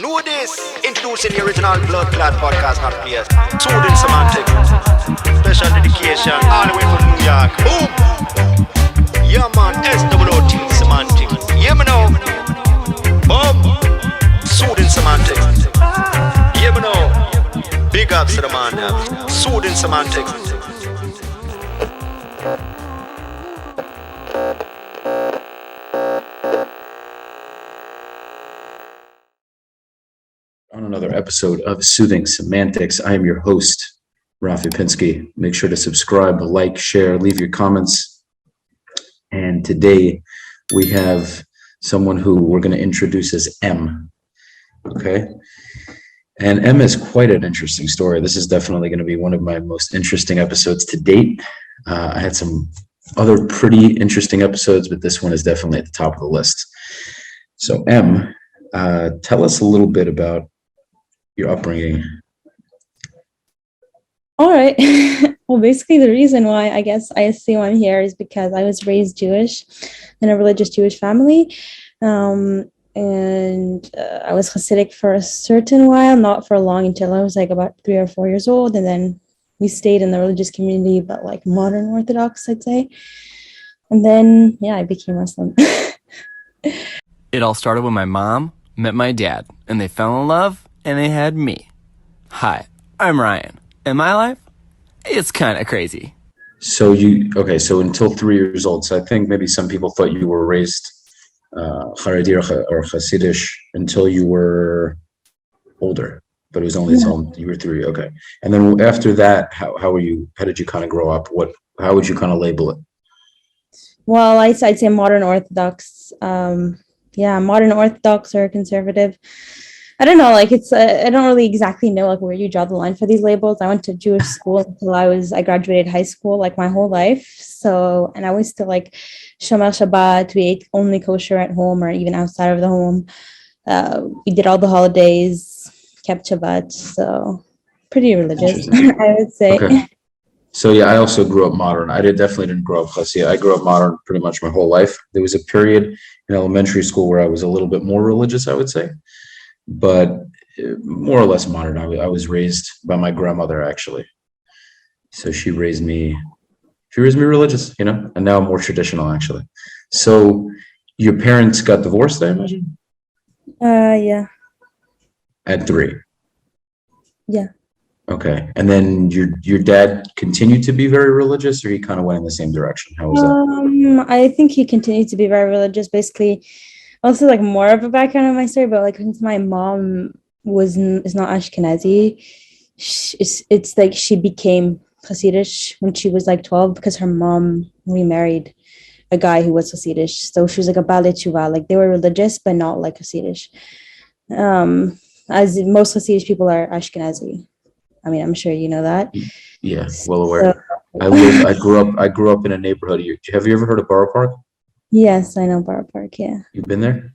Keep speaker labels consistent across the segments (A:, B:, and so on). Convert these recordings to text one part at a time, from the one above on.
A: Know this. Introducing the original blood clot podcast, not players. Soothing Semantics. Special dedication all the way from New York. Boom. Yeah, man. SWOT Semantics. Yeah, me know. Boom. Soothing Semantics. Yeah, me know. Big ups to the man now. Soothing Semantics.
B: On another episode of Soothing Semantics, I am your host, Rafi Pinsky. Make sure to subscribe, like, share, leave your comments. And today we have someone who we're going to introduce as M. Okay? And M is quite an interesting story. This is definitely going to be one of my most interesting episodes to date. I had some other pretty interesting episodes, but this one is definitely at the top of the list. So M, tell us a little bit about your upbringing.
C: All right. Well, basically the reason why I guess I assume I'm here is because I was raised Jewish in a religious Jewish family. And I was Hasidic for a certain while, not for long, until I was like about 3 or 4 years old. And then we stayed in the religious community, but like modern Orthodox, I'd say. And then, yeah, I became Muslim.
D: It all started when my mom met my dad, and they fell in love, and they had me. Hi, I'm Ryan. In my life, it's kind of crazy.
B: So so until 3 years old. So I think maybe some people thought you were raised Haredi or Hasidish until you were older, but it was only until you were 3. Okay. And then after that, how did you kind of grow up? How would you kind of label it?
C: Well, I'd say modern Orthodox. Modern Orthodox or conservative. I don't know, like it's, I don't really exactly know like where you draw the line for these labels. I went to Jewish school until I graduated high school, like my whole life. So, and I was still like Shomer Shabbat, we ate only kosher at home or even outside of the home. We did all the holidays, kept Shabbat. So pretty religious, I would say.
B: Okay. So yeah, I also grew up modern. Definitely didn't grow up Hasidic. I grew up modern pretty much my whole life. There was a period in elementary school where I was a little bit more religious, I would say. But more or less modern. I was raised by my grandmother, actually. So she raised me religious, and now I'm more traditional, actually. So your parents got divorced, I imagine?
C: Yeah.
B: At 3?
C: Yeah.
B: Okay. And then your dad continued to be very religious, or he kind of went in the same direction? How was that?
C: I think he continued to be very religious, basically. Also, like more of a background of my story, but like since my mom is not Ashkenazi, it's like she became Hasidish when she was like 12 because her mom remarried a guy who was Hasidish. So she was like a Baalei Teshuva, like they were religious but not like Hasidish. As most Hasidish people are Ashkenazi. I mean, I'm sure you know that.
B: Yeah, well aware. I grew up in a neighborhood. Have you ever heard of Borough Park?
C: Yes, I know Borough Park, yeah.
B: You've been there?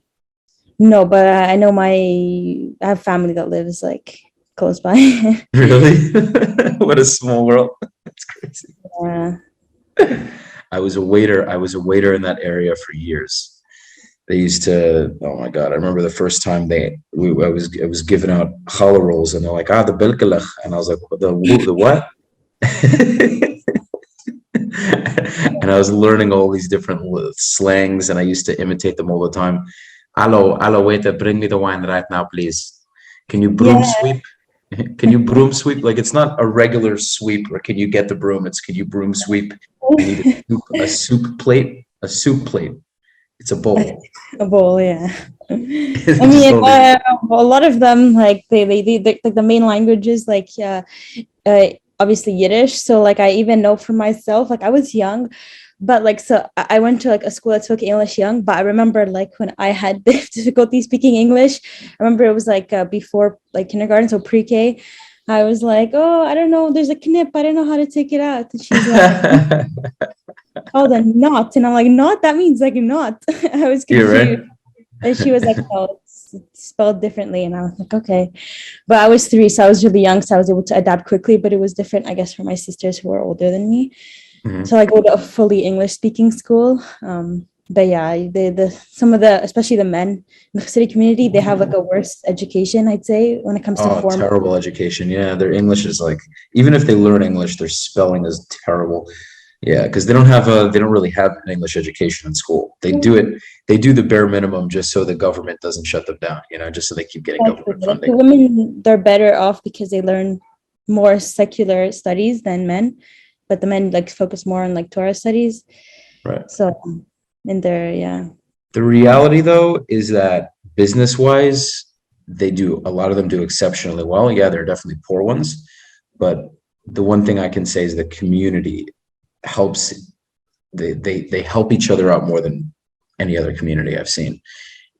C: No, but I know I have family that lives like close by.
B: Really? What a small world. That's crazy.
C: Yeah.
B: I was a waiter in that area for years. They used to, oh my God, I remember the first time I was giving out challah rolls and they're like, the bilkelach. And I was like, the what? And I was learning all these different slangs, and I used to imitate them all the time. Hello, waiter, bring me the wine right now, please. Can you broom sweep? Can you broom sweep? Like, it's not a regular sweep, or can you get the broom? It's can you broom sweep? I need a soup plate. A soup plate. It's a bowl.
C: A bowl, yeah. I mean, a lot of them, like they like the main languages, like obviously Yiddish. So like I even know for myself, like I was young, but like, so I went to like a school that spoke English young, but I remember like when I had difficulty speaking English, I remember it was like before like kindergarten, so pre-K, I was like, oh, I don't know, there's a knip, I don't know how to take it out. And she's like, oh, the knot. And I'm like, knot? That means like knot. I was confused. Right. And she was like, no, it's spelled differently. And I was like, okay. But I was 3, so I was really young, so I was able to adapt quickly, but it was different, I guess, for my sisters who were older than me. Mm-hmm. So I go to a fully English speaking school. but yeah, the some of the, especially the men in the city community, they have like a worse education, I'd say, when it comes to
B: Oh,
C: form.
B: terrible education. Yeah, their English is like, even if they learn English, their spelling is terrible. Yeah, because they don't really have an English education in school. They do the bare minimum just so the government doesn't shut them down, just so they keep getting government
C: Like the
B: funding.
C: women, they're better off because they learn more secular studies than men, but the men like focus more on like Torah studies.
B: Right.
C: So, in there, yeah.
B: The reality though is that business wise, a lot of them do exceptionally well. Yeah, there are definitely poor ones, but the one thing I can say is the community helps they help each other out more than any other community I've seen.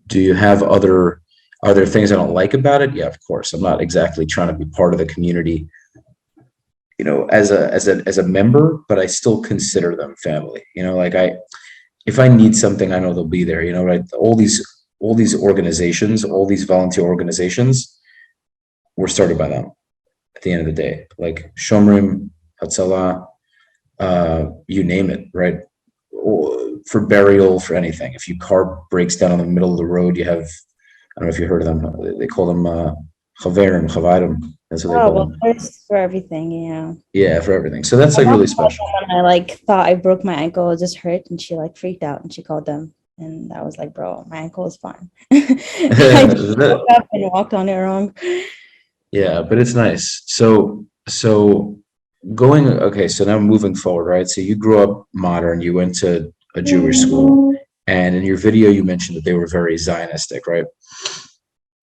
B: Do you have are there things I don't like about it? Yeah, of course. I'm not exactly trying to be part of the community, as a member, but I still consider them family. Like if I need something, I know they'll be there, right? All these organizations, all these volunteer organizations were started by them at the end of the day. Like Shomrim, Hatzalah, you name it, right? For burial, for anything. If your car breaks down in the middle of the road, you have, I don't know if you heard of them. They call them chaverim, chavarim. That's what they
C: Oh,
B: call
C: well,
B: them.
C: there's for everything, yeah.
B: Yeah, for everything. So that's
C: My
B: like
C: mom
B: really
C: called
B: special.
C: them when I like thought I broke my ankle, it just hurt, and she like freaked out and she called them. And I was like, bro, my ankle is fine. I just woke up and walked on it wrong.
B: Yeah, but it's nice. So okay, so now moving forward, right? So you grew up modern, you went to a Jewish school, and in your video you mentioned that they were very Zionistic, right?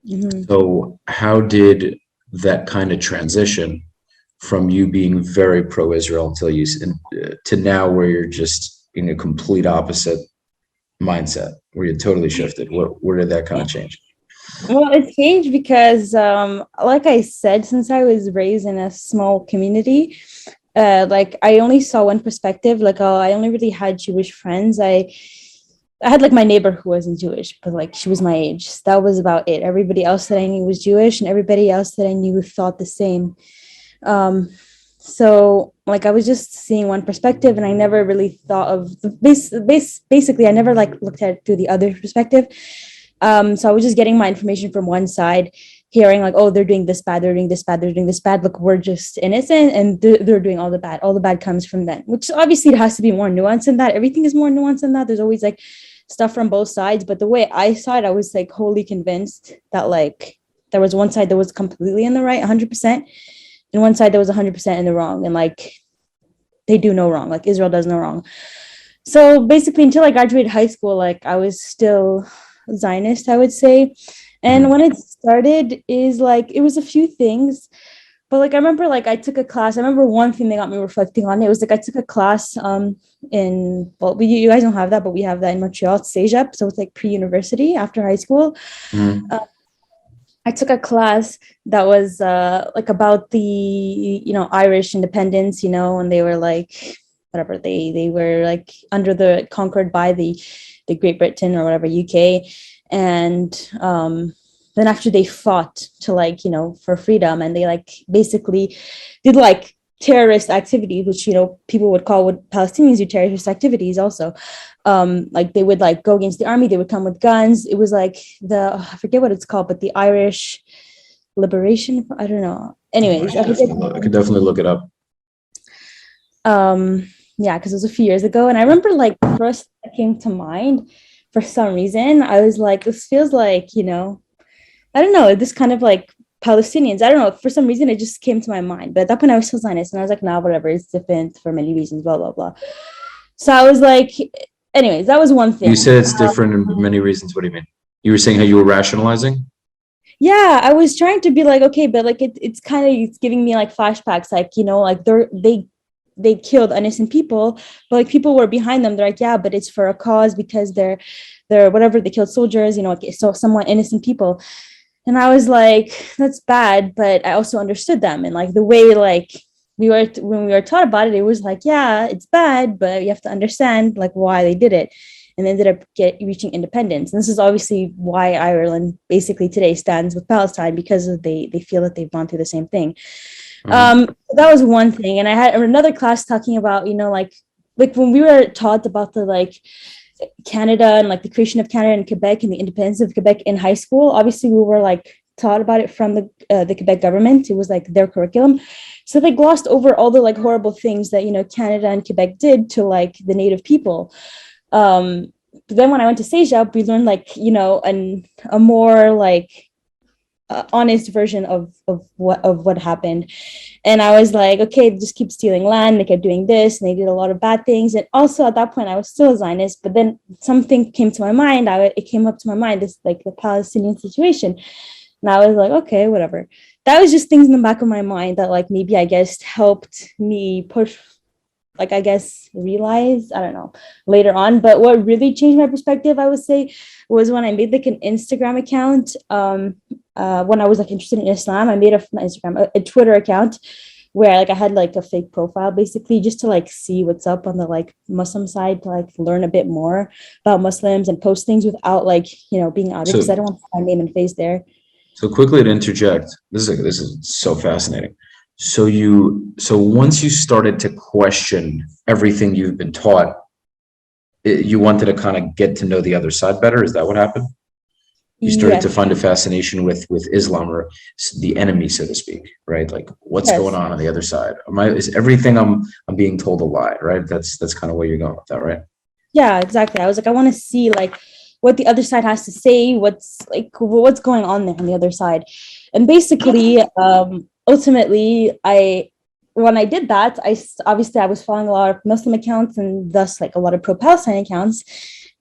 C: Mhm.
B: So how did that kind of transition from you being very pro-Israel to now where you're just in a complete opposite mindset, where you totally shifted? Where did that kind of change?
C: Well, it changed because, like I said, since I was raised in a small community, like I only saw one perspective. Like, I only really had Jewish friends. I had like my neighbor who wasn't Jewish, but like she was my age. That was about it. Everybody else that I knew was Jewish, and everybody else that I knew thought the same. Um, so like I was just seeing one perspective, and I never really thought of the basically I never like looked at it through the other perspective. So I was just getting my information from one side, hearing like, oh, they're doing this bad, they're doing this bad, they're doing this bad. Look, we're just innocent, and they're doing all the bad. All the bad comes from them, which obviously it has to be more nuanced than that. Everything is more nuanced than that. There's always like stuff from both sides. But the way I saw it, I was like wholly convinced that like there was one side that was completely in the right, 100%, and one side that was 100% in the wrong. And like they do no wrong, like Israel does no wrong. So basically, until I graduated high school, like I was still Zionist, I would say. And when it started is like, it was a few things, but like, I remember like I took a class. I remember one thing that got me reflecting on it was like, I took a class you guys don't have that, but we have that in Montreal. It's CEGEP. So it's like pre-university after high school.
B: Mhm.
C: I took a class that was like about the, Irish independence, and they were like, whatever, they were like conquered by the Great Britain or whatever, UK. And then after they fought to like, for freedom, and they like basically did like terrorist activities, which, people would call what Palestinians do terrorist activities also. Like they would like go against the army, they would come with guns. It was like I forget what it's called, but the Irish Liberation, I don't know. Anyways,
B: I could definitely look it up.
C: Yeah, because it was a few years ago. And I remember like the first that came to mind for some reason, I was like, this feels like, I don't know, this kind of like Palestinians. I don't know. For some reason, it just came to my mind. But at that point, I was still Zionist. And I was like, nah, whatever. It's different for many reasons, blah, blah, blah. So I was like, anyways, that was one thing.
B: You said it's different in many reasons. What do you mean? You were saying how you were rationalizing?
C: Yeah, I was trying to be like, okay, but like it's kind of, it's giving me like flashbacks, like, like they killed innocent people, but like people were behind them. They're like, yeah, but it's for a cause because they're whatever, they killed soldiers, so somewhat innocent people. And I was like, that's bad, but I also understood them. And like the way like when we were taught about it, it was like, yeah, it's bad, but you have to understand like why they did it. And they ended up reaching independence. And this is obviously why Ireland basically today stands with Palestine, because they feel that they've gone through the same thing. That was one thing. And I had another class talking about, like when we were taught about the like Canada and like the creation of Canada and Quebec and the independence of Quebec in high school. Obviously, we were like taught about it from the Quebec government. It was like their curriculum. So they glossed over all the like horrible things that, you know, Canada and Quebec did to like the native people. But then when I went to CEGEP, we learned like, you know, a more like honest version of what happened. And I was like, okay, they just keep stealing land. They kept doing this and they did a lot of bad things. And also at that point, I was still a Zionist, but then something came to my mind. It came up to my mind, this like the Palestinian situation. And I was like, okay, whatever. That was just things in the back of my mind that like maybe I guess helped me push, like I guess realize, I don't know, later on. But what really changed my perspective, I would say, was when I made like an Instagram account. When I was like interested in Islam, I made a Twitter account where like I had like a fake profile basically just to like see what's up on the like Muslim side, to like learn a bit more about Muslims and post things without like, you know, being outed, because I don't want to put my name and face there.
B: So quickly to interject, this is so fascinating. So once you started to question everything you've been taught, you wanted to kind of get to know the other side better. Is that what happened? You started to find a fascination with Islam, or the enemy, so to speak, right? Like what's going on the other side? Is everything I'm being told a lie, right? That's kind of where you're going with that, right?
C: Yeah, exactly. I was like, I want to see like what the other side has to say, what's going on there on the other side. And basically, ultimately, when I did that, I was following a lot of Muslim accounts and thus like a lot of pro-Palestine accounts.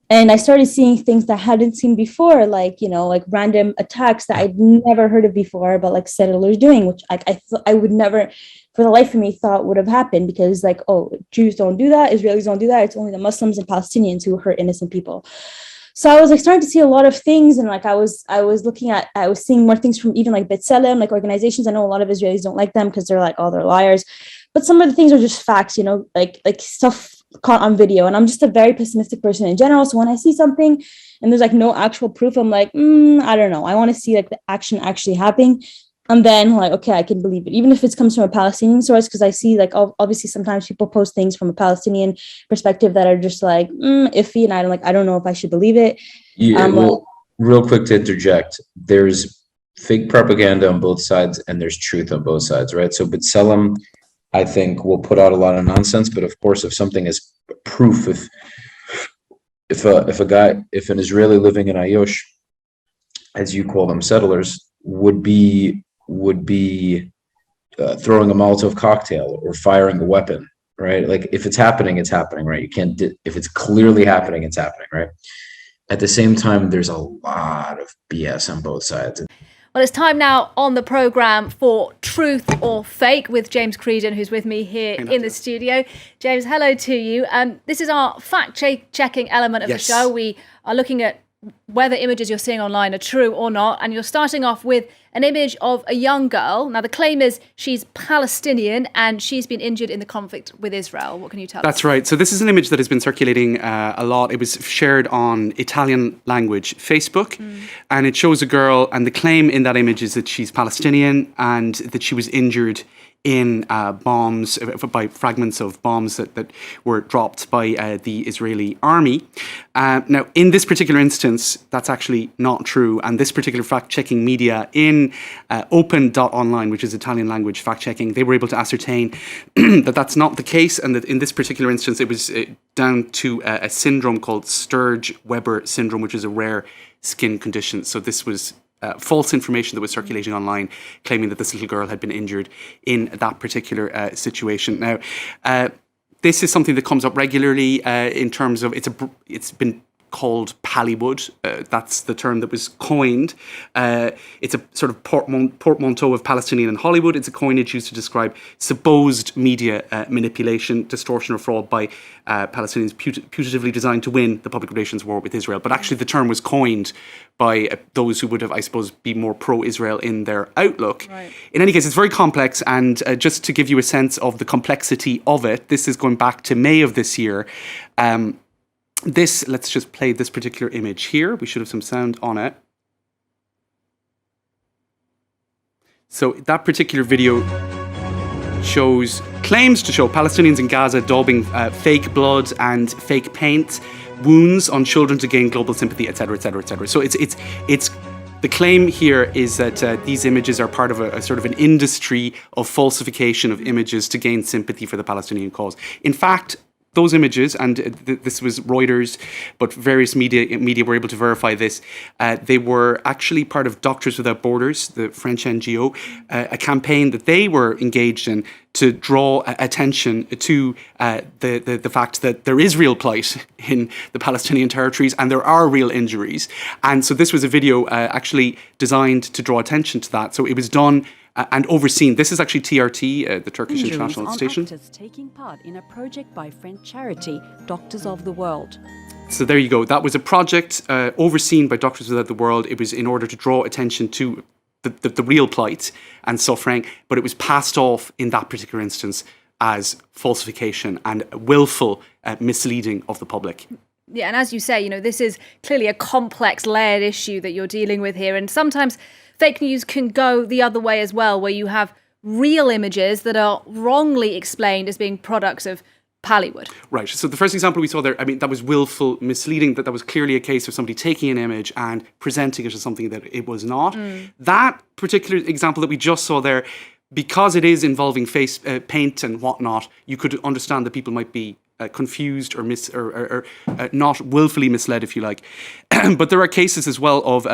C: And I started seeing things that I hadn't seen before, like, you know, like random attacks that I'd never heard of before, but like settlers doing, which I would never, for the life of me, thought would have happened, because like, oh, Jews don't do that, Israelis don't do that. It's only the Muslims and Palestinians who hurt innocent people. So I was like starting to see a lot of things, and like I was seeing more things from even like B'Tselem, like organizations. I know a lot of Israelis don't like them because they're like, oh, they're liars. But some of the things are just facts, you know, like stuff caught on video. And I'm just a very pessimistic person in general. So when I see something and there's like no actual proof, I'm like, I don't know. I want to see like the action actually happening. And then like, okay, I can believe it, even if it comes from a Palestinian source, because I see like obviously sometimes people post things from a Palestinian perspective that are just like iffy, and I don't know if I should believe it.
B: Well, real quick to interject, there's fake propaganda on both sides and there's truth on both sides, right? So B'Tselem, I think, will put out a lot of nonsense, but of course, if something is proof, if an Israeli living in Ayush, as you call them, settlers, would be throwing a Molotov cocktail or firing a weapon, right? Like if it's happening, it's happening, right? You can't, if it's clearly happening, it's happening, right? At the same time, there's a lot of BS on both sides.
E: Well, it's time now on the programme for Truth or Fake with James Creedon, who's with me here in the studio. James, hello to you. This is our fact-checking element of the show. We are looking at whether images you're seeing online are true or not. And you're starting off with an image of a young girl. Now, the claim is she's Palestinian and she's been injured in the conflict with Israel. What can you tell us?
F: That's right. So this is an image that has been circulating a lot. It was shared on Italian language Facebook, and it shows a girl, and the claim in that image is that she's Palestinian and that she was injured in bombs, by fragments of bombs that were dropped by the Israeli army. Now, in this particular instance, that's actually not true. And this particular fact-checking media in open.online, which is Italian language fact-checking, they were able to ascertain that that's not the case, and that in this particular instance, it was down to a syndrome called Sturge-Weber syndrome, which is a rare skin condition. So this was false information that was circulating online, claiming that this little girl had been injured in that particular situation. Now, this is something that comes up regularly in terms of it's been called Pallywood. That's the term that was coined. It's a sort of portmanteau of Palestinian and Hollywood. It's a coinage used to describe supposed media manipulation, distortion or fraud by Palestinians putatively designed to win the public relations war with Israel. But actually the term was coined by those who would have, I suppose, be more pro-Israel in their outlook. Right. In any case, it's very complex, and just to give you a sense of the complexity of it, this is going back to May of this year. Let's just play this particular image here. We should have some sound on it. So that particular video claims to show Palestinians in Gaza daubing fake blood and fake paint wounds on children to gain global sympathy, etc., etc., etc. So it's the claim here is that these images are part of a sort of an industry of falsification of images to gain sympathy for the Palestinian cause. In fact, those images, and this was Reuters, but various media were able to verify this. They were actually part of Doctors Without Borders, the French NGO, a campaign that they were engaged in to draw attention to the fact that there is real plight in the Palestinian territories and there are real injuries. And so this was a video actually designed to draw attention to that. So it was done and overseen. This is actually TRT, the Turkish international station.
G: Actors taking part in a project by French charity Doctors of the World.
F: So there you go. That was a project overseen by Doctors Without the World. It was in order to draw attention to the real plight and suffering, but it was passed off in that particular instance as falsification and willful misleading of the public.
E: Yeah, and as you say, you know, this is clearly a complex, layered issue that you're dealing with here. And sometimes fake news can go the other way as well, where you have real images that are wrongly explained as being products of Hollywood.
F: Right. So the first example we saw there, I mean, that was willful misleading, that was clearly a case of somebody taking an image and presenting it as something that it was not. That particular example that we just saw there, because it is involving face paint and whatnot, you could understand that people might be confused or not willfully misled, if you like. But there are cases as well of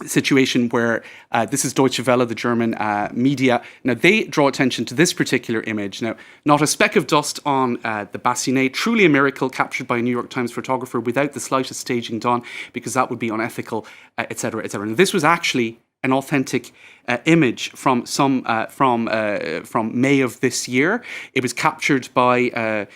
F: situation where this is Deutsche Welle, the German media. Now, they draw attention to this particular image. Now, not a speck of dust on the bassinet, truly a miracle captured by a New York Times photographer without the slightest staging done, because that would be unethical, etc., etc. And this was actually an authentic image from May of this year. It was captured by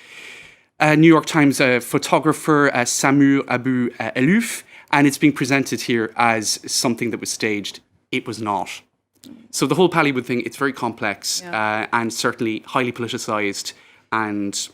F: a New York Times photographer, Samu Abu Elouf, and it's being presented here as something that was staged. It was not. So the whole Hollywood thing, it's very complex and certainly highly politicized and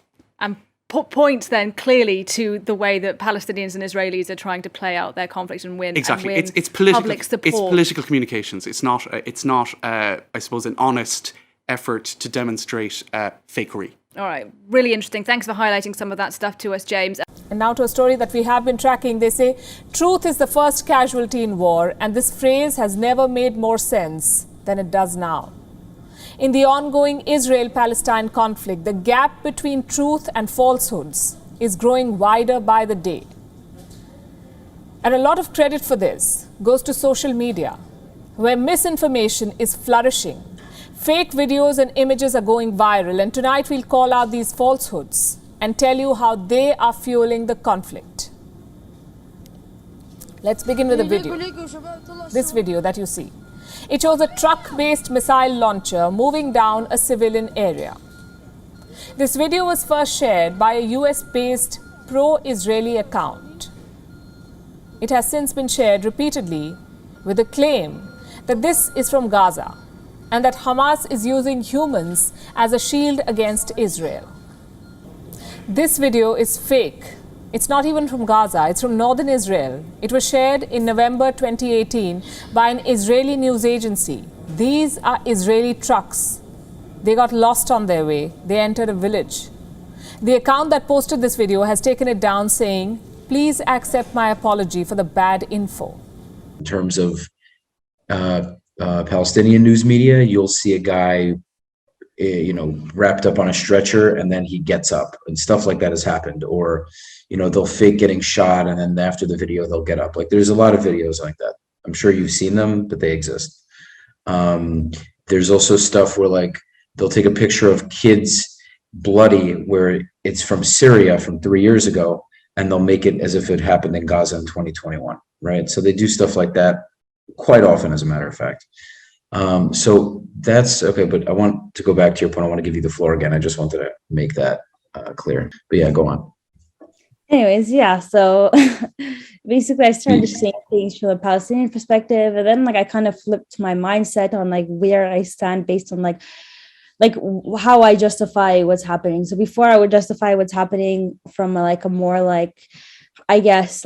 E: points then clearly to the way that Palestinians and Israelis are trying to play out their conflict and win.
F: Exactly,
E: and win
F: it's political.
E: Public support.
F: It's political communications. It's not. I suppose, an honest effort to demonstrate fakery.
E: All right, really interesting. Thanks for highlighting some of that stuff to us, James.
H: And now to a story that we have been tracking. They say, truth is the first casualty in war, and this phrase has never made more sense than it does now. In the ongoing Israel-Palestine conflict, the gap between truth and falsehoods is growing wider by the day. And a lot of credit for this goes to social media, where misinformation is flourishing. Fake videos and images are going viral, and tonight we'll call out these falsehoods and tell you how they are fueling the conflict. Let's begin with a video. This video that you see. It shows a truck-based missile launcher moving down a civilian area. This video was first shared by a US-based pro-Israeli account. It has since been shared repeatedly with the claim that this is from Gaza and that Hamas is using humans as a shield against Israel. This video is fake. It's not even from Gaza, it's from northern Israel. It was shared in November 2018 by an Israeli news agency. These are Israeli trucks. They got lost on their way. They entered a village. The account that posted this video has taken it down, saying, "Please accept my apology for the bad info."
B: In terms of Palestinian news media, you'll see a guy wrapped up on a stretcher and then he gets up, and stuff like that has happened. Or they'll fake getting shot and then after the video they'll get up. Like, there's a lot of videos like that. I'm sure you've seen them, but they exist. There's also stuff where, like, they'll take a picture of kids bloody where it's from Syria from 3 years ago, and they'll make it as if it happened in Gaza in 2021, right? So they do stuff like that quite often, as a matter of fact. So that's okay, but I want to go back to your point. I want to give you the floor again. I just wanted to make that clear. But yeah, go on.
C: Anyways, yeah, so basically I started seeing things from a Palestinian perspective, and then I kind of flipped my mindset on where I stand based on like how I justify what's happening. So before I would justify what's happening from a more I guess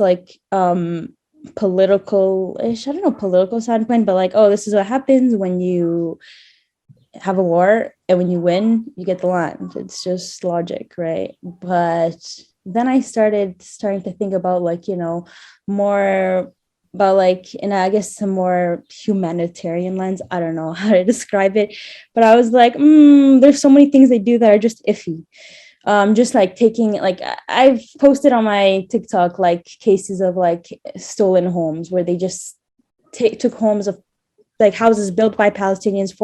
C: political-ish, I don't know, political standpoint, but this is what happens when you have a war, and when you win, you get the land. It's just logic, right? But then I starting to think about like, you know, more about like, in I guess some more humanitarian lens. I don't know how to describe it, but I was like, there's so many things they do that are just iffy. Just like taking, like I've posted on my TikTok like cases of like stolen homes where they just took homes of like houses built by Palestinians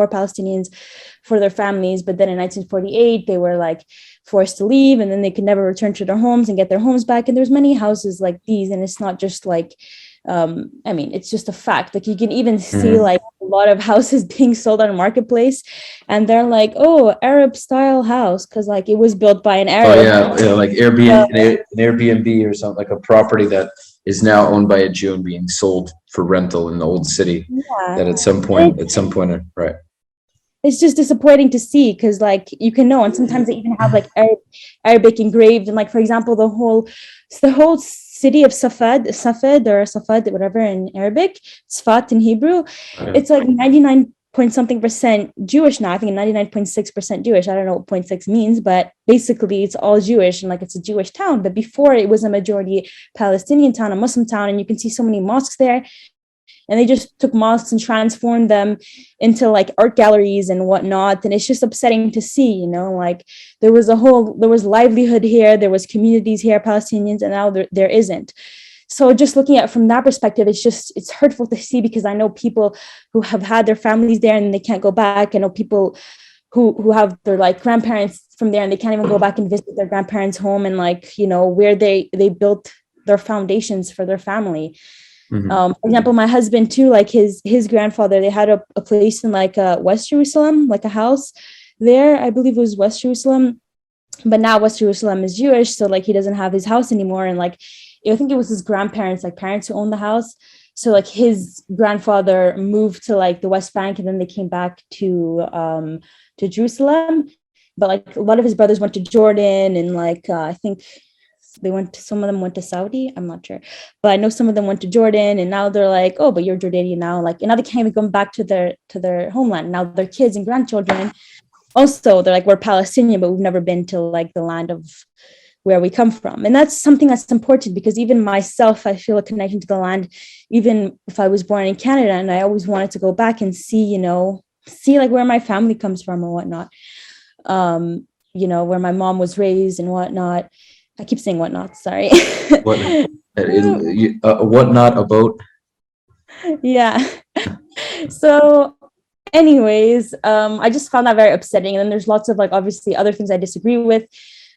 C: for their families, but then in 1948 they were like forced to leave, and then they could never return to their homes and get their homes back. And there's many houses like these, and it's not just like I mean, it's just a fact. Like you can even see like a lot of houses being sold on a marketplace, and they're like, oh, Arab style house, because like it was built by an Arab.
B: Oh yeah, like Airbnb, an Airbnb or something, like a property that is now owned by a Jew and being sold for rental in the old city.
C: Yeah.
B: That at some point, right.
C: It's just disappointing to see, because like you can know, and sometimes they even have like Arabic engraved, and like for example the whole city of Safed or Safed, whatever in Arabic, Sfat in Hebrew, it's like 99 point something percent Jewish now. I think 99.6% Jewish. I don't know what 0.6 means, but basically it's all Jewish, and like it's a Jewish town. But before it was a majority Palestinian town, a Muslim town, and you can see so many mosques there. And they just took mosques and transformed them into like art galleries and whatnot. And it's just upsetting to see, you know, like there was livelihood here, there was communities here, Palestinians, and now there isn't. So just looking at it from that perspective, it's hurtful to see, because I know people who have had their families there and they can't go back. I know people who have their like grandparents from there and they can't even go back and visit their grandparents' home, and like, you know, where they built their foundations for their family. For example, my husband too, like his grandfather, they had a place in like West Jerusalem, like a house there. I believe it was West Jerusalem, but now West Jerusalem is Jewish, so like he doesn't have his house anymore. And like I think it was his grandparents, like parents who owned the house. So like his grandfather moved to like the West Bank, and then they came back to Jerusalem. But like a lot of his brothers went to Jordan, and like I think some of them went to Saudi, I'm not sure, but I know some of them went to Jordan, and now they're like, oh, but you're Jordanian now, like, and now they can't even come back to their homeland. Now their kids and grandchildren also, they're like, we're Palestinian, but we've never been to like the land of where we come from. And that's something that's important, because even myself, I feel a connection to the land, even if I was born in Canada, and I always wanted to go back and see like where my family comes from and whatnot, you know, where my mom was raised and whatnot. I keep saying whatnot, sorry.
B: Whatnot about?
C: Yeah. So anyways, I just found that very upsetting. And then there's lots of like, obviously other things I disagree with,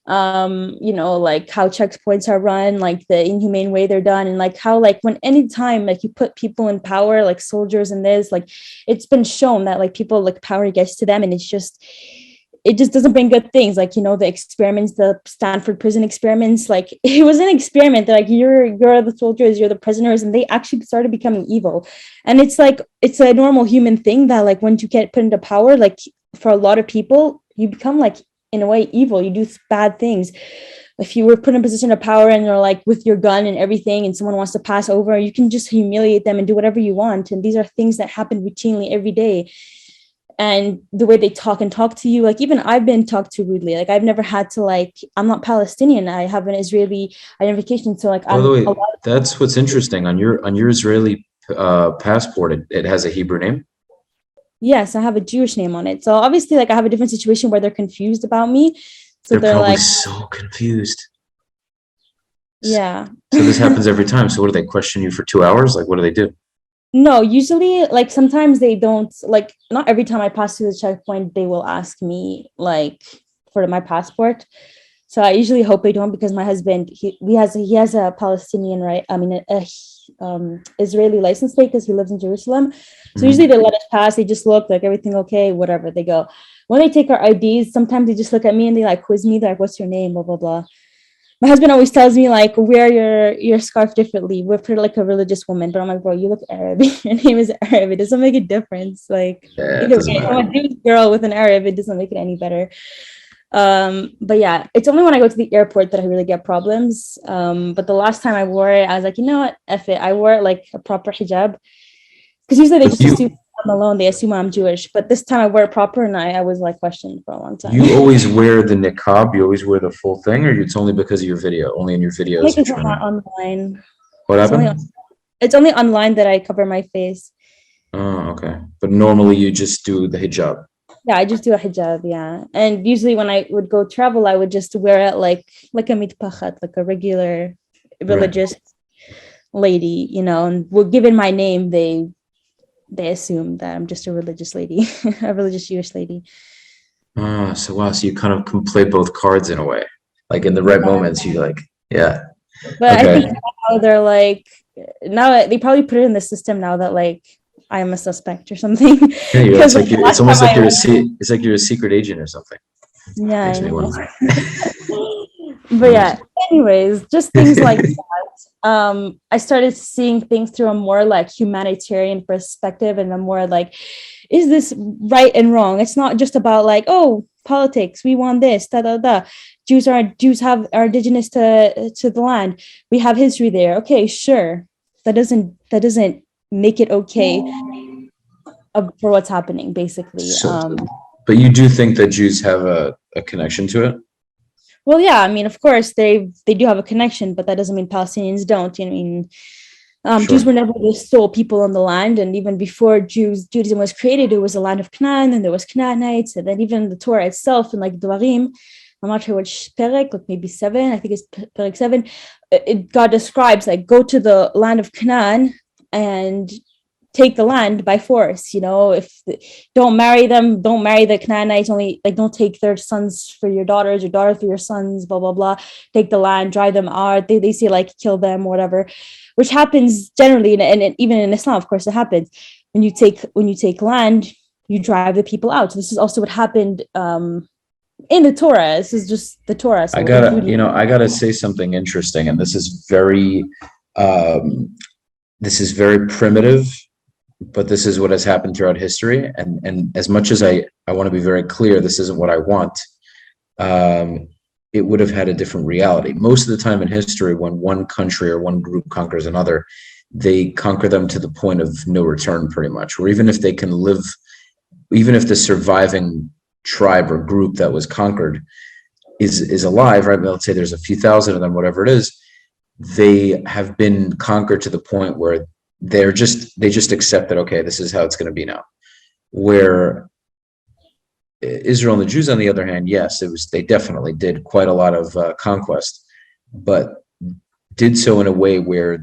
C: you know, like how checkpoints are run, like the inhumane way they're done, and like how like when anytime like you put people in power, like soldiers in this, like it's been shown that like people, like power gets to them, and it just doesn't bring good things. Like, you know, the experiments, the Stanford prison experiments, like it was an experiment that like you're the soldiers, you're the prisoners, and they actually started becoming evil. And it's like, it's a normal human thing that like once you get put into power, like for a lot of people, you become like in a way evil, you do bad things. If you were put in a position of power and you're like with your gun and everything, and someone wants to pass over, you can just humiliate them and do whatever you want. And these are things that happen routinely every day. And the way they talk to you, like even I've been talked to rudely. Like I've never had to, like, I'm not Palestinian, I have an Israeli identification. So like,
B: by the way, that's what's interesting on your Israeli passport. It has a Hebrew name.
C: Yes, I have a Jewish name on it. So obviously, like I have a different situation where they're confused about me. So
B: they're probably
C: like
B: so confused.
C: Yeah.
B: So this happens every time. So what do they question you for 2 hours? Like, what do they do?
C: No, usually, like sometimes they don't, like not every time I pass through the checkpoint, they will ask me like for my passport. So I usually hope they don't, because my husband, he has a Palestinian, right? I mean, Israeli license plate, because he lives in Jerusalem. So usually they let us pass. They just look like everything okay, whatever. They go. When they take our IDs, sometimes they just look at me and they like quiz me. They're like, "What's your name?" Blah blah blah. My husband always tells me like, wear your scarf differently. We're pretty like a religious woman. But I'm like, bro, you look Arab. Your name is Arab. It doesn't make a difference. Like, either way, if I'm a Jewish girl with an Arab, it doesn't make it any better. But yeah, it's only when I go to the airport that I really get problems. But the last time I wore it, I was like, you know what, F it. I wore it like a proper hijab, because usually they just assume I'm alone, they assume I'm Jewish. But this time I wear it proper, and I was like questioned for a long time.
B: You always wear the niqab? You always wear the full thing, or it's only because of your video? Only in your videos?
C: Like it's not online.
B: What happened?
C: It's only online that I cover my face.
B: Oh, okay. But normally you just do the hijab.
C: Yeah, I just do a hijab, yeah. And usually when I would go travel, I would just wear it like a mitpachat, like a regular religious lady, you know. And given my name, they assume that I'm just a religious lady, a religious Jewish lady.
B: So wow, so you kind of can play both cards in a way. Like in the right moments, you like, yeah.
C: But okay. I think now they're like, now they probably put it in the system now that like I'm a suspect or something. Yeah,
B: it's like it's almost like it's like you're a secret agent or something.
C: Yeah. But yeah, anyways, just things like that. I started seeing things through a more like humanitarian perspective and a more like, is this right and wrong? It's not just about like, oh, politics, we want this, Jews are indigenous to the land. We have history there. Okay, sure. That doesn't make it okay for what's happening, basically.
B: So, but you do think that Jews have a connection to it?
C: Well, yeah, I mean, of course, they do have a connection, but that doesn't mean Palestinians don't. You know, I mean, sure. Jews were never the sole people on the land, and even before Judaism was created, it was the land of Canaan, and there was Canaanites, and then even the Torah itself, and like Dvarim, I'm not sure which perek, like maybe 7, I think it's perek 7, God describes like, go to the land of Canaan and take the land by force, you know. Don't marry them, don't marry the Canaanites, only like don't take their sons for your daughters, your daughter for your sons, blah blah blah. Take the land, drive them out. They say like kill them or whatever, which happens generally, and even in Islam, of course, it happens. When you take land, you drive the people out. So this is also what happened in the Torah. This is just the Torah. So
B: I gotta say something interesting, and this is very primitive, but this is what has happened throughout history. And as much as I want to be very clear, this isn't what I want. It would have had a different reality. Most of the time in history, when one country or one group conquers another, they conquer them to the point of no return, pretty much. Or even if they can live, even if the surviving tribe or group that was conquered is alive, right? Let's say there's a few thousand of them, whatever it is, they have been conquered to the point where they just accept that, okay, this is how it's going to be now. Where Israel and the Jews, on the other hand, yes, they definitely did quite a lot of conquest, but did so in a way where,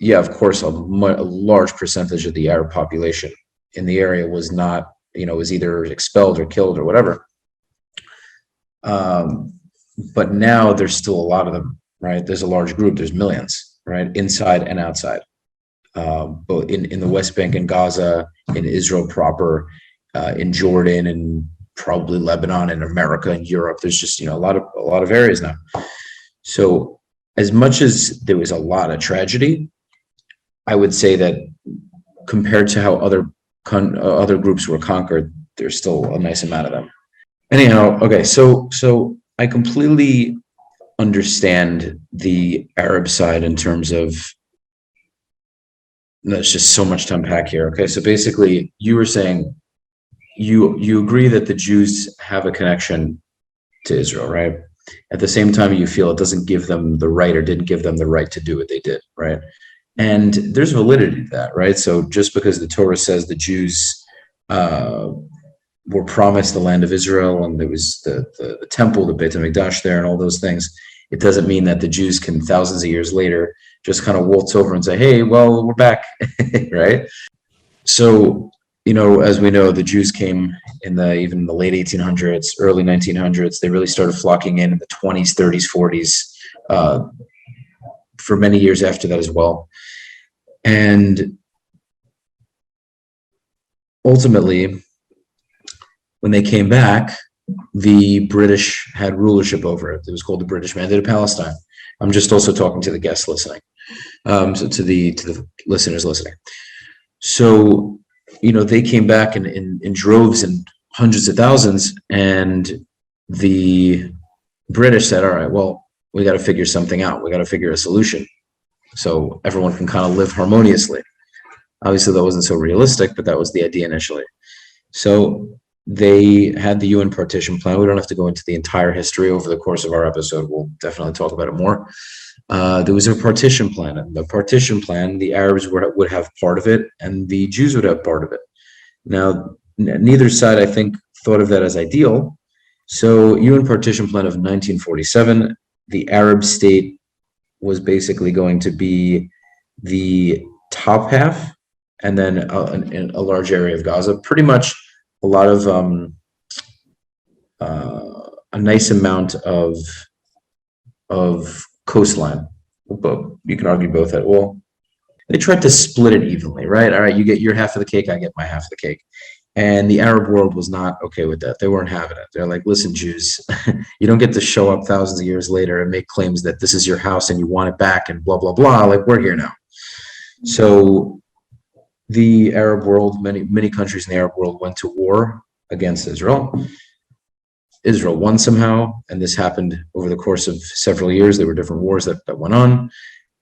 B: yeah, of course, a large percentage of the Arab population in the area was not, was either expelled or killed or whatever. But now there's still a lot of them, right? There's a large group, there's millions, right? Inside and outside. Both in the West Bank and Gaza, in Israel proper, in Jordan, and probably Lebanon and America and Europe. There's just a lot of areas now. So as much as there was a lot of tragedy, I would say that compared to how other groups were conquered, there's still a nice amount of them. Anyhow, okay, so I completely understand the Arab side in terms of, there's just so much to unpack here. Okay, so basically you were saying you agree that the Jews have a connection to Israel, right? At the same time, you feel it doesn't give them the right, or didn't give them the right to do what they did, right? And there's validity to that, right? So just because the Torah says the Jews were promised the land of Israel, and there was the temple, the Beit HaMikdash there, and all those things, it doesn't mean that the Jews can thousands of years later just kind of waltz over and say, hey, well, we're back, right? So, as we know, the Jews came even in the late 1800s, early 1900s. They really started flocking in the 20s, 30s, 40s, for many years after that as well. And ultimately, when they came back, the British had rulership over it. It was called the British Mandate of Palestine. I'm just also talking to the guests listening, so to the listeners listening. So, they came back in droves and hundreds of thousands, and the British said, all right, well, we got to figure something out. We got to figure a solution so everyone can kind of live harmoniously. Obviously, that wasn't so realistic, but that was the idea initially. So they had the UN partition plan. We don't have to go into the entire history over the course of our episode. We'll definitely talk about it more. There was a partition plan. And the partition plan, the Arabs would have part of it, and the Jews would have part of it. Now, neither side, I think, thought of that as ideal. So UN partition plan of 1947, the Arab state was basically going to be the top half, and then a large area of Gaza, pretty much a lot of a nice amount of coastline. But you can argue both at all. They tried to split it evenly, right? All right, you get your half of the cake, I get my half of the cake. And the Arab world was not okay with that. They weren't having it. They're like, listen, Jews, you don't get to show up thousands of years later and make claims that this is your house and you want it back and blah, blah, blah. Like, we're here now. So the Arab world, many countries in the Arab world went to war against Israel. Israel won somehow, and this happened over the course of several years. There were different wars that went on,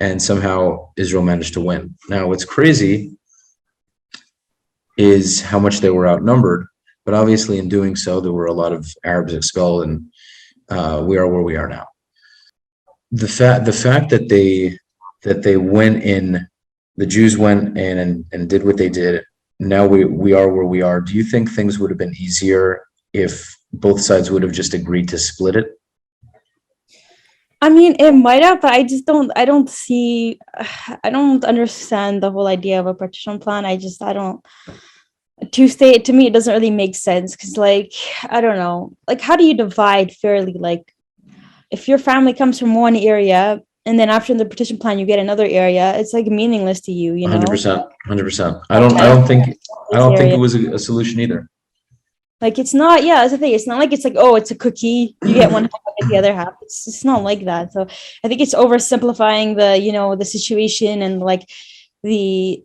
B: and somehow Israel managed to win. Now, what's crazy is how much they were outnumbered, but obviously in doing so, there were a lot of Arabs expelled, and we are where we are now. The fact that they went in, the Jews went in and did what they did. Now we are where we are. Do you think things would have been easier if both sides would have just agreed to split it?
C: I mean, it might have, but I don't understand the whole idea of a partition plan. To me, it doesn't really make sense, because, like, I don't know, like, how do you divide fairly? Like, if your family comes from one area and then after the partition plan you get another area, it's like meaningless to you, you know?
B: 100%. I don't think it was a solution either.
C: Like, it's not, yeah, that's the thing. It's not like it's like, oh, it's a cookie, you get one half, I get the other half. It's not like that. So I think it's oversimplifying the situation, and like the,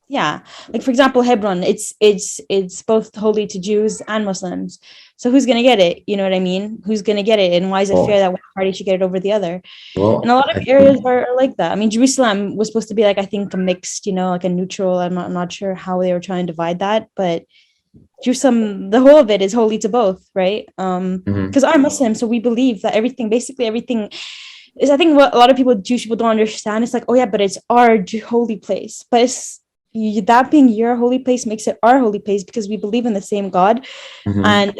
C: yeah. Like, for example, Hebron, it's both holy to Jews and Muslims. So who's going to get it? You know what I mean? Who's going to get it? And why is it fair that one party should get it over the other?
B: Well,
C: and a lot of areas are like that. I mean, Jerusalem was supposed to be, like, I think, a mixed, like a neutral. I'm not sure how they were trying to divide that, but Jerusalem, the whole of it is holy to both, right? Because I'm Muslim, so we believe that basically everything is, I think what a lot of Jewish people don't understand, it's like, oh yeah, but it's our holy place. But it's that being your holy place makes it our holy place, because we believe in the same God. And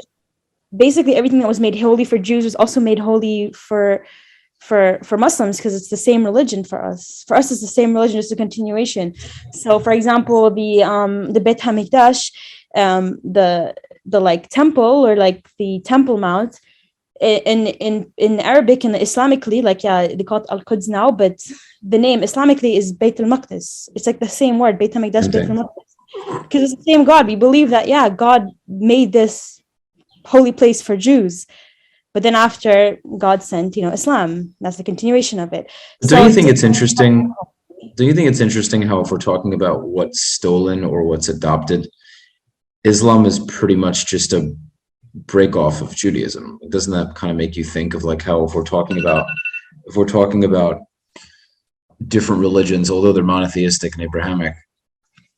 C: basically everything that was made holy for Jews was also made holy for Muslims, because it's the same religion for us. For us, it's the same religion, just a continuation. So, for example, the Beit HaMikdash, the like temple, or like the Temple Mount, in Arabic and Islamically, like, yeah, they call it Al-Quds now, but the name Islamically is Beit al-Maqdis. It's like the same word, Beit HaMikdash, Beit al-Maqdis, because it's the same God. We believe that, yeah, God made this holy place for Jews, but then after God sent, Islam, that's the continuation of it.
B: Do you think it's interesting? Do you think it's interesting how, if we're talking about what's stolen or what's adopted, Islam is pretty much just a break off of Judaism? Doesn't that kind of make you think of, like, how if we're talking about different religions, although they're monotheistic and Abrahamic,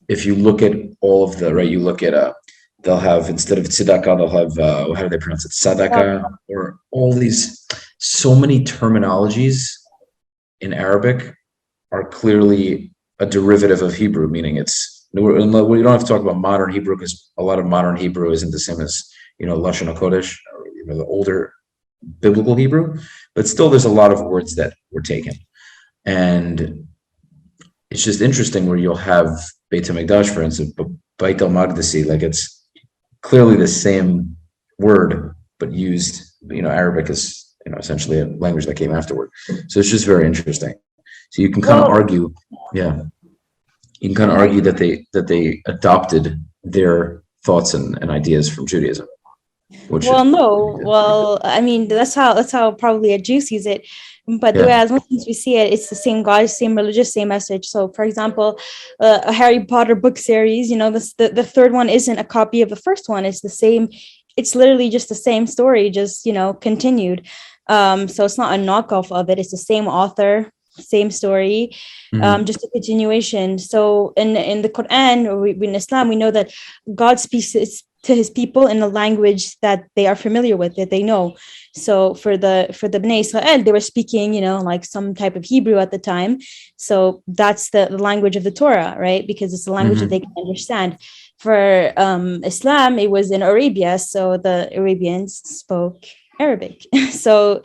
B: if you look at all of the, right, you look at they'll have, instead of tzedakah, they'll have how do they pronounce it, sadaqah, or all these, so many terminologies in Arabic are clearly a derivative of Hebrew, meaning we don't have to talk about modern Hebrew, because a lot of modern Hebrew isn't the same as Lashon HaKodesh, or the older biblical Hebrew, but still there's a lot of words that were taken. And it's just interesting where you'll have Beit HaMikdash, for instance, but Beit al-Maqdisi, like, it's clearly the same word, but used, Arabic is, essentially a language that came afterward. So it's just very interesting. So you can kind of argue, you can kind of argue that they adopted their thoughts and ideas from Judaism.
C: I mean, that's how probably a Jew sees it. But the way as Muslims we see it, it's the same God, same religious, same message. So, for example, a Harry Potter book series, the third one isn't a copy of the first one. It's the same. It's literally just the same story, just continued. So it's not a knockoff of it. It's the same author. same story, just a continuation. So in the Quran, or in Islam, we know that God speaks to his people in a language that they are familiar with, that they know. So for the Bnei Israel, they were speaking, like some type of Hebrew at the time. So that's the language of the Torah, right? Because it's a language that they can understand. For Islam, it was in Arabia, so the Arabians spoke Arabic. So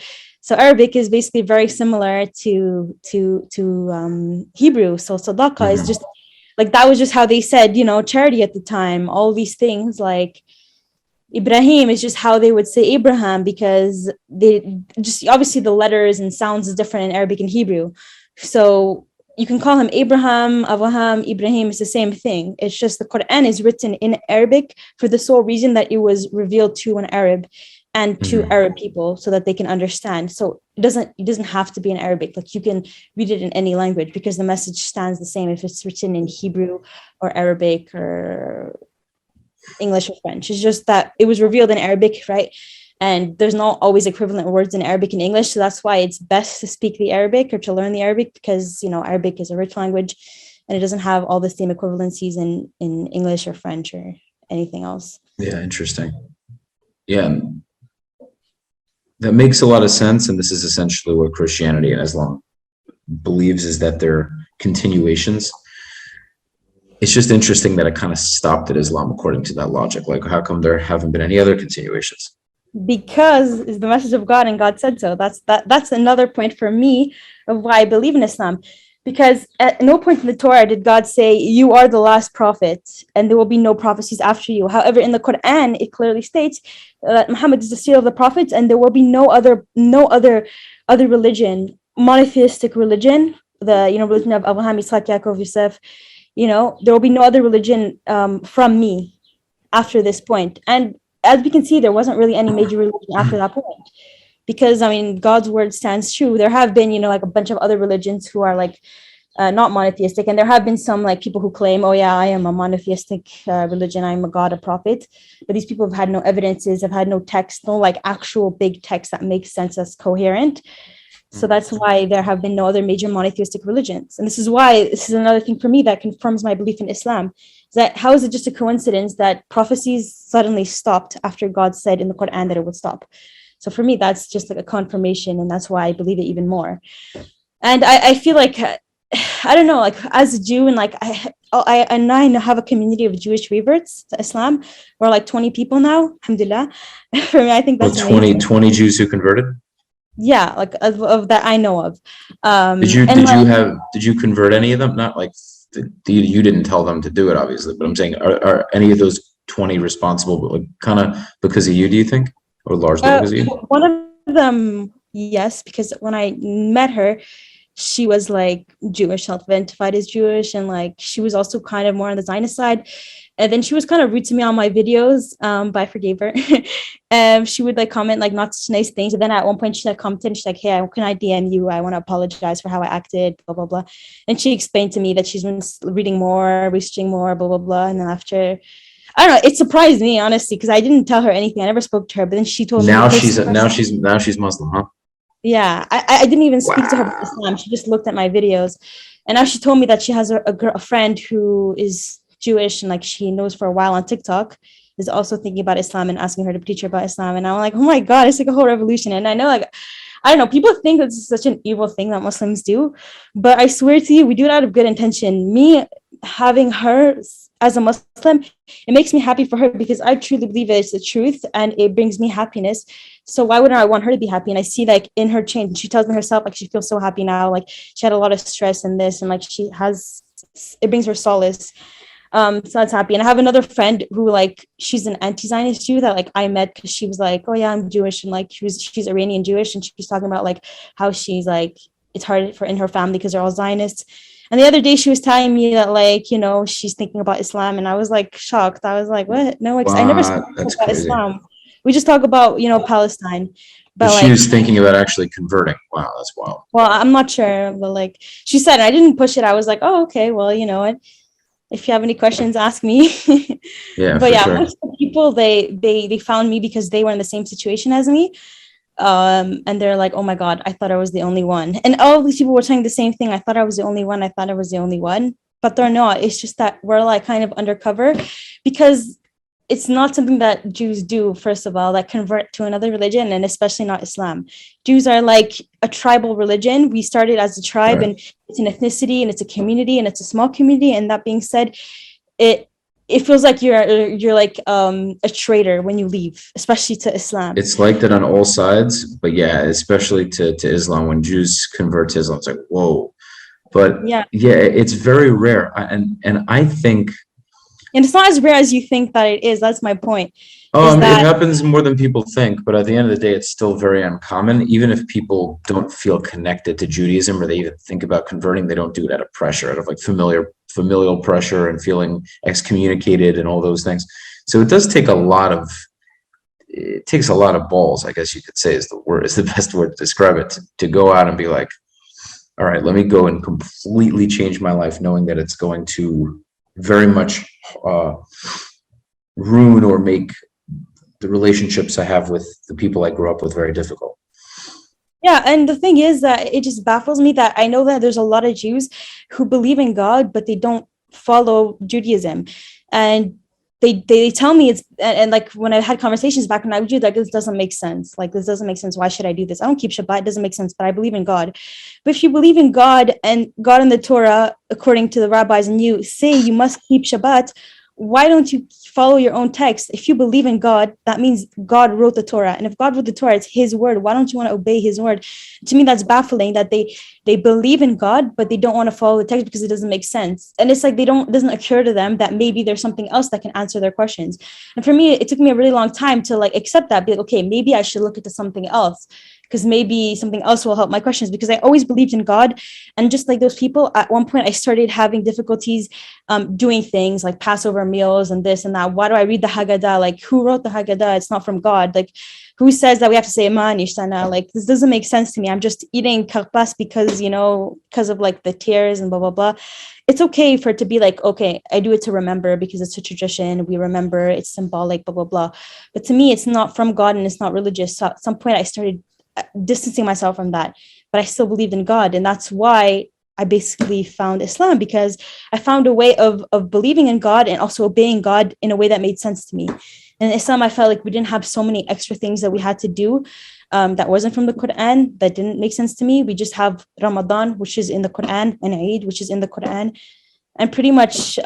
C: Arabic is basically very similar to Hebrew. So sadaqah is just like, that was just how they said, charity at the time. All these things, like Ibrahim is just how they would say Abraham, because they just, obviously the letters and sounds is different in Arabic and Hebrew. So you can call him Abraham, Avraham, Ibrahim, it's the same thing. It's just the Quran is written in Arabic for the sole reason that it was revealed to an Arab and to Arab people, so that they can understand. So it doesn't have to be in Arabic. Like, you can read it in any language, because the message stands the same if it's written in Hebrew or Arabic or English or French. It's just that it was revealed in Arabic, right? And there's not always equivalent words in Arabic and English. So that's why it's best to speak the Arabic or to learn the Arabic, because, Arabic is a rich language and it doesn't have all the same equivalencies in English or French or anything else.
B: Yeah, interesting. Yeah, that makes a lot of sense. And this is essentially what Christianity and Islam believes, is that they're continuations. It's just interesting that it kind of stopped at Islam according to that logic. Like, how come there haven't been any other continuations?
C: Because it's the message of God and God said so. That's another point for me of why I believe in Islam. Because at no point in the Torah did God say, you are the last prophet and there will be no prophecies after you. However, in the Quran, it clearly states that Muhammad is the seal of the prophets, and there will be no other religion, monotheistic religion, the religion of Abraham, Isaac, Yaakov, Yosef. There will be no other religion from me after this point. And as we can see, there wasn't really any major religion after that point. Because, God's word stands true. There have been, like a bunch of other religions who are like not monotheistic. And there have been some like people who claim, oh yeah, I am a monotheistic religion. I'm a God, a prophet. But these people have had no evidences, have had no text, no like actual big text that makes sense, as coherent. So that's why there have been no other major monotheistic religions. And this is another thing for me that confirms my belief in Islam. Is that how is it just a coincidence that prophecies suddenly stopped after God said in the Quran that it would stop? So for me, that's just like a confirmation, and that's why I believe it even more. And I feel like, I don't know, like as a Jew, and like I now have a community of Jewish reverts to Islam. We're like 20 people now, alhamdulillah. For me, I think that's
B: 20 Jews who converted?
C: Yeah, like of that I know of.
B: Did you convert any of them? Not like you didn't tell them to do it, obviously, but I'm saying, are any of those 20 responsible, like kind of because of you, do you think? Or largely because of you?
C: One of them, yes, because when I met her, she was like Jewish, self-identified as Jewish, and like she was also kind of more on the Zionist side. And then she was kind of rude to me on my videos, but I forgave her. She would like comment like not such nice things. And then at one point she like commented, she's like, hey, can I DM you? I want to apologize for how I acted, blah, blah, blah. And she explained to me that she's been reading more, researching more, blah, blah, blah. And then after, I don't know, it surprised me, honestly, because I didn't tell her anything. I never spoke to her, but then she told me.
B: Now she's Muslim, huh?
C: Yeah, I didn't even speak to her about Islam. She just looked at my videos. And now she told me that she has a friend who is Jewish, and like she knows for a while on TikTok, is also thinking about Islam and asking her to teach her about Islam. And I'm like, oh my God, it's like a whole revolution. And I know, like, I don't know, people think that this is such an evil thing that Muslims do, but I swear to you, we do it out of good intention. Me having her as a Muslim, it makes me happy for her, because I truly believe it's the truth and it brings me happiness. So why wouldn't I want her to be happy? And I see like in her change, she tells me herself, like she feels so happy now, like she had a lot of stress in this, and like it brings her solace. So that's happy. And I have another friend who like, she's an anti-Zionist Jew that like I met because she was like, oh yeah, I'm Jewish. And like, she's Iranian Jewish. And she's talking about like how she's like, it's hard for in her family because they're all Zionists. And the other day she was telling me that like, she's thinking about Islam. And I was like shocked. I was like, what? No, I never spoke about
B: crazy.
C: Islam. We just talk about, Palestine.
B: But she was thinking about actually converting. Wow, that's wild.
C: Well, I'm not sure. But like she said, I didn't push it. I was like, oh, okay, well, you know what? If you have any questions, ask me.
B: Yeah,
C: but yeah,
B: sure.
C: Most of the people, they found me because they were in the same situation as me. And they're like, oh my God, I thought I was the only one. And all these people were saying the same thing. I thought I was the only one. I thought I was the only one. But they're not. It's just that we're like kind of undercover, because it's not something that Jews do, first of all, that convert to another religion, and especially not Islam. Jews are like a tribal religion. We started as a tribe,
B: Right.
C: and it's an ethnicity, and it's a community, and it's a small community. And that being said, it feels like you're like a traitor when you leave, especially to Islam.
B: It's like that on all sides, but yeah, especially to Islam. When Jews convert to Islam, it's like, whoa. But
C: Yeah.
B: it's very rare. And I think,
C: And it's not as rare as you think that it is. That's my point.
B: it happens more than people think, but at the end of the day, it's still very uncommon. Even if people don't feel connected to Judaism, or they even think about converting, they don't do it out of pressure, out of like familial pressure and feeling excommunicated and all those things. So it takes a lot of balls, I guess you could say is the best word to describe it, to go out and be like, all right, let me go and completely change my life, knowing that it's going to very much ruin or make the relationships I have with the people I grew up with very difficult.
C: Yeah, and the thing is that it just baffles me that I know that there's a lot of Jews who believe in God, but they don't follow Judaism. And they tell me and like when I had conversations back when I was Jew, like, this doesn't make sense. Like, this doesn't make sense. Why should I do this? I don't keep Shabbat. It doesn't make sense, but I believe in God. But if you believe in God and God in the Torah, according to the rabbis, and you say you must keep Shabbat, why don't you follow your own text? If you believe in God, that means God wrote the Torah. And if God wrote the Torah, it's his word. Why don't you want to obey his word? To me, that's baffling that they believe in God, but they don't want to follow the text because it doesn't make sense. And it's like it doesn't occur to them that maybe there's something else that can answer their questions. And for me, it took me a really long time to like accept that, be like, okay, maybe I should look into something else, because maybe something else will help my questions, because I always believed in God. And just like those people, at one point I started having difficulties doing things like Passover meals and this and that. Why do I read the Haggadah? Like, who wrote the Haggadah? It's not from God. Like, who says that we have to say Iman, Ishtana? Like, this doesn't make sense to me. I'm just eating karpas because of like the tears and blah, blah, blah. It's okay for it to be like, okay, I do it to remember because it's a tradition. We remember, it's symbolic, blah, blah, blah. But to me, it's not from God and it's not religious. So at some point I started distancing myself from that, but I still believed in God. And that's why I basically found Islam, because I found a way of believing in God and also obeying God in a way that made sense to me. And in Islam, I felt like we didn't have so many extra things that we had to do that wasn't from the Quran, that didn't make sense to me. We just have Ramadan, which is in the Quran, and Eid, which is in the Quran, and pretty much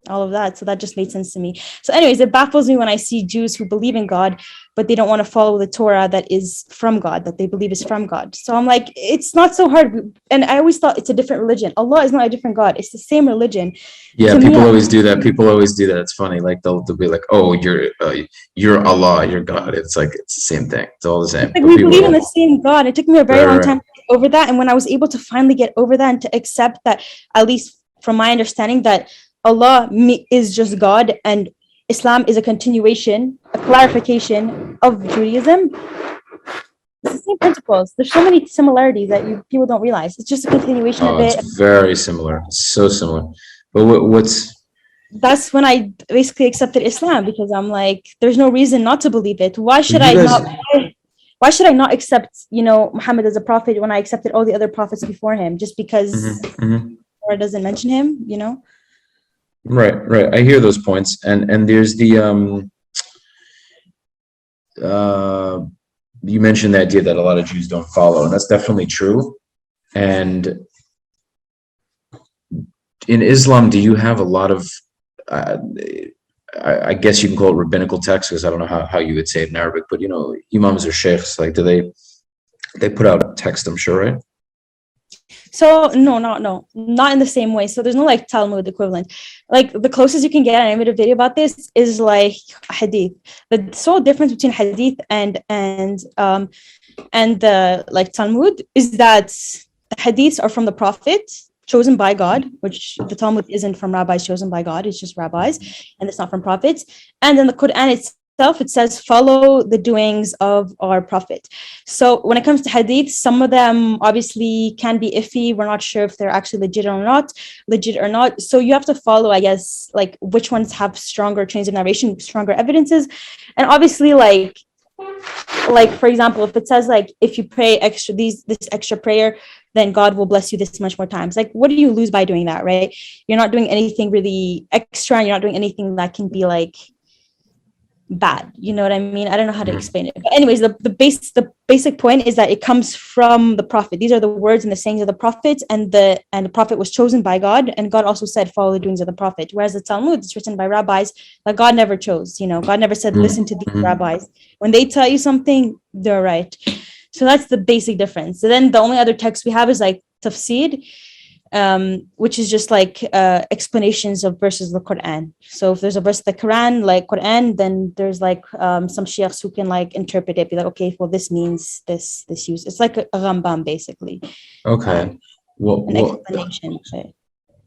C: all of that. So that just made sense to me. So anyways, it baffles me when I see Jews who believe in God, but they don't want to follow the Torah that is from God, that they believe is from God. So I'm like, it's not so hard. And I always thought it's a different religion. Allah is not a different God. It's the same religion.
B: Yeah, people always do that. People always do that. It's funny. Like they'll be like, "Oh, you're Allah, you're God." It's like it's the same thing. It's all the same.
C: Like, we believe in the same God. It took me a very long time to get over that. And when I was able to finally get over that and to accept that, at least from my understanding, that Allah is just God and Islam is a continuation, a clarification of Judaism. It's the same principles. There's so many similarities that people don't realize. It's just a continuation of it.
B: It's very similar. It's so similar. But
C: that's when I basically accepted Islam, because I'm like, there's no reason not to believe it. Why should I not accept, Muhammad as a prophet when I accepted all the other prophets before him, just because Torah doesn't mention him,
B: Right. I hear those points. And there's the you mentioned the idea that a lot of Jews don't follow, and that's definitely true. And in Islam, do you have a lot of I guess you can call it rabbinical texts, because I don't know how you would say it in Arabic, but imams or sheikhs, like do they put out text, I'm sure, right?
C: So no, not in the same way. So there's no like Talmud equivalent. Like the closest you can get, and I made a video about this, is like hadith. The sole difference between hadith and the like Talmud is that the hadiths are from the Prophet, chosen by God, which the Talmud isn't from rabbis chosen by God. It's just rabbis, and it's not from prophets. And then the Quran itself, it says follow the doings of our prophet. So when it comes to hadith, some of them obviously can be iffy. We're not sure if they're actually legit or not. So you have to follow, I guess, like which ones have stronger chains of narration, stronger evidences. And obviously, like like, for example, if it says like, if you pray this extra prayer, then God will bless you this much more times. Like, what do you lose by doing that, right? You're not doing anything really extra. You're not doing anything that can be like bad. You know what I mean? I don't know how to explain it. But anyways, the basic point is that it comes from the prophet. These are the words and the sayings of the prophets, and the prophet was chosen by God, and God also said, follow the doings of the prophet. Whereas the Talmud is written by rabbis that God never chose. You know, God never said, listen to these rabbis. When they tell you something, they're right. So that's the basic difference. So then the only other text we have is like tafsir, which is just like explanations of verses of the Quran. So if there's a verse of the Quran, like Quran, then there's like some sheikhs who can like interpret it, be like, okay, well, this means this use. It's like a Rambam, basically.
B: Okay.
C: An explanation.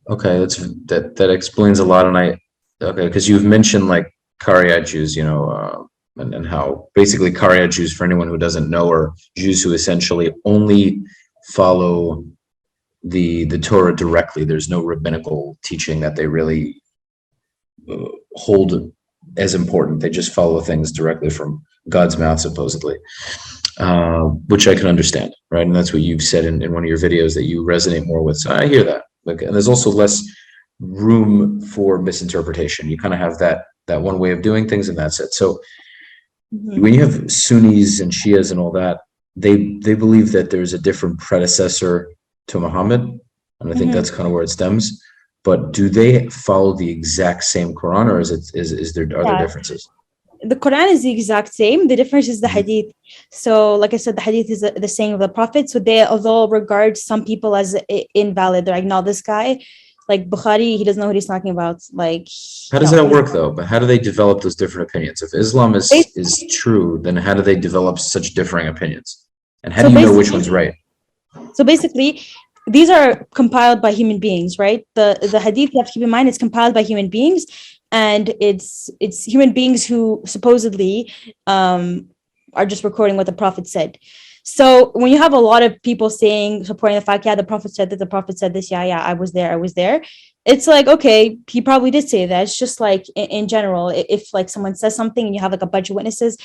B: Okay, that explains a lot. And because you've mentioned like Kariya Jews, you know, and how basically Kariya Jews, for anyone who doesn't know, are Jews who essentially only follow the Torah directly. There's no rabbinical teaching that they really hold as important. They just follow things directly from God's mouth, supposedly, which I can understand, right? And that's what you've said in one of your videos that you resonate more with. So I hear that. And there's also less room for misinterpretation. You kind of have that one way of doing things, and that's it. So when you have Sunnis and Shias and all that, they believe that there's a different predecessor to Muhammad, and I think that's kind of where it stems. But do they follow the exact same Quran, or are there differences?
C: The Quran is the exact same. The difference is the hadith. So like I said, the hadith is the saying of the prophet. So they, although regard some people as invalid, they're like, no, this guy, like Bukhari, he doesn't know what he's talking about. Like,
B: how does that work though? But how do they develop those different opinions? If Islam is true, then how do they develop such differing opinions? And how do you know which one's right?
C: So basically, these are compiled by human beings, right? The hadith, you have to keep in mind, it's compiled by human beings, and it's human beings who supposedly are just recording what the prophet said. So when you have a lot of people supporting the fact, yeah, the prophet said that, the prophet said this, yeah, I was there. It's like, okay, he probably did say that. It's just like in general, if like someone says something and you have like a bunch of witnesses,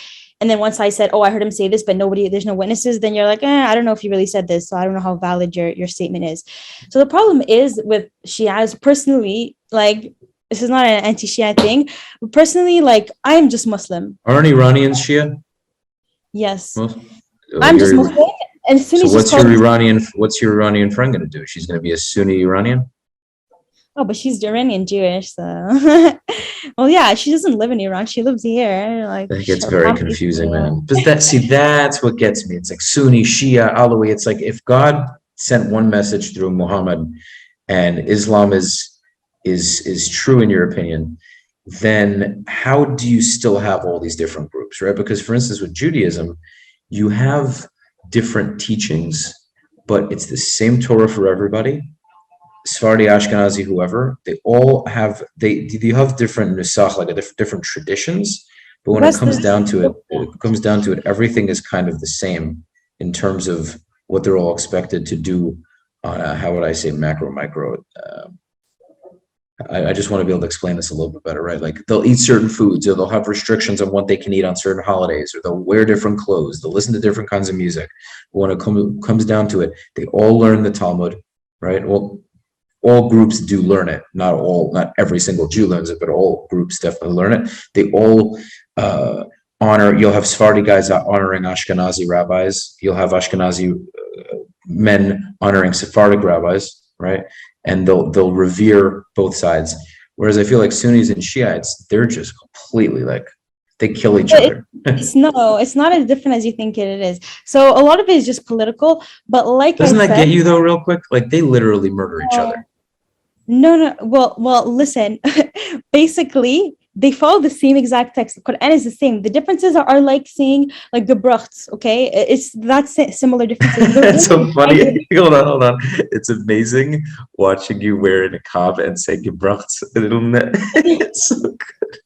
C: and then once I said, oh, I heard him say this, but there's no witnesses, then you're like, I don't know if he really said this, so I don't know how valid your statement is. So the problem is with Shias, personally, like, this is not an anti-Shia thing, but personally, like, I am just Muslim.
B: Aren't Iranians Shia?
C: Yes. I'm just Muslim, and Sunnis.
B: So what's your Iranian friend going to do? She's going to be a Sunni Iranian?
C: Oh, but she's Iranian Jewish, so well, yeah, she doesn't live in Iran. She lives here. Like,
B: it gets very confusing, man. But that's what gets me. It's like Sunni, Shia, Alawi. It's like if God sent one message through Muhammad, and Islam is true in your opinion, then how do you still have all these different groups, right? Because for instance, with Judaism, you have different teachings, but it's the same Torah for everybody. Sephardi, Ashkenazi, whoever, they all have they have different nusach, like different traditions. But when it comes down to it, everything is kind of the same in terms of what they're all expected to do on how would I say macro, micro. I just want to be able to explain this a little bit better, right? Like they'll eat certain foods, or they'll have restrictions on what they can eat on certain holidays, or they'll wear different clothes, they'll listen to different kinds of music. But when it comes down to it, they all learn the Talmud, right? Well, all groups do learn it. Not every single Jew learns it, but all groups definitely learn it. They all you'll have Sephardi guys honoring Ashkenazi rabbis. You'll have Ashkenazi men honoring Sephardic rabbis, right? And they'll revere both sides. Whereas I feel like Sunnis and Shiites, they're just completely like, they kill each other.
C: It's not as different as you think it is. So a lot of it is just political, but like
B: doesn't that get you though real quick? Like they literally murder each other.
C: No. Well, listen, basically they follow the same exact text. The Quran is the same. The differences are like saying like gebracht, okay? It's that's similar differences.
B: It's so funny. Hold on. It's amazing watching you wear a niqab and say gebracht. It's so good.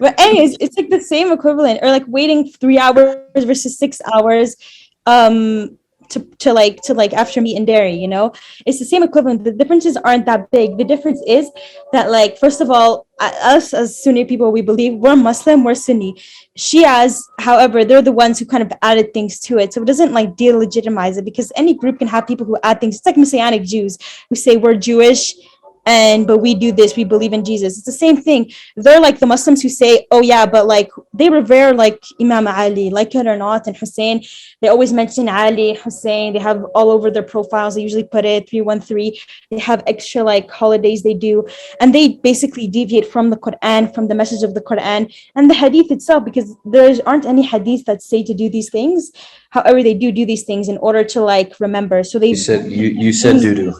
C: But anyways, it's like the same equivalent, or like waiting 3 hours versus 6 hours. to after meat and dairy, you know. It's the same equivalent. The differences aren't that big. The difference is that, like, first of all, us as Sunni people, we believe we're Muslim, we're Sunni. Shias, however, they're the ones who kind of added things to it, so it doesn't like delegitimize it, because any group can have people who add things. It's like Messianic Jews who say we're Jewish, but we do this, we believe in Jesus. It's the same thing. They're like the Muslims who say, oh yeah, but like they revere like Imam Ali, like it or not, and Hussein. They always mention Ali, Hussein. They have all over their profiles. They usually put it 313. They have extra like holidays they do, and they basically deviate from the Quran, from the message of the Quran and the Hadith itself, because there aren't any Hadith that say to do these things. However, they do these things in order to like remember. So they
B: You said doo-doo.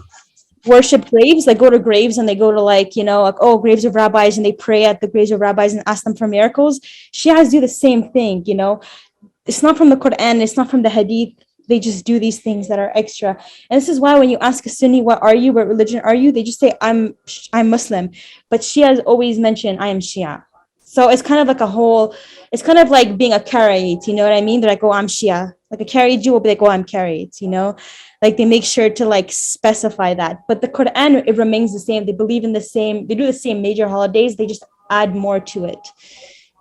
C: worship graves, like go to graves and they go to like, you know, like, oh, graves of rabbis, and they pray at the graves of rabbis and ask them for miracles. Shias do the same thing, you know. It's not from the Quran, it's not from the Hadith. They just do these things that are extra. And this is why when you ask a Sunni, what are you, what religion are you, they just say I'm Muslim. But Shias always mention I am Shia. So it's kind of like it's kind of like being a Karaite, you know what I mean? They're like, oh, I'm Shia. Like a Karaite Jew will be like, oh, I'm Karaite, you know? Like they make sure to like specify that. But the Quran, it remains the same. They believe in the same, they do the same major holidays. They just add more to it.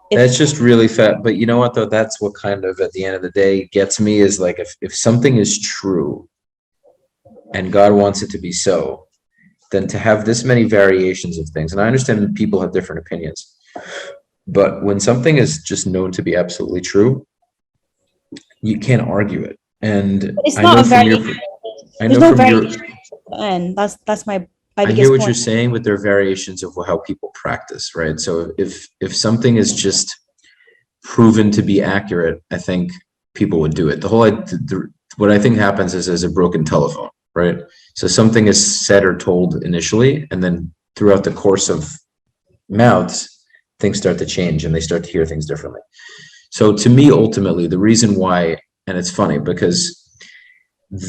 B: That's just really fat. But you know what, though? That's what kind of, at the end of the day, gets me is like, if something is true and God wants it to be so, then to have this many variations of things, and I understand that people have different opinions, but when something is just known to be absolutely true, you can't argue it. And
C: it's
B: I
C: not
B: know
C: a
B: from
C: very,
B: your, I
C: there's
B: know
C: no
B: from your,
C: and that's my
B: I
C: biggest
B: hear what
C: point.
B: you're saying, but there are variations of how people practice, right? So if something is just proven to be accurate, I think people would do it. What I think happens is a broken telephone, right? So something is said or told initially, and then throughout the course of mouths, things start to change and they start to hear things differently. So to me, ultimately, the reason why, and it's funny because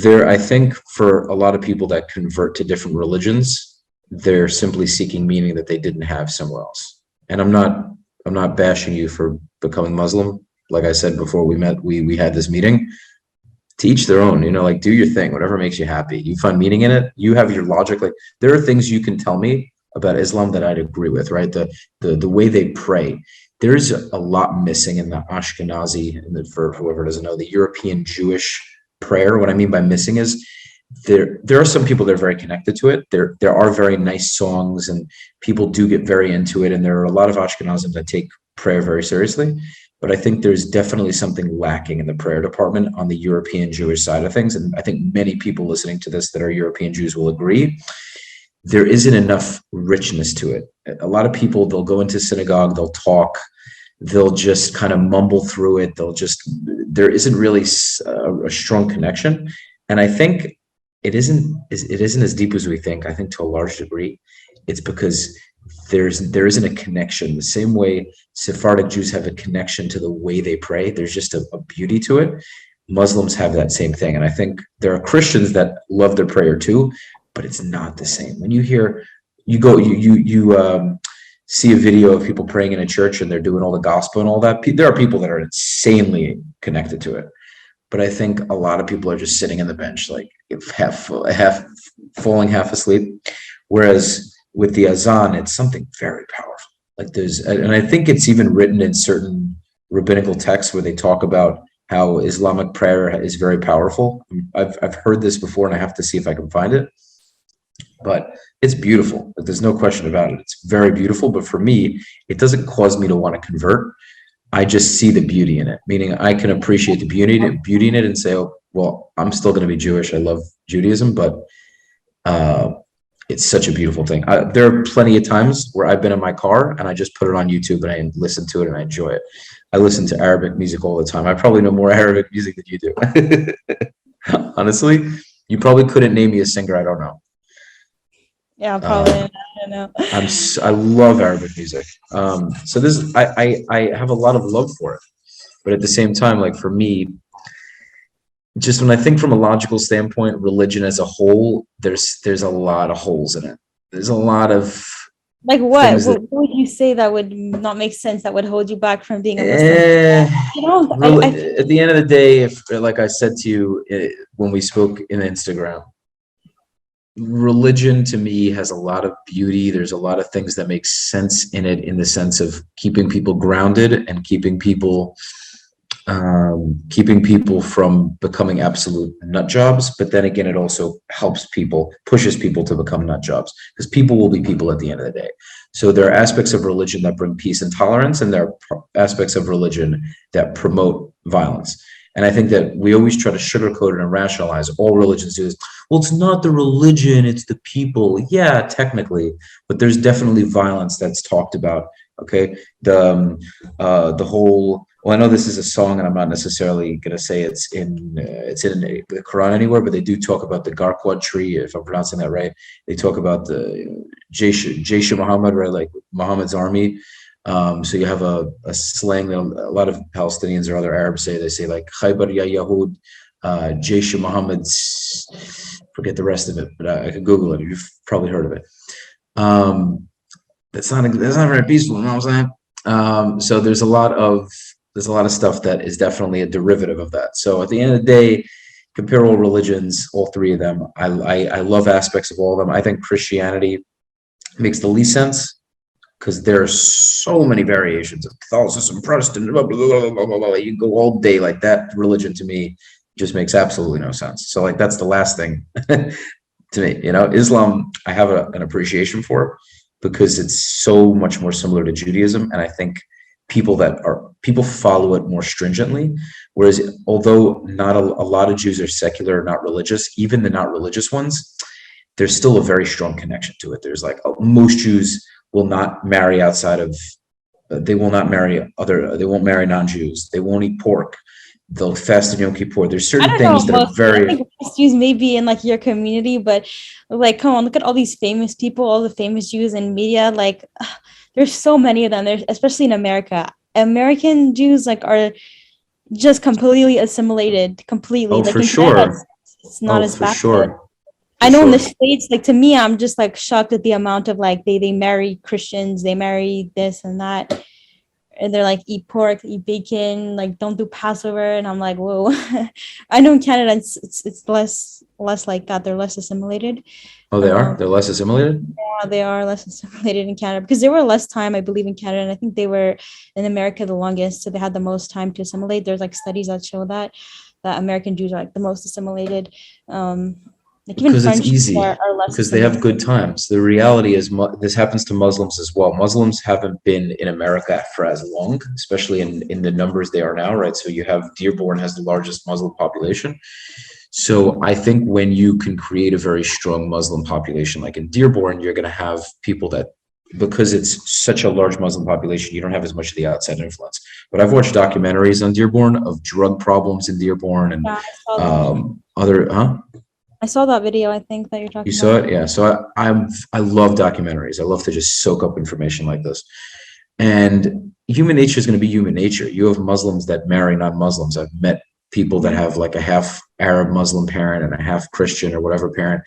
B: I think for a lot of people that convert to different religions, they're simply seeking meaning that they didn't have somewhere else. And I'm not bashing you for becoming Muslim. Like I said before we met, we had this meeting. To each their own, you know, like do your thing, whatever makes you happy. You find meaning in it. You have your logic. Like there are things you can tell me about Islam that I'd agree with, right? The way they pray. There's a lot missing in the Ashkenazi, and for whoever doesn't know, the European Jewish prayer. What I mean by missing is there are some people that are very connected to it. There are very nice songs and people do get very into it. And there are a lot of Ashkenazim that take prayer very seriously. But I think there's definitely something lacking in the prayer department on the European Jewish side of things. And I think many people listening to this that are European Jews will agree. There isn't enough richness to it. A lot of people, they'll go into synagogue, they'll talk, they'll just kind of mumble through it. There isn't really a strong connection. And I think it isn't as deep as we think. I think to a large degree, it's because there isn't a connection. The same way Sephardic Jews have a connection to the way they pray, there's just a beauty to it. Muslims have that same thing. And I think there are Christians that love their prayer too, but it's not the same. When you see a video of people praying in a church and they're doing all the gospel and all that, there are people that are insanely connected to it. But I think a lot of people are just sitting in the bench, like half falling half asleep. Whereas with the azan, it's something very powerful. Like and I think it's even written in certain rabbinical texts where they talk about how Islamic prayer is very powerful. I've heard this before and I have to see if I can find it. But it's beautiful. Like, there's no question about it. It's very beautiful. But for me, it doesn't cause me to want to convert. I just see the beauty in it, meaning I can appreciate the beauty in it and say, oh, well, I'm still going to be Jewish. I love Judaism, but it's such a beautiful thing. There are plenty of times where I've been in my car and I just put it on YouTube and I listen to it and I enjoy it. I listen to Arabic music all the time. I probably know more Arabic music than you do. Honestly, you probably couldn't name me a singer I don't know.
C: Yeah, probably. I don't know.
B: I love Arabic music. So I have a lot of love for it, but at the same time, like for me, just when I think from a logical standpoint, religion as a whole, there's a lot of holes in it. There's a lot of
C: Like what?
B: things that
C: What would you say that would not make sense, that would hold you back from being a Muslim? I feel
B: at the end of the day, if like I said to you when we spoke in Instagram, religion to me has a lot of beauty. There's a lot of things that make sense in it, in the sense of keeping people grounded and keeping people from becoming absolute nut jobs. But then again, it also pushes people to become nut jobs, because people will be people at the end of the day. So there are aspects of religion that bring peace and tolerance, and there are aspects of religion that promote violence. And I think that we always try to sugarcoat it and rationalize. All religions do this. Well, it's not the religion, it's the people. Yeah, technically, but there's definitely violence that's talked about. Okay, the whole. Well, I know this is a song, and I'm not necessarily going to say it's in the Quran anywhere, but they do talk about the Garquad tree, if I'm pronouncing that right. They talk about the Jaish Muhammad, right, like Muhammad's army. So you have a slang that a lot of Palestinians or other Arabs say. They say like Khaybar ya Yahud, Jaish Muhammad's. Forget the rest of it, but I could Google it. You've probably heard of it. That's not very peaceful. You know what I'm saying? So there's a lot of stuff that is definitely a derivative of that. So at the end of the day, compare all religions, all three of them. I love aspects of all of them. I think Christianity makes the least sense, because there are so many variations of Catholicism, Protestant, blah, blah, blah, blah, blah, blah. You can go all day. Like, that religion to me just makes absolutely no sense. So like, that's the last thing to me. You know, Islam, I have an appreciation for it, because it's so much more similar to Judaism, and I think people follow it more stringently. Whereas, although not a lot of Jews are secular or not religious, even the not religious ones, there's still a very strong connection to it. There's like, most Jews will not marry outside of, they won't marry non-Jews. They won't eat pork. They'll fast in Yom Kippur. There's certain things that are very.
C: I think Jews may be in like your community, but like, come on, look at all these famous people, all the famous Jews in media. Like, there's so many of them. There's, especially in America. American Jews like are just completely assimilated. Completely.
B: Oh,
C: like,
B: for sure.
C: It's not as
B: for
C: bad.
B: sure.
C: I know in the States, like, to me, I'm just like shocked at the amount of like they marry Christians, they marry this and that, and they're like eat pork, eat bacon, like don't do Passover, and I'm like, whoa. I know in Canada it's less like that. They're less assimilated.
B: Oh, they are? They're less assimilated?
C: Yeah, they are less assimilated in Canada, because they were less time, I believe, in Canada, and I think they were in America the longest, so they had the most time to assimilate. There's like studies that show that American Jews are like the most assimilated. Like, even
B: because
C: French
B: it's easy,
C: are less
B: because they have
C: assimilated.
B: good times. The reality is, this happens to Muslims as well. Muslims haven't been in America for as long, especially in the numbers they are now, right? So you have Dearborn has the largest Muslim population. So I think when you can create a very strong Muslim population, like in Dearborn, you're going to have people that, because it's such a large Muslim population, you don't have as much of the outside influence. But I've watched documentaries on Dearborn of drug problems in Dearborn and
C: Yeah, I saw
B: other,
C: I saw that video, I think, that you're talking
B: You
C: about.
B: saw it? Yeah. So I love documentaries. I love to just soak up information like this. And human nature is going to be human nature. You have Muslims that marry non-Muslims. I've met people that have like a half Arab Muslim parent and a half Christian or whatever parent.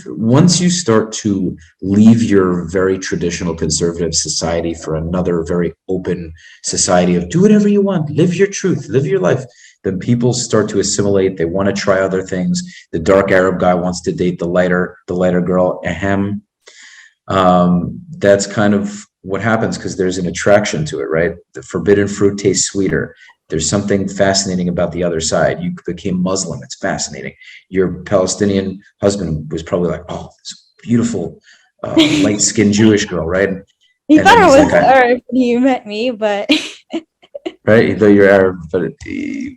B: Once you start to leave your very traditional conservative society for another very open society of do whatever you want, live your truth, live your life, then people start to assimilate. They want to try other things. The dark Arab guy wants to date the lighter girl. Ahem. That's kind of what happens, because there's an attraction to it, right? The forbidden fruit tastes sweeter. There's something fascinating about the other side. You became Muslim. It's fascinating. Your Palestinian husband was probably like, oh, this beautiful, light-skinned Jewish girl, right?
C: He thought I was Arab when you met me, but
B: right? Though you're Arab, but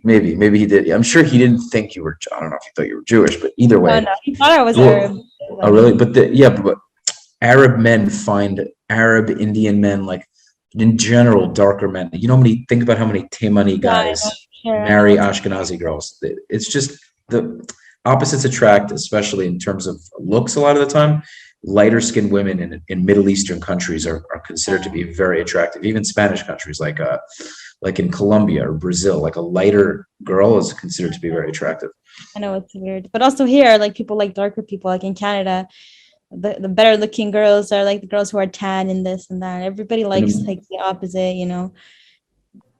B: maybe he did. I'm sure he didn't think you were. I don't know if he thought you were Jewish, but either way,
C: no, he thought I was Arab.
B: Oh, really? But but Arab men find Arab Indian men, like in general, darker men. You know, think about how many Taimani guys marry Ashkenazi girls. It's just the opposites attract, especially in terms of looks. A lot of the time, lighter skinned women in Middle Eastern countries are considered to be very attractive. Even Spanish countries like in Colombia or Brazil, like a lighter girl is considered to be very attractive.
C: I know, it's weird. But also here, like people like darker people, like in Canada, the better looking girls are like the girls who are tan and this and that. Everybody likes like the opposite, you know.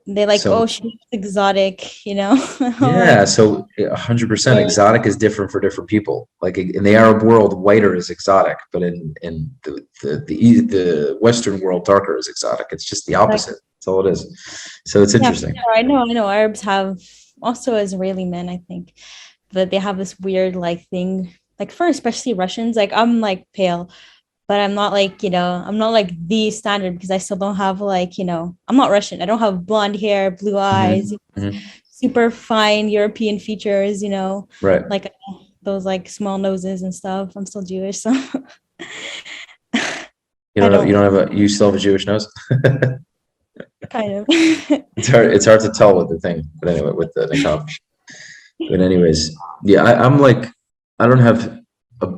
C: They like,
B: So
C: oh, she's exotic, you know.
B: yeah, so 100% exotic is different for different people. Like in the Arab world, whiter is exotic, but in the Western world, darker is exotic. It's just the opposite. That's all it is. So it's interesting.
C: Yeah, I know. Arabs have also Israeli men, I think, but they have this weird like thing. Like for especially Russians, like I'm like pale, but I'm not like, you know, I'm not like the standard because I still don't have like, you know, I'm not Russian. I don't have blonde hair, blue eyes, super fine European features, you know,
B: Right.
C: like those like small noses and stuff. I'm still Jewish, so
B: You still have a Jewish nose?
C: kind of.
B: It's hard to tell with the thing, but anyway, with the niqab. But anyways, yeah, I'm like, I don't have a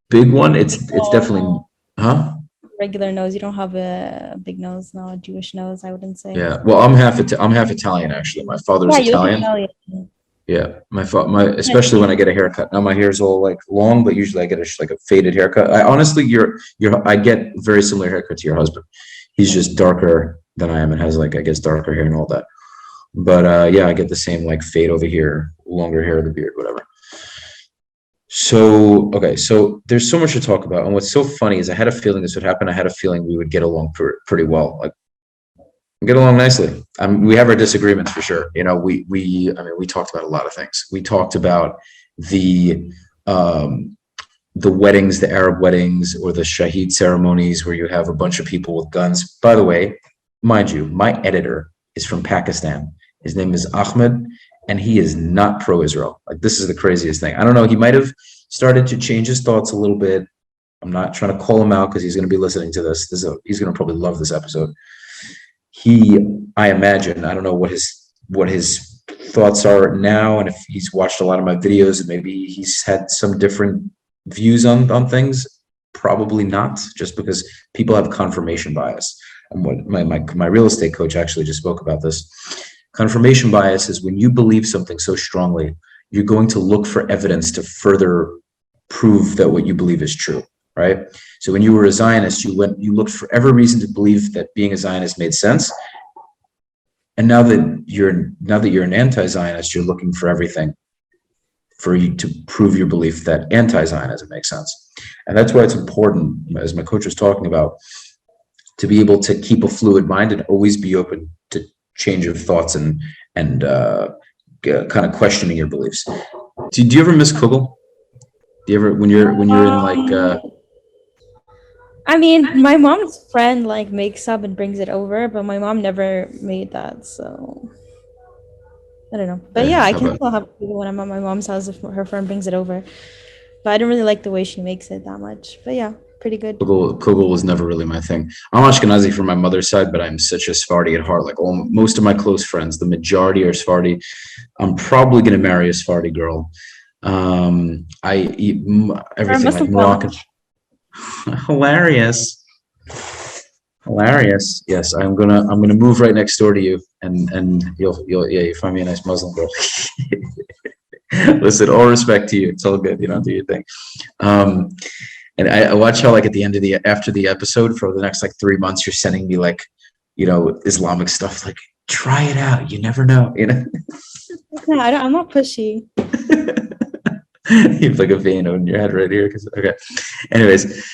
B: big one. It's definitely, huh?
C: Regular nose. You don't have a big nose, no, a Jewish nose, I wouldn't say.
B: Yeah. Well, I'm half Italian actually. My father's Italian. Yeah, especially when I get a haircut. Now my hair is all like long, but usually I get like a faded haircut. I honestly, I get very similar haircut to your husband. He's just darker than I am and has like, I guess, darker hair and all that. But yeah, I get the same like fade over here, longer hair, the beard, whatever. So, okay, so there's so much to talk about. And what's so funny is I had a feeling this would happen. I had a feeling we would get along pretty well. Like, get along nicely. We have our disagreements for sure. You know, we talked about a lot of things. We talked about the weddings, the Arab weddings, or the Shaheed ceremonies where you have a bunch of people with guns. By the way, mind you, my editor is from Pakistan. His name is Ahmed, and he is not pro-Israel. Like, this is the craziest thing. I don't know. He might have started to change his thoughts a little bit. I'm not trying to call him out because he's going to be listening to this. He's going to probably love this episode. I imagine, I don't know what his thoughts are now, and if he's watched a lot of my videos and maybe he's had some different views on things. Probably not, just because people have confirmation bias. And what my real estate coach actually just spoke about this. Confirmation bias is when you believe something so strongly, you're going to look for evidence to further prove that what you believe is true, right? So when you were a Zionist, you looked for every reason to believe that being a Zionist made sense. And now that you're an anti-Zionist, you're looking for everything for you to prove your belief that anti-Zionism makes sense. And that's why it's important, as my coach was talking about, to be able to keep a fluid mind and always be open to change of thoughts and kind of questioning your beliefs. Do you ever miss Kugel? Do you ever, when you're in like
C: I mean, my mom's friend like makes up and brings it over, but my mom never made that, so I don't know. But yeah, I can still have Kugel when I'm at my mom's house if her friend brings it over. But I don't really like the way she makes it that much. But yeah, pretty good.
B: Kugel was never really my thing. I'm Ashkenazi from my mother's side, but I'm such a Sephardi at heart. Like most of my close friends, the majority are Sephardi. I'm probably going to marry a Sephardi girl. I eat everything like Moroccan. Hilarious. Yes, I'm gonna move right next door to you, and you find me a nice Muslim girl. Listen, all respect to you. It's all good. You don't do your thing. And I watch how like at the end of after the episode for the next like 3 months, you're sending me like, you know, Islamic stuff. Like, try it out. You never know. You know.
C: Yeah, I'm not pushy.
B: You have like a vein on your head right here. Okay. Anyways,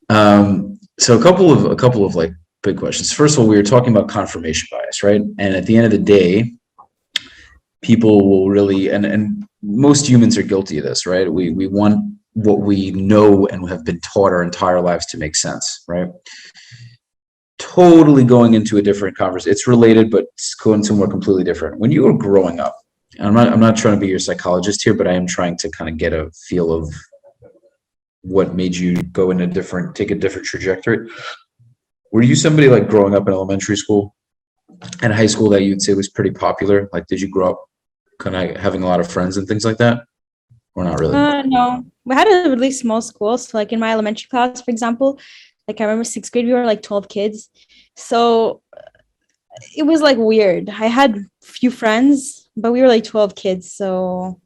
B: so a couple of like big questions. First of all, we were talking about confirmation bias, right? And at the end of the day, people will really, and most humans are guilty of this, right? We want what we know and have been taught our entire lives to make sense, right? Totally going into a different conversation. It's related, but it's going somewhere completely different. When you were growing up, and I'm not trying to be your psychologist here, but I am trying to kind of get a feel of what made you go in take a different trajectory. Were you somebody like growing up in elementary school and high school that you'd say was pretty popular? Like, did you grow up kind of having a lot of friends and things like that? Or not really?
C: No, we had a really small school. So like in my elementary class, for example, like I remember 6th grade, we were like 12 kids. So it was like weird. I had few friends, but we were like 12 kids. So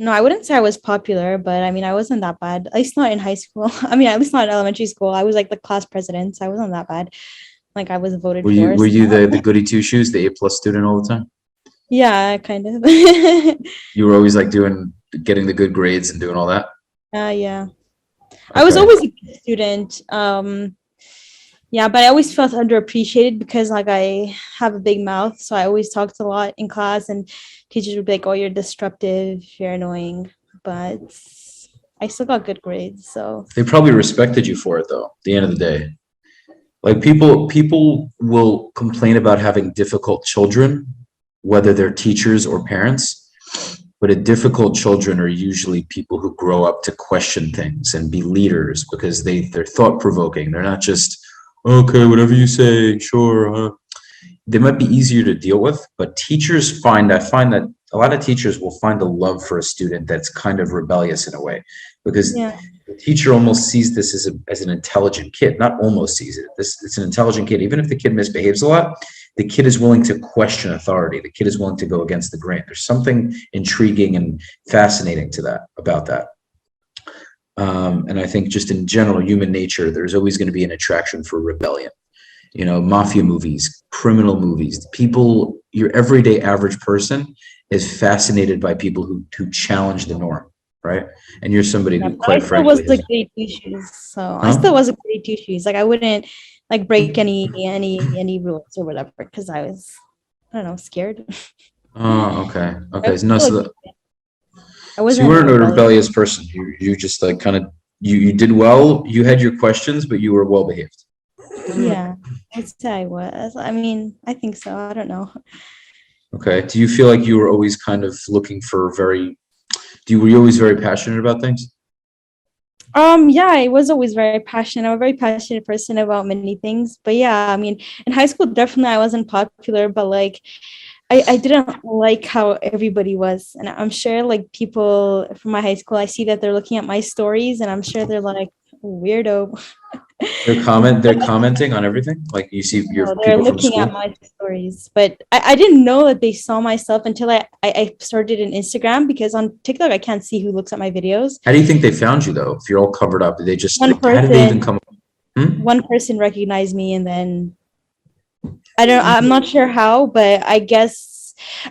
C: No, I wouldn't say I was popular, but I mean, I wasn't that bad. At least not in high school. I mean, at least not in elementary school. I was like the class president, so I wasn't that bad. Like I was voted
B: Were
C: for.
B: you the goody two shoes, the A+ student all the time?
C: Yeah, kind of.
B: You were always like getting the good grades and doing all that?
C: Yeah. I was
B: Okay.
C: always a good student. Yeah, but I always felt underappreciated because like I have a big mouth, so I always talked a lot in class, and teachers would be like, "Oh, you're disruptive, you're annoying," but I still got good grades. So
B: They probably respected you for it though, at the end of the day. Like people will complain about having difficult children, whether they're teachers or parents, but difficult children are usually people who grow up to question things and be leaders because they're thought provoking. They're not just, okay, whatever you say, sure. They might be easier to deal with, but I find that a lot of teachers will find a love for a student that's kind of rebellious in a way, because
C: yeah,
B: the teacher almost sees this as an intelligent kid. Not almost sees it. It's an intelligent kid. Even if the kid misbehaves a lot, the kid is willing to question authority. The kid is willing to go against the grain. There's something intriguing and fascinating about that. And I think just in general, human nature, there's always going to be an attraction for rebellion. You know, mafia movies, criminal movies, your everyday average person is fascinated by people who challenge the norm, right? And you're somebody
C: yeah,
B: who,
C: but I
B: quite
C: still
B: frankly,
C: was like goody two shoes. So I
B: Huh?
C: still was a goody two shoes. Like I wouldn't like break any rules or whatever because I was, I don't know, scared.
B: Oh, okay.
C: I
B: So, no,
C: feel
B: so,
C: like I
B: so
C: wasn't
B: you weren't a
C: rebellious.
B: rebellious person. You just like kind of, you did well. You had your questions, but you were well behaved.
C: Yeah, I'd say I was. I mean, I think so. I don't know.
B: Okay. Do you feel like you were always kind of looking for were you always very passionate about things?
C: Yeah, I was always very passionate. I'm a very passionate person about many things. But yeah, I mean, in high school, definitely I wasn't popular, but like I didn't like how everybody was. And I'm sure like people from my high school, I see that they're looking at my stories and I'm sure they're like, weirdo.
B: They're commenting on everything. Like you see your
C: No, they're
B: people from
C: looking at
B: school.
C: my stories, but I didn't know that they saw my stuff until I started an Instagram, because on TikTok I can't see who looks at my videos.
B: How do you think they found you though? If you're all covered up, did they just,
C: One
B: how did they even
C: person,
B: come? Hmm?
C: one person recognized me, and then I'm not sure how, but I guess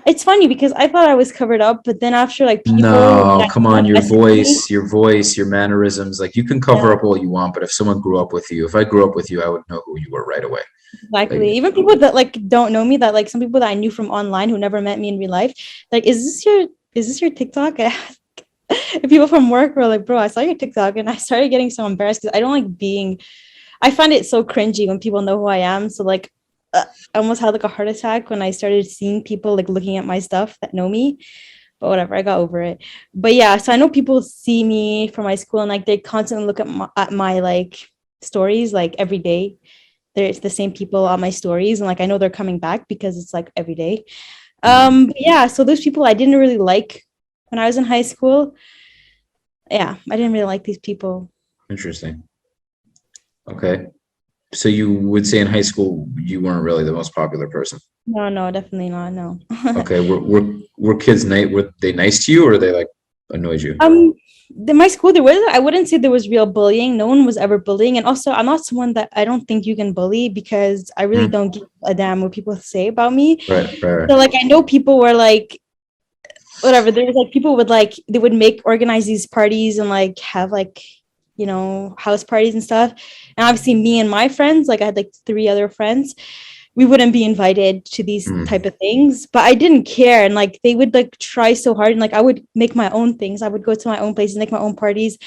C: it's funny because I thought I was covered up, but then after like people
B: No,
C: that
B: come on,
C: messaged me,
B: your voice, your mannerisms. Like you can cover
C: yeah,
B: up all you want, but if someone grew up with you, if I grew up with you, I would know who you were right away.
C: exactly.
B: Like,
C: Even people that like don't know me, that like some people that I knew from online who never met me in real life, like, is this your TikTok? And people from work were like, bro, I saw your TikTok, and I started getting so embarrassed because I don't like being. I find it so cringy when people know who I am. So like, I almost had like a heart attack when I started seeing people like looking at my stuff that know me. But whatever, I got over it. But yeah, so I know people see me from my school and like they constantly look at my like stories like every day. There's the same people on my stories, and like I know they're coming back because it's like every day. But yeah, so those people I didn't really like when I was in high school. Yeah, I didn't really like these people.
B: interesting. Okay. So you would say in high school you weren't really the most popular person.
C: No, definitely not. No.
B: Okay. Were kids nice? Were they nice to you, or they like annoyed you?
C: My school, I wouldn't say there was real bullying. No one was ever bullying. And also I'm not someone that I don't think you can bully, because I really don't give a damn what people say about me.
B: Right.
C: So like I know people were like, whatever, there was like people would like, they would organize these parties and like have like, you know, house parties and stuff. And obviously me and my friends, like I had like 3 other friends, we wouldn't be invited to these type of things, but I didn't care. And like they would like try so hard, and like I would make my own things. I would go to my own places, make my own parties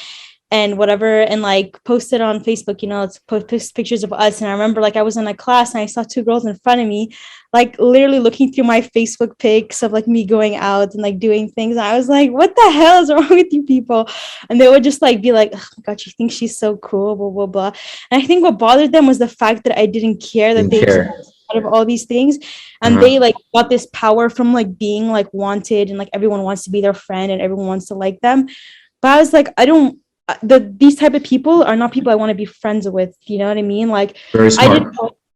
C: and whatever, and like post it on Facebook, you know, let's post pictures of us. And I remember like I was in a class and I saw 2 girls in front of me, like literally looking through my Facebook pics of like me going out and like doing things. And I was like, what the hell is wrong with you people? And they would just like be like, oh my God, you think she's so cool, blah, blah, blah. And I think what bothered them was the fact that I didn't care that they were out of all these things. And they like got this power from like being like wanted, and like everyone wants to be their friend and everyone wants to like them. But I was like, these type of people are not people I want to be friends with. You know what I mean? Like,
B: Very smart.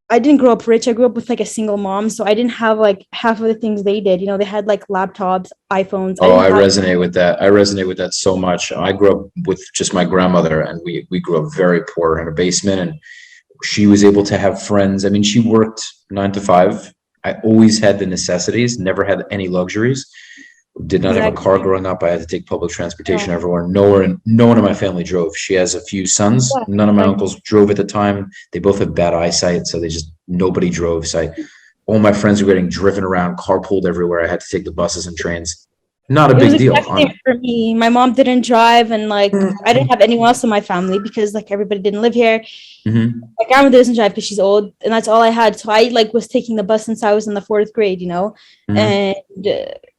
C: I didn't grow up rich. I grew up with like a single mom, so I didn't have like half of the things they did. You know, they had like laptops, iPhones.
B: Oh, I
C: didn't have.
B: resonate with that. I resonate with that so much. I grew up with just my grandmother, and we grew up very poor in a basement, and she was able to have friends. I mean, she worked 9 to 5. I always had the necessities, never had any luxuries. Did not have a car
C: Exactly.
B: growing up. I had to take public transportation
C: Yeah.
B: everywhere. No one in my family drove. She has a few sons.
C: Yeah,
B: None of my
C: like,
B: uncles drove at the time. They both had bad eyesight, so nobody drove. So all my friends were getting driven around, carpooled everywhere. I had to take the buses and trains. Not a
C: it was
B: big deal.
C: exactly the same for me. My mom didn't drive, and like I didn't have anyone else in my family because like everybody didn't live here.
B: Mhm.
C: My grandmother doesn't drive because she's old, and that's all I had. So I like was taking the bus since I was in the 4th grade, you know.
B: Mhm.
C: And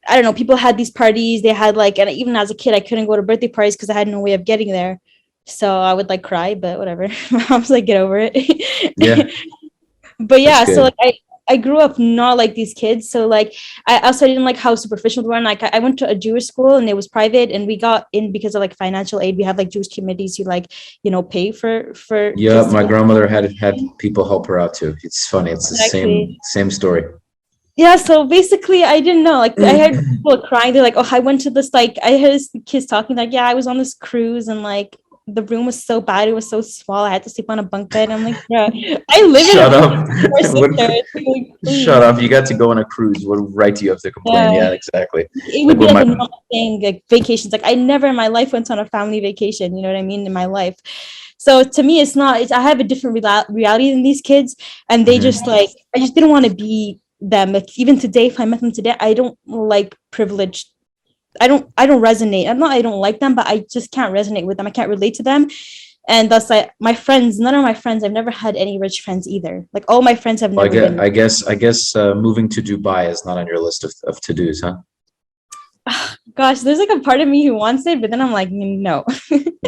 C: I don't know, people had these parties. They had like, and even as a kid, I couldn't go to birthday parties because I had no way of getting there. So I would like cry, but whatever. My mom's like, get over it.
B: Yeah,
C: But
B: that's
C: yeah, so
B: good.
C: like I grew up not like these kids. So like I also didn't like how superficial they were. And, like I went to a Jewish school and it was private, and we got in because of like financial aid. We have like Jewish communities who like, you know, pay for
B: Yeah,
C: kids to
B: my
C: go.
B: grandmother had people help her out too. It's funny. It's the
C: Exactly.
B: same story.
C: Yeah, so basically I didn't know. Like I heard people crying. They're like, oh, I went to this, like I heard this kids talking like, yeah, I was on this cruise and like the room was so bad, it was so small. I had to sleep on a bunk bed. I'm like, yeah, I live in
B: Shut
C: a
B: up.
C: four
B: What-
C: sister. Like,
B: Shut
C: please.
B: up. You got to go on a cruise. What right do you have to complain?
C: Yeah.
B: Yeah, exactly.
C: It
B: Like
C: would be
B: with
C: like
B: my
C: a normal thing, like vacations. Like I never in my life went on a family vacation, you know what I mean, in my life. So to me, it's not, I have a different reality than these kids. And they
B: Mhm.
C: just like, I just didn't want to be them. Like even today, if I met them today, I don't like privileged. I don't resonate. I'm not, I don't like them, but I just can't resonate with them. I can't relate to them. And thus like my friends, none of my friends, I've never had any rich friends either. Like all my friends have
B: Well,
C: never been.
B: I guess moving to Dubai is not on your list of to-dos, huh?
C: Gosh, there's like a part of me who wants it, but then I'm like, no.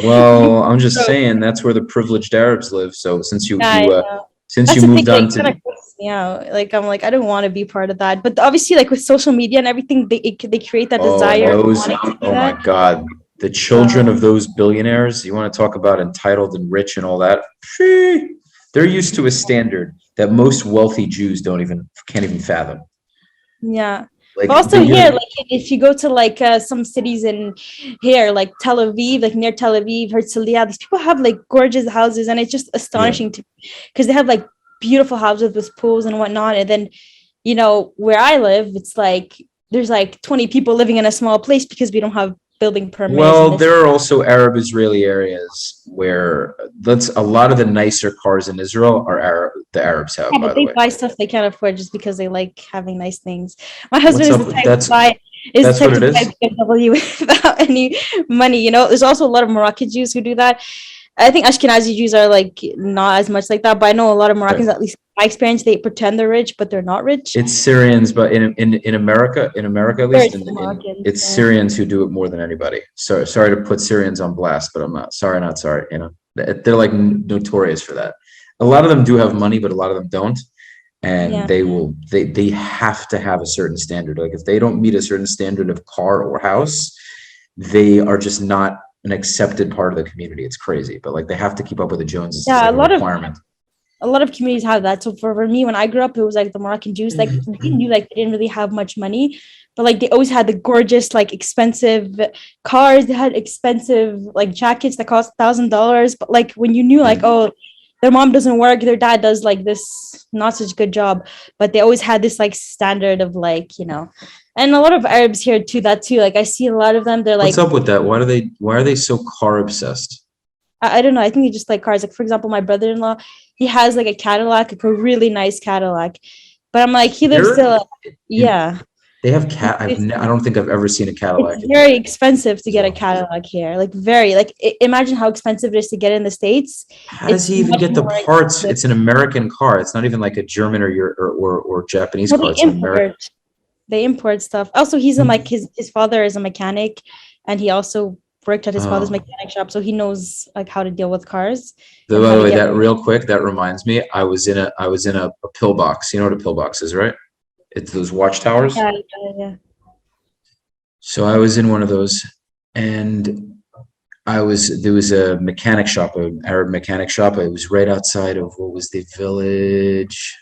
B: Well, I'm just saying that's where the privileged Arabs live. So since
C: Yeah, I know.
B: since
C: That's
B: you
C: the thing,
B: moved on
C: like,
B: to
C: kind of grosses me out. Like, I'm like, I don't want to be part of that. But obviously, like with social media and everything, they create that
B: oh, and
C: desire of
B: those
C: wanting to do
B: oh my
C: that.
B: God, the children of those billionaires, you want to talk about entitled and rich and all that? Phew. They're used to a standard that most wealthy Jews can't even fathom.
C: Yeah.
B: Like
C: But also
B: they
C: here,
B: get
C: like if you go to like some cities in here, like Tel Aviv, like near Tel Aviv, Herzliya, these people have like gorgeous houses, and it's just
B: yeah.
C: astonishing to because they have like beautiful houses with pools and whatnot. And then, you know, where I live, it's like there's like 20 people living in a small place because we don't have building permits. And
B: Well, there are also Arab Israeli areas where that's a lot of the nicer cars in Israel are the Arabs have,
C: yeah,
B: by
C: but
B: the
C: they
B: way.
C: buy stuff they can't afford just because they like having nice things. My
B: What's
C: husband is
B: up
C: the
B: with
C: type
B: that's
C: to buy
B: that's what it is?
C: BMW without any money. You know, there's also a lot of Moroccan Jews who do that. I think Ashkenazi Jews are like not as much like that, but I know a lot of Moroccans, at least in my experience, they pretend they're rich, but they're not rich.
B: It's Syrians, but in America, at
C: They're
B: least,
C: Moroccans.
B: it's
C: Yeah.
B: Syrians who do it more than anybody. So sorry to put Syrians on blast, but I'm not sorry, not sorry. You know, they're like notorious for that. A lot of them do have money, but a lot of them don't. And
C: Yeah.
B: they have to have a certain standard. Like if they don't meet a certain standard of car or house, they are just not an accepted part of the community. It's crazy, but like they have to keep up with the Joneses. It's
C: Yeah,
B: like a requirement.
C: a lot of communities have that. So for me, when I grew up, it was like the Moroccan Jews, like they knew like they didn't really have much money, but like they always had the gorgeous, like expensive cars. They had expensive like jackets that cost $1,000. But like when you knew like, oh, their mom doesn't work, their dad does like this not such good job, but they always had this like standard of like, you know, and a lot of Arabs here too, that too. Like I see a lot of them, they're like,
B: What's up with that? Why are they so car obsessed?
C: I don't know. I think they just like cars. Like for example, my brother-in-law, he has like a Cadillac, like a really nice Cadillac. But I'm like, he lives
B: Here?
C: still, yeah.
B: They have I don't think I've ever seen a Cadillac.
C: It's very expensive to get a Cadillac here. Like very, like imagine how expensive it is to get in the States.
B: How does he even
C: much
B: get the
C: more
B: parts?
C: expensive.
B: It's an American car. It's not even like a German or Japanese
C: No,
B: car.
C: they
B: It's an American.
C: import. They import stuff. Also, he's in like his father is a mechanic, and he also worked at his father's
B: Oh.
C: mechanic shop, so he knows like how to deal with cars.
B: By
C: and how
B: the
C: to
B: way,
C: get-
B: that real quick, that reminds me, I was in a pillbox. You know what a pillbox is, right? It's those watchtowers.
C: Yeah.
B: So I was in one of those, and there was a mechanic shop, an Arab mechanic shop. It was right outside of, what was the village?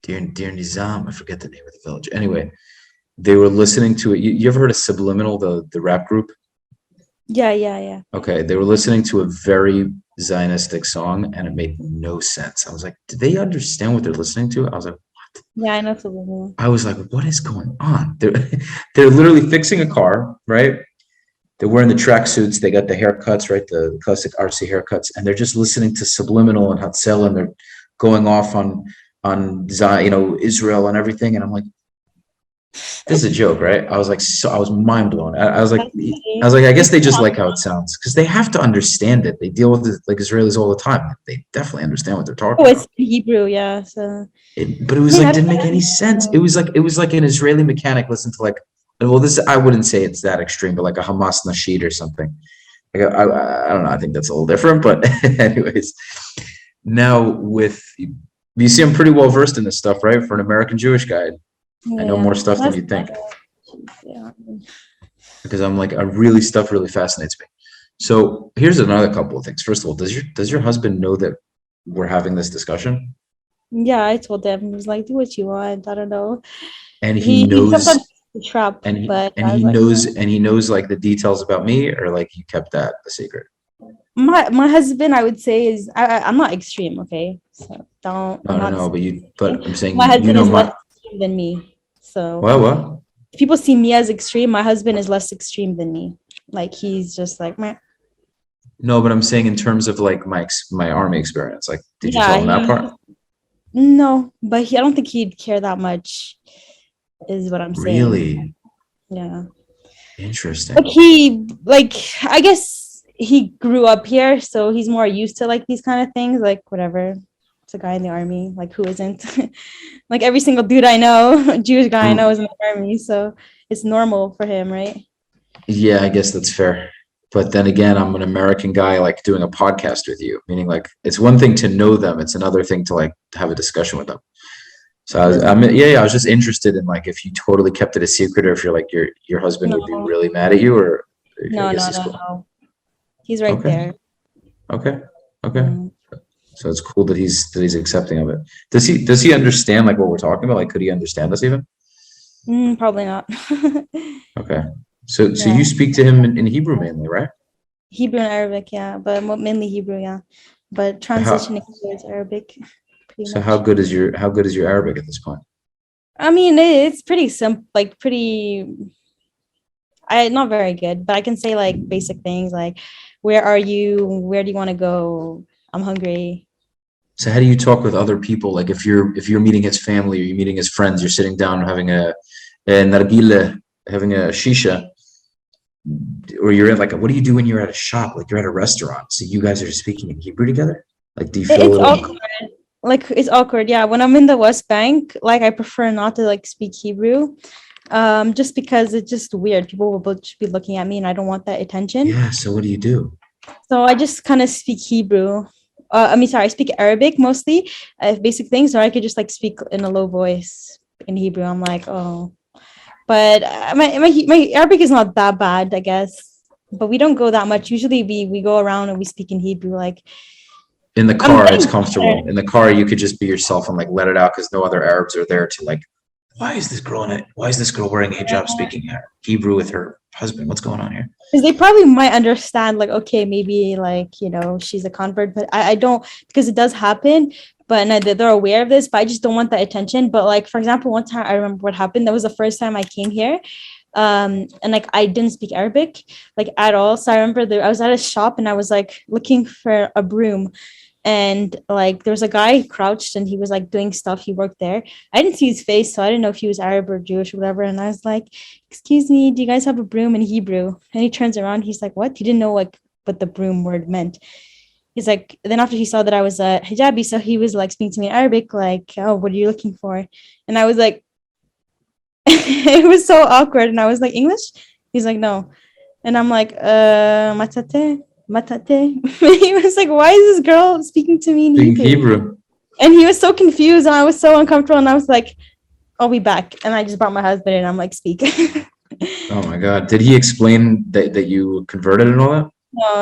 B: Dear Nizam, I forget the name of the village. Anyway, they were listening to it. You ever heard of Subliminal, the rap group?
C: Yeah.
B: Okay, they were listening to a very Zionistic song, and it made no sense. I was like, do they understand what they're listening to? I was like,
C: Yeah, I know Subliminal.
B: I was like, what is going on? They're literally fixing a car, right? They're wearing the tracksuits. They got the haircuts, right? The classic RC haircuts, and they're just listening to Subliminal and Hatzel, and they're going off on Israel and everything. And I'm like, this is a joke, right? I was like, I was mind blown. I was like, I guess they just like how it sounds, because they have to understand it. They deal with it like Israelis all the time. They definitely understand what they're talking about.
C: It's Hebrew, yeah. So,
B: but it was like, didn't make any sense. It was like an Israeli mechanic listened to, like, well, this, I wouldn't say it's that extreme, but like a Hamas nasheed or something. Like, I don't know. I think that's a little different, but anyways, now you see, I'm pretty well versed in this stuff, right? For an American Jewish guy, I know more stuff than you think.
C: Yeah.
B: Because I'm like, stuff really fascinates me. So here's another couple of things. First of all, does your husband know that we're having this discussion?
C: Yeah, I told him. He was like, "Do what you want." I don't know.
B: And he knows.
C: The trap,
B: and he
C: knows
B: like the details about me, or like he kept that a secret.
C: My husband, I would say, is I'm not extreme, okay? So don't.
B: No, but I'm saying
C: my husband is less extreme than me. So
B: what?
C: If people see me as extreme, my husband is less extreme than me. Like, he's just like, meh.
B: No, but I'm saying in terms of like my army experience. Like, did you tell him that part?
C: No, but I don't think he'd care that much. Is what I'm saying.
B: Really?
C: Yeah.
B: Interesting.
C: Like I guess he grew up here, so he's more used to like these kind of things. Like, whatever. It's a guy in the army. Like, who isn't? Like, every single dude I know, Jewish guy I know, is in the army, so it's normal for him, right?
B: Yeah, I guess that's fair. But then again, I'm an American guy, like, doing a podcast with you, meaning like it's one thing to know them, it's another thing to like have a discussion with them. So I was just interested in like if you totally kept it a secret, or if you're like your husband would be really mad at you, or
C: no. He's right there.
B: Okay. So it's cool that he's accepting of it. Does he understand like what we're talking about? Like, could he understand us even?
C: Probably not.
B: Okay. So you speak to him in Hebrew mainly, right?
C: Hebrew and Arabic, yeah, but mainly Hebrew, yeah. But transitioning towards Arabic.
B: So how good is your Arabic at this point?
C: I mean, it's pretty simple, like not very good, but I can say like basic things like, where are you? Where do you want to go? I'm hungry.
B: So how do you talk with other people? Like if you're meeting his family, or you're meeting his friends, you're sitting down having a nargile, having a shisha, or you're at like what do you do when you're at a shop? Like you're at a restaurant, so you guys are speaking in Hebrew together? Like, do you feel
C: it's awkward? Like, it's awkward, yeah. When I'm in the West Bank, like, I prefer not to like speak Hebrew, just because it's just weird. People will just be looking at me, and I don't want that attention.
B: Yeah. So what do you do?
C: So I just kind of speak Hebrew. I speak Arabic mostly, basic things, or I could just like speak in a low voice in Hebrew. I'm like, oh, but my Arabic is not that bad, I guess. But we don't go that much. Usually we go around and we speak in Hebrew, like.
B: In the car, it's comfortable. In the car, you could just be yourself and like let it out, because no other Arabs are there to like, why is this girl wearing a hijab speaking Hebrew with her husband? What's going on here?
C: Because they probably might understand, like, okay, maybe like, she's a convert, but I don't, because it does happen, but they're aware of this, but I just don't want that attention. But like, for example, one time I remember what happened. That was the first time I came here. And like, I didn't speak Arabic like at all. So I remember I was at a shop and I was like looking for a broom. And like there was a guy crouched and he was like doing stuff. He worked there. I didn't see his face, so I didn't know if he was Arab or Jewish or whatever. And I was like, "Excuse me, do you guys have a broom in Hebrew?" And he turns around. He's like, "What?" He didn't know like what the broom word meant. He's like, then after he saw that I was a hijabi, so he was like speaking to me in Arabic, like, "Oh, what are you looking for?" And I was like, it was so awkward. And I was like, "English?" He's like, "No." And I'm like, matate. He was like, why is this girl speaking to me in Hebrew? And he was so confused and I was so uncomfortable, and I was like, I'll be back. And I just brought my husband and I'm like, speak.
B: Oh my God. Did he explain that you converted and all that?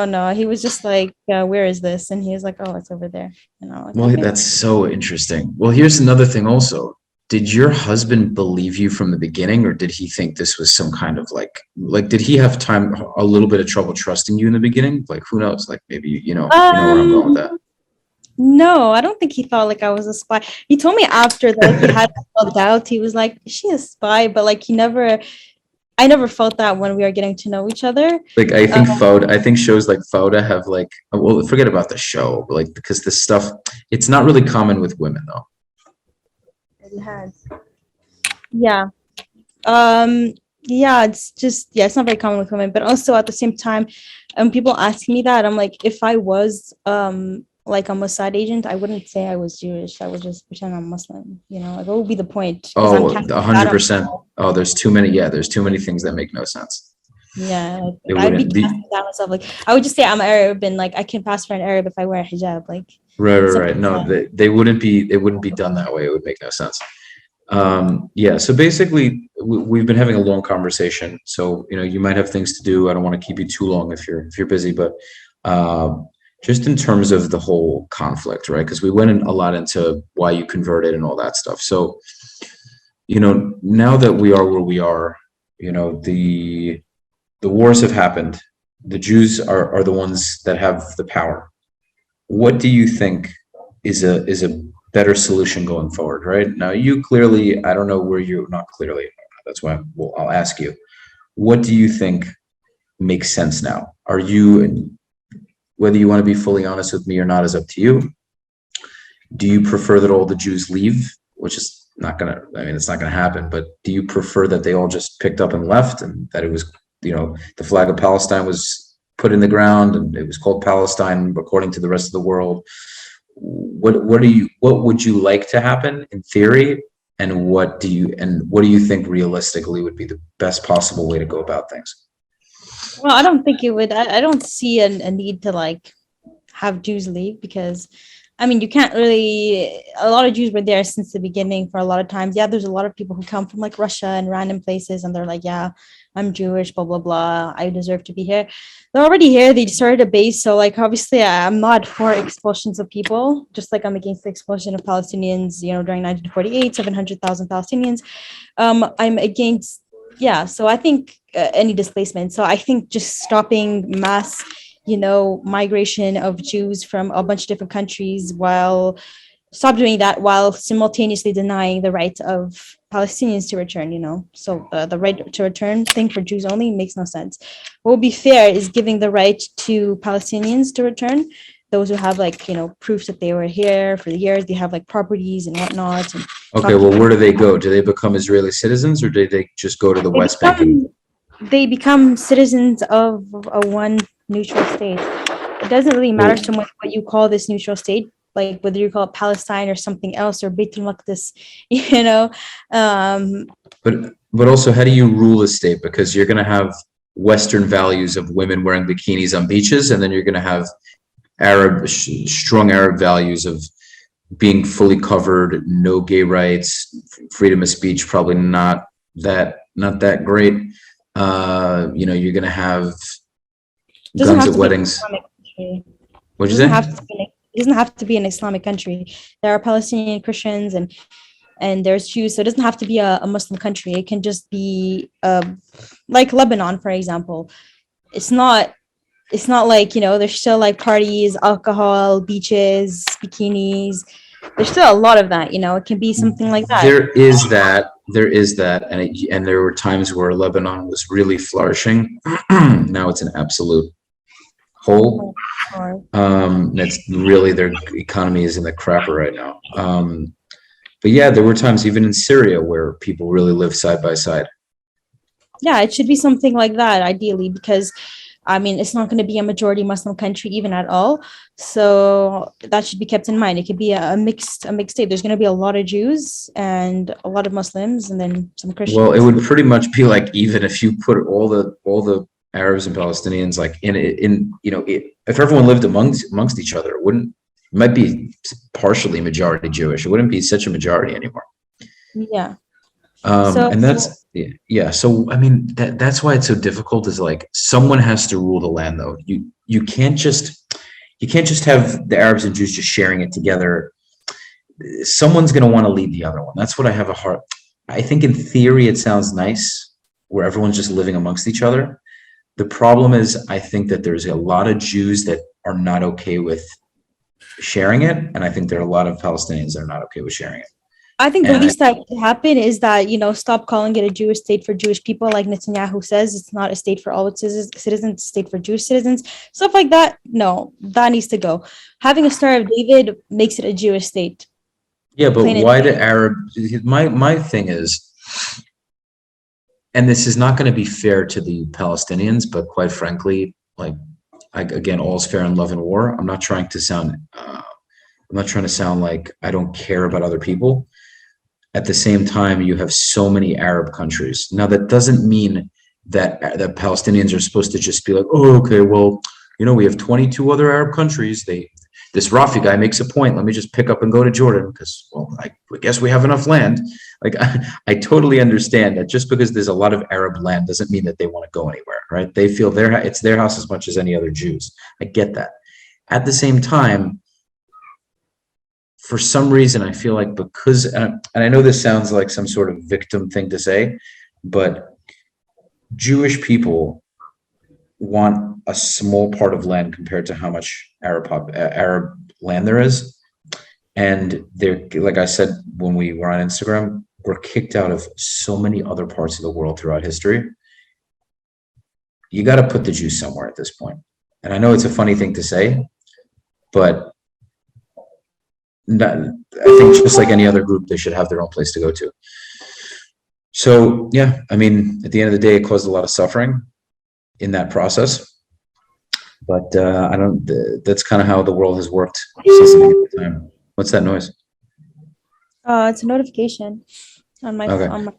C: No, he was just like, where is this? And he was like, oh, it's over there. And I'm like,
B: Well,
C: okay.
B: that's so interesting. Well, here's another thing also. Did your husband believe you from the beginning, or did he think this was some kind of like did he have a little bit of trouble trusting you in the beginning? Like, who knows? Like maybe, you know where I'm going with that.
C: No, I don't think he thought like I was a spy. He told me after that he had a doubt. He was like, is she a spy? But like I never felt that when we were getting to know each other.
B: Like I think shows like Fauda have like, well, forget about the show, but like because this stuff, it's not really common with women though.
C: It has. Yeah. Yeah, it's not very common with women, but also at the same time, people ask me that, I'm like, if I was like a Mossad agent, I wouldn't say I was Jewish. I would just pretend I'm Muslim, like what would be the point? 'Cause I'm
B: Oh,
C: Catholic.
B: 100%. Oh, there's too many things that make no sense.
C: Yeah,
B: It
C: I'd be
B: wouldn't be
C: casting down myself. Like I would just say I'm Arab and like I can pass for an Arab if I wear a hijab. Like
B: right. No, they wouldn't be done that way. It would make no sense. Yeah, so basically we've been having a long conversation, so you might have things to do. I don't want to keep you too long if you're busy, but just in terms of the whole conflict, right? Because we went in a lot into why you converted and all that stuff. So now that we are where we are, the wars have happened. The Jews are the ones that have the power. What do you think is a better solution going forward, right? Now, you clearly, I don't know where you're not clearly, that's why I'll ask you, what do you think makes sense now? Whether you want to be fully honest with me or not is up to you. Do you prefer that all the Jews leave, which is it's not gonna happen, but do you prefer that they all just picked up and left, and that it was, the flag of Palestine was put in the ground and it was called Palestine according to the rest of the world? What would you like to happen in theory, and what do you think realistically would be the best possible way to go about things?
C: Well, I don't think it would. I don't see a need to like have Jews leave, because you can't really. A lot of Jews were there since the beginning for a lot of times. Yeah, there's a lot of people who come from like Russia and random places, and they're like, yeah, I'm Jewish, blah blah blah. I deserve to be here. They're already here. They started a base, so like obviously, I'm not for expulsions of people. Just like I'm against the expulsion of Palestinians. During 1948, 700,000 Palestinians. I'm against. Yeah, so I think any displacement. So I think just stopping mass, migration of Jews from a bunch of different countries, stop doing that while simultaneously denying the right of Palestinians to return, So the right to return thing for Jews only makes no sense. What would be fair is giving the right to Palestinians to return, those who have proof that they were here for the years, they have like properties and whatnot. And
B: okay, well, where do they go? Do they become Israeli citizens, or do they just go to the West Bank?
C: They become citizens of a one neutral state. It doesn't really matter so much what you call this neutral state, like whether you call it Palestine or something else, or Beitul Maqdis,
B: But also, how do you rule a state? Because you're going to have Western values of women wearing bikinis on beaches, and then you're going to have strong Arab values of being fully covered, no gay rights, freedom of speech, probably not that great. You're going to have guns at weddings. What'd you say?
C: It doesn't have to be an Islamic country. There are Palestinian Christians and there's Jews, so it doesn't have to be a Muslim country. It can just be like Lebanon, for example. It's not like, there's still like parties, alcohol, beaches, bikinis. There's still a lot of that, it can be something like that.
B: There is that, and there were times where Lebanon was really flourishing. Now it's an absolute hole. That's really, their economy is in the crapper right now. But yeah, there were times even in Syria where people really live side by side.
C: Yeah, it should be something like that, ideally, because it's not going to be a majority Muslim country even at all. So that should be kept in mind. It could be a mixed state. There's going to be a lot of Jews and a lot of Muslims, and then some Christians.
B: Well, it would pretty much be like, even if you put all the Arabs and Palestinians like if everyone lived amongst each other, it might be partially majority Jewish. It wouldn't be such a majority anymore.
C: Yeah.
B: And that's, yeah. So, I mean, that's why it's so difficult is like someone has to rule the land though. You can't just have the Arabs and Jews just sharing it together. Someone's going to want to lead the other one. That's what I have a hard. I think in theory it sounds nice where everyone's just living amongst each other. The problem is I think that there's a lot of Jews that are not okay with sharing it, and I think there are a lot of Palestinians that are not okay with sharing it.
C: I think the least that could happen is that, stop calling it a Jewish state for Jewish people. Like Netanyahu says, it's not a state for all its citizens, it's a state for Jewish citizens. Stuff like that, no, that needs to go. Having a Star of David makes it a Jewish state.
B: Yeah, but why the Arab? My thing is, and this is not going to be fair to the Palestinians, but quite frankly, like, again, all's fair in love and war. I'm not trying to sound like I don't care about other people. At the same time, you have so many Arab countries. Now, that doesn't mean that Palestinians are supposed to just be like, oh, okay, well, we have 22 other Arab countries. This Rafi guy makes a point. Let me just pick up and go to Jordan because, well, I guess we have enough land. Like, I totally understand that just because there's a lot of Arab land doesn't mean that they want to go anywhere, right? They feel it's their house as much as any other Jews. I get that. At the same time, for some reason, I feel like and I know this sounds like some sort of victim thing to say, but Jewish people want a small part of land compared to how much Arab land there is. And they're, like I said, when we were on Instagram, we're kicked out of so many other parts of the world throughout history. You got to put the Jews somewhere at this point. And I know it's a funny thing to say, but I think just like any other group, they should have their own place to go to. So, yeah, I mean, at the end of the day, it caused a lot of suffering in that process. But that's kind of how the world has worked since the beginning of time. What's that noise?
C: It's a notification on my phone.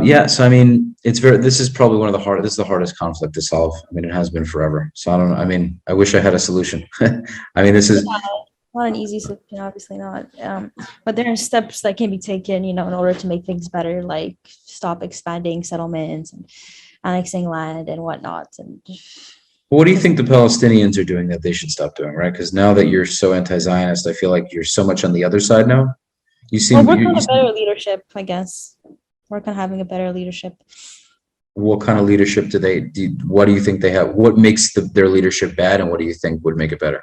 B: Yeah, so I mean, this is probably this is the hardest conflict to solve. I mean, it has been forever. So I don't know. I mean, I wish I had a solution. I mean, this is
C: not an easy solution, obviously not. But there are steps that can be taken, in order to make things better, like stop expanding settlements and annexing land and whatnot. And
B: what do you think the Palestinians are doing that they should stop doing, right? Because now that you're so anti-Zionist, I feel like you're so much on the other side now. You seem
C: work on a better leadership, I guess. Work on having a better leadership.
B: What kind of leadership what do you think they have? What makes their leadership bad, and what do you think would make it better?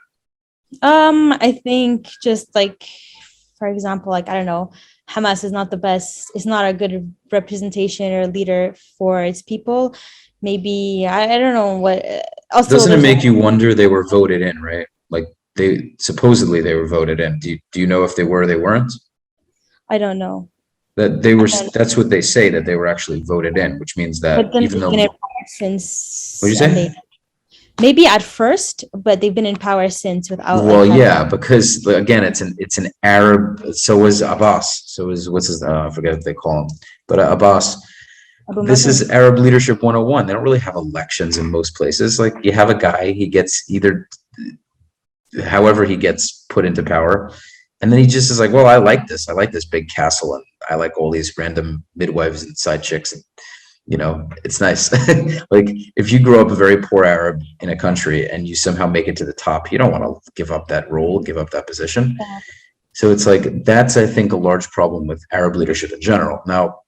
C: I think just like, for example, like, I don't know, Hamas is not the best, it's not a good representation or leader for its people. Maybe, I don't know what. Also,
B: doesn't it make you wonder they were voted in, right? Like supposedly they were voted in. Do you know if they were or they weren't?
C: I don't know.
B: That they were, that's what they say, that they were actually voted in, which means that even though.
C: Since,
B: what'd you say?
C: Maybe at first, but they've been in power since without.
B: Well, yeah, because again, it's an Arab. So was Abbas. So is what's his? I forget what they call him, but Abbas. This is Arab leadership 101. They don't really have elections in most places. Like, you have a guy, he gets however he gets put into power, and then he just is like, well, I like this big castle, and I like all these random midwives and side chicks, and it's nice. Like, if you grow up a very poor Arab in a country and you somehow make it to the top, you don't want to give up that role, give up that position. Yeah. So it's like, that's, I think, a large problem with Arab leadership in general. Now,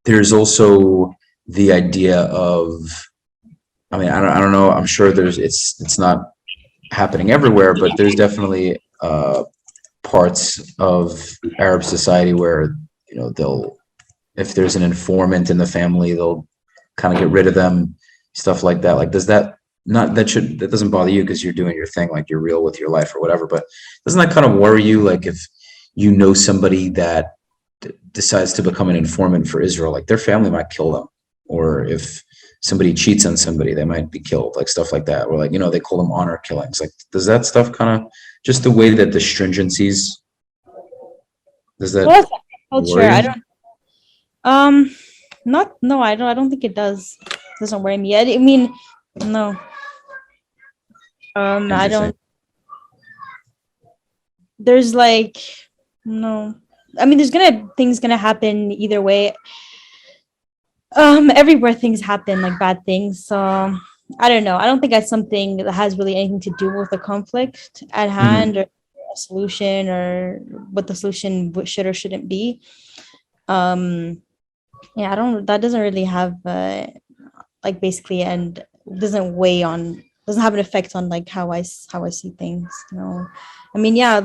B: there's also the idea of, I mean, I don't know, I'm sure it's not happening everywhere, but there's definitely parts of Arab society where, if there's an informant in the family, they'll kind of get rid of them, stuff like that. Like, that doesn't bother you because you're doing your thing, like you're real with your life or whatever, but doesn't that kind of worry you? Like, if somebody that decides to become an informant for Israel, like, their family might kill them, or if somebody cheats on somebody, they might be killed, like stuff like that, or like, they call them honor killings. Like, does that stuff kind of, just the way that the stringencies, does that
C: culture?
B: worry?
C: I don't. I don't think it does. It doesn't worry me. I mean, no. I don't. There's like, no. I mean, things gonna happen either way. Everywhere things happen, like bad things. So I don't know. I don't think that's something that has really anything to do with the conflict at hand, or a solution, or what the solution should or shouldn't be. Yeah, I don't. That doesn't really have like basically, and doesn't have an effect on like how I see things. I mean, yeah,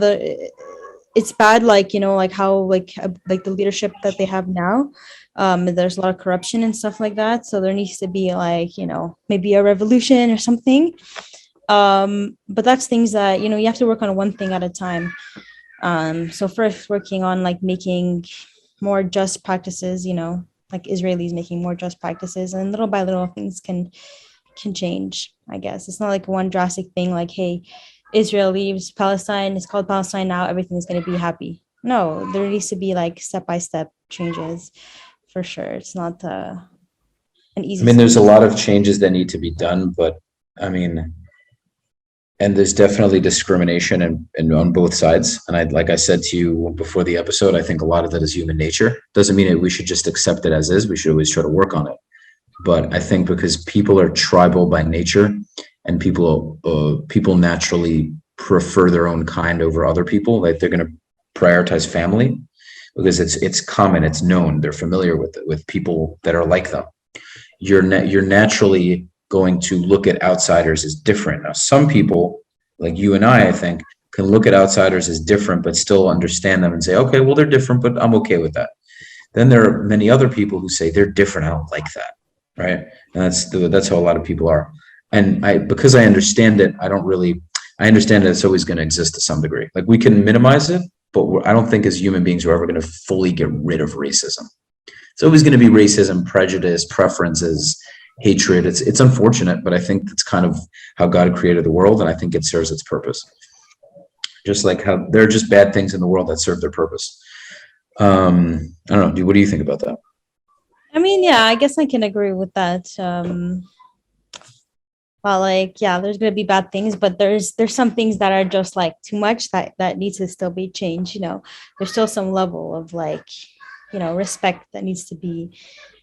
C: it's bad, like like how like the leadership that they have now. There's a lot of corruption and stuff like that, so there needs to be like maybe a revolution or something. But that's things that you have to work on one thing at a time. So first working on like making more just practices, like Israelis making more just practices, and little by little things can change. I guess it's not like one drastic thing like, hey, Israel leaves Palestine, it's called Palestine now, everything is going to be happy. No, there needs to be like step-by-step changes for sure. It's not an easy.
B: I mean, there's a lot of changes that need to be done, but I mean, and there's definitely discrimination and on both sides. And like I said to you before the episode, I think a lot of that is human nature. Doesn't mean that we should just accept it as is. We should always try to work on it. But I think because people are tribal by nature, and people naturally prefer their own kind over other people, like they're going to prioritize family because it's common, it's known, they're familiar with people that are like them. You're naturally going to look at outsiders as different. Now, some people, like you and I think, can look at outsiders as different, but still understand them and say, okay, well, they're different, but I'm okay with that. Then there are many other people who say they're different, I don't like that, right? And that's how a lot of people are. And because I understand it, I understand that it's always going to exist to some degree. Like we can minimize it, but I don't think as human beings we're ever going to fully get rid of racism. It's always going to be racism, prejudice, preferences, hatred. It's unfortunate, but I think that's kind of how God created the world, and I think it serves its purpose. Just like how there are just bad things in the world that serve their purpose. I don't know. What do you think about that?
C: I mean, yeah, I guess I can agree with that. Well, like, yeah, there's gonna be bad things, but there's some things that are just like too much that needs to still be changed. There's still some level of like, respect that needs to be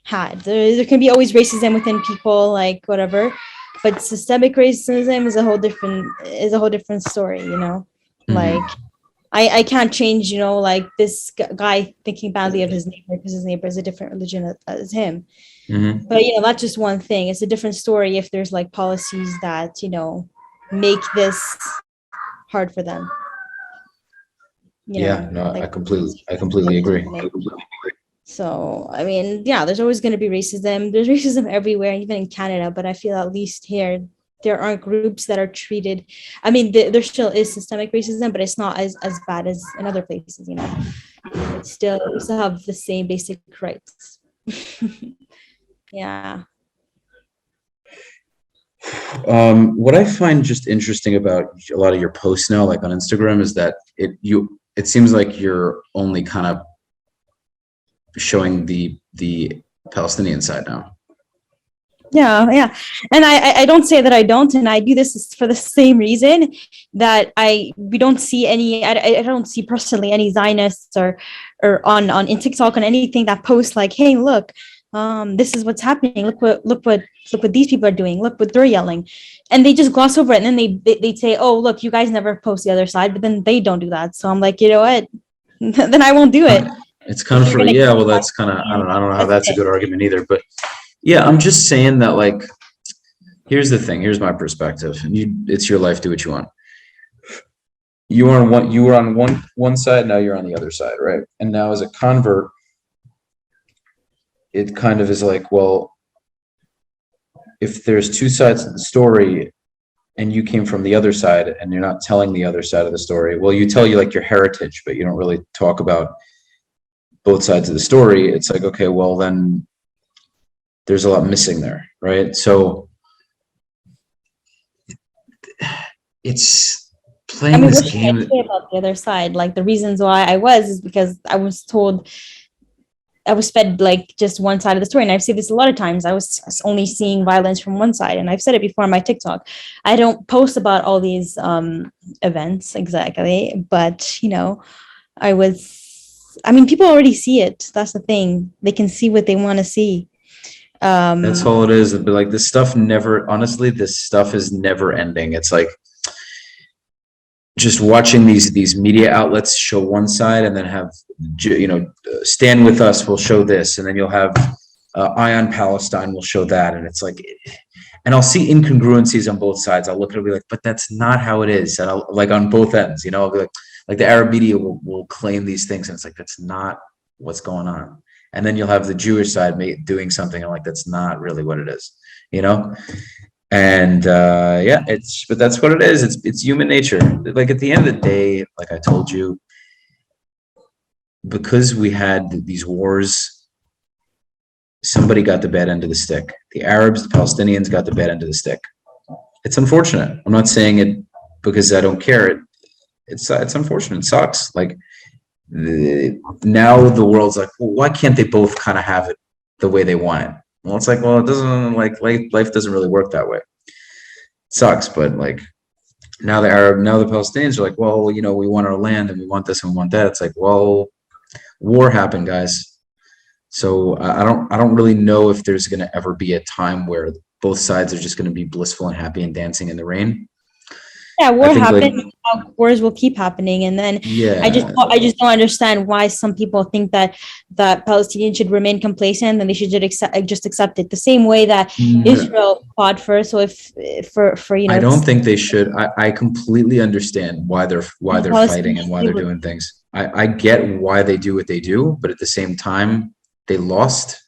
C: had. There can be always racism within people, like whatever, but systemic racism is a whole different story. Like I can't change, like this guy thinking badly of his neighbor because his neighbor is a different religion as him. But that's just one thing. It's a different story if there's like policies that make this hard for them.
B: I completely agree.
C: So I mean, yeah, there's always going to be racism. There's racism everywhere, even in Canada. But I feel at least here there aren't groups that are treated. I mean, there still is systemic racism, but it's not as bad as in other places. It's still we still have the same basic rights. Yeah.
B: What I find just interesting about a lot of your posts now, like on Instagram, is that it seems like you're only kind of showing the Palestinian side now.
C: Yeah. And I don't say that I don't, and I do this for the same reason that we don't see any, I don't see personally any Zionists or on in TikTok on anything that posts like, hey, look, this is what's happening. Look what these people are doing. Look what they're yelling, and they just gloss over it. And then they say, oh, look, you guys never post the other side, but then they don't do that. So I'm like, you know what? Then I won't do it.
B: It's kind of that's kind of, I don't know how that's a good argument either, but yeah, I'm just saying that, like, here's the thing. Here's my perspective. It's your life. Do what you want. You were on one side. Now you're on the other side, right? And now as a convert, it kind of is like, well, if there's two sides of the story and you came from the other side and you're not telling the other side of the story, well, you tell like your heritage, but you don't really talk about both sides of the story. It's like, okay, well, then there's a lot missing there, right? So it's playing this game.
C: About the other side, like the reasons why is because I was fed like just one side of the story. And I've seen this a lot of times. I was only seeing violence from one side. And I've said it before on my TikTok. I don't post about all these events exactly, but I was I mean, people already see it. That's the thing. They can see what they want to see.
B: That's all it is. But like this stuff honestly, this stuff is never ending. It's like just watching these media outlets show one side and then have, Stand With Us will show this, and then you'll have Eye on Palestine will show that. And it's like, and I'll see incongruencies on both sides. I'll look at it and be like, but that's not how it is. And I'll, like, on both ends, I'll be like the Arab media will claim these things, and it's like, that's not what's going on. And then you'll have the Jewish side doing something, and like, that's not really what it is, And but that's what it is. It's human nature. Like at the end of the day, like I told you, because we had these wars, somebody got the bad end of the stick. The Arabs, the Palestinians got the bad end of the stick. It's unfortunate. I'm not saying it because I don't care. It's unfortunate. It sucks. Like now the world's like, well, why can't they both kind of have it the way they want it? Well, it's like, well, it doesn't, like, life doesn't really work that way. It sucks, but like now the Palestinians are like, well, we want our land and we want this and we want that. It's like, well, war happened, guys. So I don't really know if there's going to ever be a time where both sides are just going to be blissful and happy and dancing in the rain.
C: Yeah, war happened. Wars will keep happening, and then I just don't understand why some people think that Palestinians should remain complacent and they should just accept it the same way that Israel fought first. So if
B: I don't think they should. I completely understand why they're fighting and why they're doing things. I get why they do what they do, but at the same time, they lost.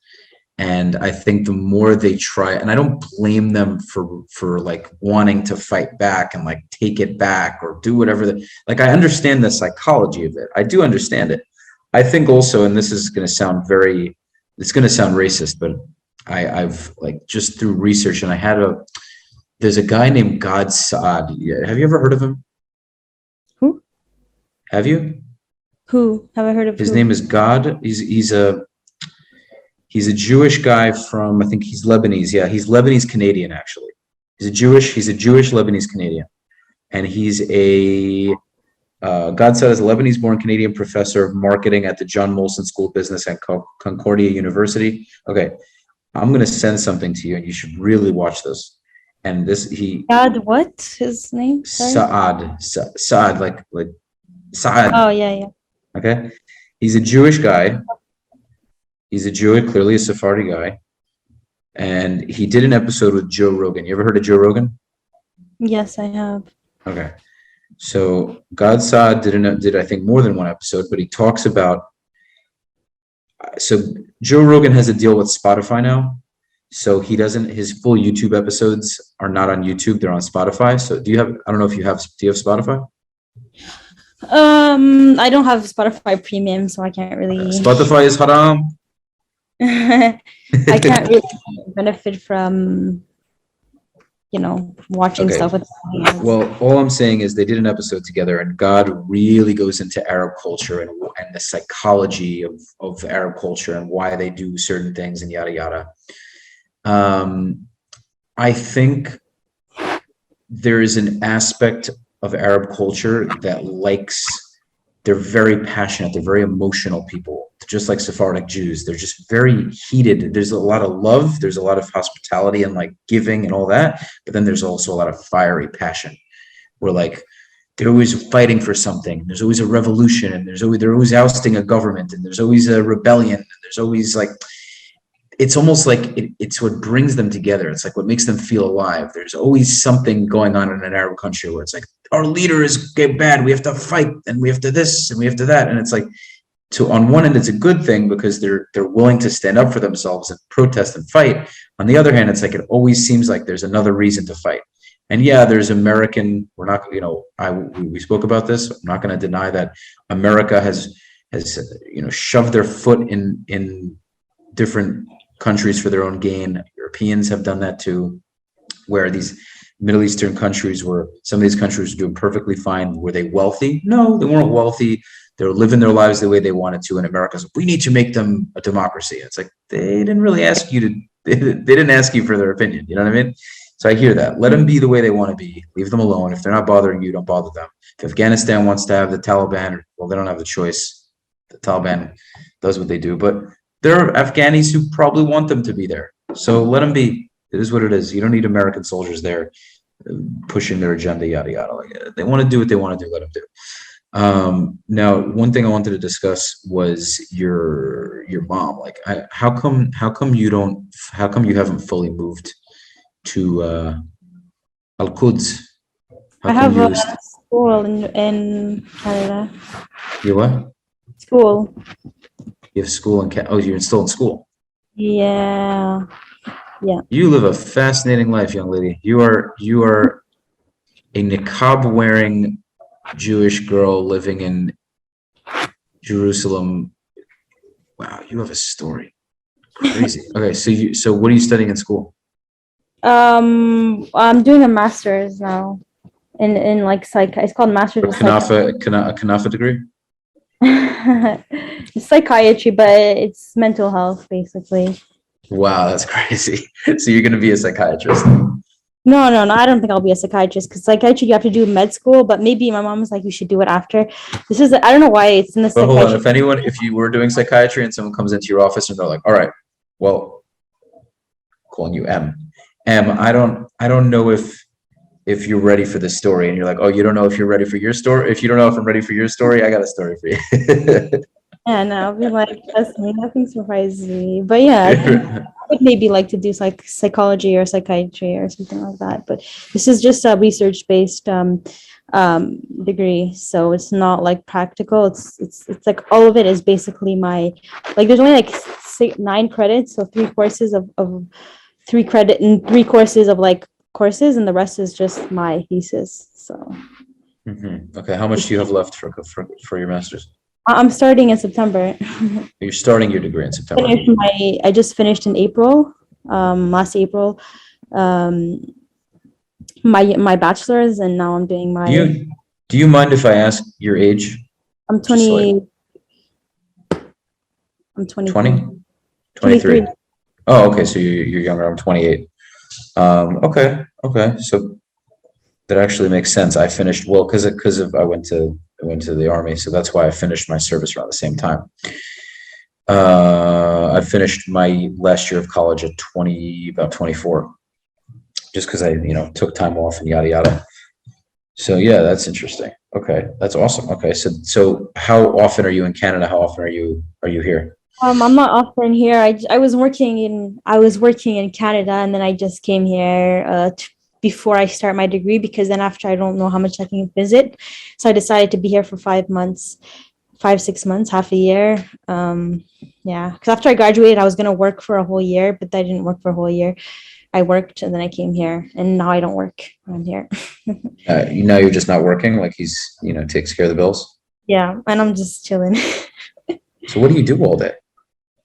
B: And I think the more they try, and I don't blame them for like wanting to fight back and like take it back or do whatever. Like I understand the psychology of it. I do understand it. I think also, and this is going to sound it's going to sound racist, but I've like just through research, and there's a guy named God Saad. Have you ever heard of him?
C: Who?
B: Have you?
C: Who? Have I heard of?
B: His name is God. He's a Jewish guy from, I think he's Lebanese. Yeah, he's Lebanese Canadian, actually. He's a Jewish Lebanese Canadian. And he's God Saad is a Lebanese born Canadian professor of marketing at the John Molson School of Business at Concordia University. Okay, I'm going to send something to you and you should really watch this. And
C: God, what? His name?
B: Sorry? Saad, like Saad.
C: Oh, yeah.
B: Okay. He's a Jewish guy. He's clearly a Sephardi guy. And he did an episode with Joe Rogan. You ever heard of Joe Rogan?
C: Yes, I have.
B: Okay. So God Saad did I think more than one episode, but he talks about, so Joe Rogan has a deal with Spotify now. So his full YouTube episodes are not on YouTube, they're on Spotify. So do you have Spotify?
C: I don't have Spotify Premium, so I can't really.
B: Spotify is haram.
C: I can't really benefit from, watching stuff with somebody else.
B: Well, all I'm saying is they did an episode together, and God really goes into Arab culture and the psychology of Arab culture and why they do certain things and yada yada. I think there is an aspect of Arab culture that they're very passionate, they're very emotional people, just like Sephardic Jews. They're just very heated. There's a lot of love, there's a lot of hospitality and like giving and all that, but then there's also a lot of fiery passion where like they're always fighting for something. There's always a revolution, and they're always ousting a government, and there's always a rebellion, and there's always like, it's almost like it's what brings them together. It's like what makes them feel alive. There's always something going on in an Arab country where it's like, our leader is bad, we have to fight, and we have to this, and we have to that. And it's like, on one end, it's a good thing because they're willing to stand up for themselves and protest and fight. On the other hand, it's like, it always seems like there's another reason to fight. And yeah, there's American, we're not, we spoke about this. I'm not going to deny that America has shoved their foot in different countries for their own gain. Europeans have done that too, where these Middle Eastern countries, where some of these countries are doing perfectly fine. Were they wealthy? No, they weren't wealthy. They're living their lives the way they wanted to. And America's like, we need to make them a democracy. It's like, they didn't really ask you they didn't ask you for their opinion. You know what I mean? So I hear that. Let them be the way they want to be. Leave them alone. If they're not bothering you, don't bother them. If Afghanistan wants to have the Taliban, well, they don't have the choice. the Taliban does what they do, but there are Afghanis who probably want them to be there. So let them be. It is what it is. You don't need American soldiers there pushing their agenda, yada yada. Like, they want to do what they want to do. Let them do. Now, one thing I wanted to discuss was your mom. Like, how come you haven't fully moved to Al-Quds?
C: I have a school in Canada.
B: You what?
C: School.
B: You have school in Canada. Oh, you're still in school.
C: Yeah. Yeah.
B: You live a fascinating life, young lady. You are a niqab wearing Jewish girl living in Jerusalem. Wow, you have a story. Crazy. Okay, so what are you studying in school?
C: I'm doing a master's now in like psych. It's called master's of
B: A Kanafa degree?
C: It's psychiatry, but it's mental health basically.
B: Wow, that's crazy. So you're gonna be a psychiatrist?
C: No, I don't think I'll be a psychiatrist, because psychiatry you have to do med school, but maybe my mom was like, you should do it after. I don't know why it's in the
B: But hold on,
C: psychiatry.
B: if you were doing psychiatry and someone comes into your office and they're like, all right, well, calling you M, I don't know if you're ready for this story, and you're like, oh, you don't know if you're ready for your story. If you don't know if I'm ready for your story, I got a story for you.
C: Yeah, no, I'll be like, trust me, nothing surprises me. But yeah, I think I would maybe like to do psychology or psychiatry or something like that. But this is just a research-based degree, so it's not like practical. It's like all of it is basically there's only like 9 credits, so 3 courses of 3 credit and 3 courses of like courses, and the rest is just my thesis. So.
B: Okay, how much do you have left for your master's?
C: I'm starting in September.
B: You're starting your degree in September.
C: I just finished in April, last April, my bachelor's, and now I'm doing my.
B: Do you mind if I ask your age?
C: I'm 20. I'm 20.
B: 20? 23. Oh, okay. So you're younger. I'm 28. Okay. So that actually makes sense. I finished because I went to the army, so that's why I finished my service around the same time. I finished my last year of college at about 24, just because I took time off and yada yada. So yeah, that's interesting. Okay, that's awesome. Okay, so how often are you in Canada? How often are you here?
C: I'm not often here. I was working in Canada, and then I just came here before I start my degree, because then after I don't know how much I can visit, so I decided to be here for 5 months, 6 months, half a year. Yeah, because after I graduated, I was gonna work for a whole year, but I didn't work for a whole year. I worked, and then I came here, and now I don't work. I'm here.
B: Now you're just not working. Like he's takes care of the bills.
C: Yeah, and I'm just chilling.
B: So what do you do all day?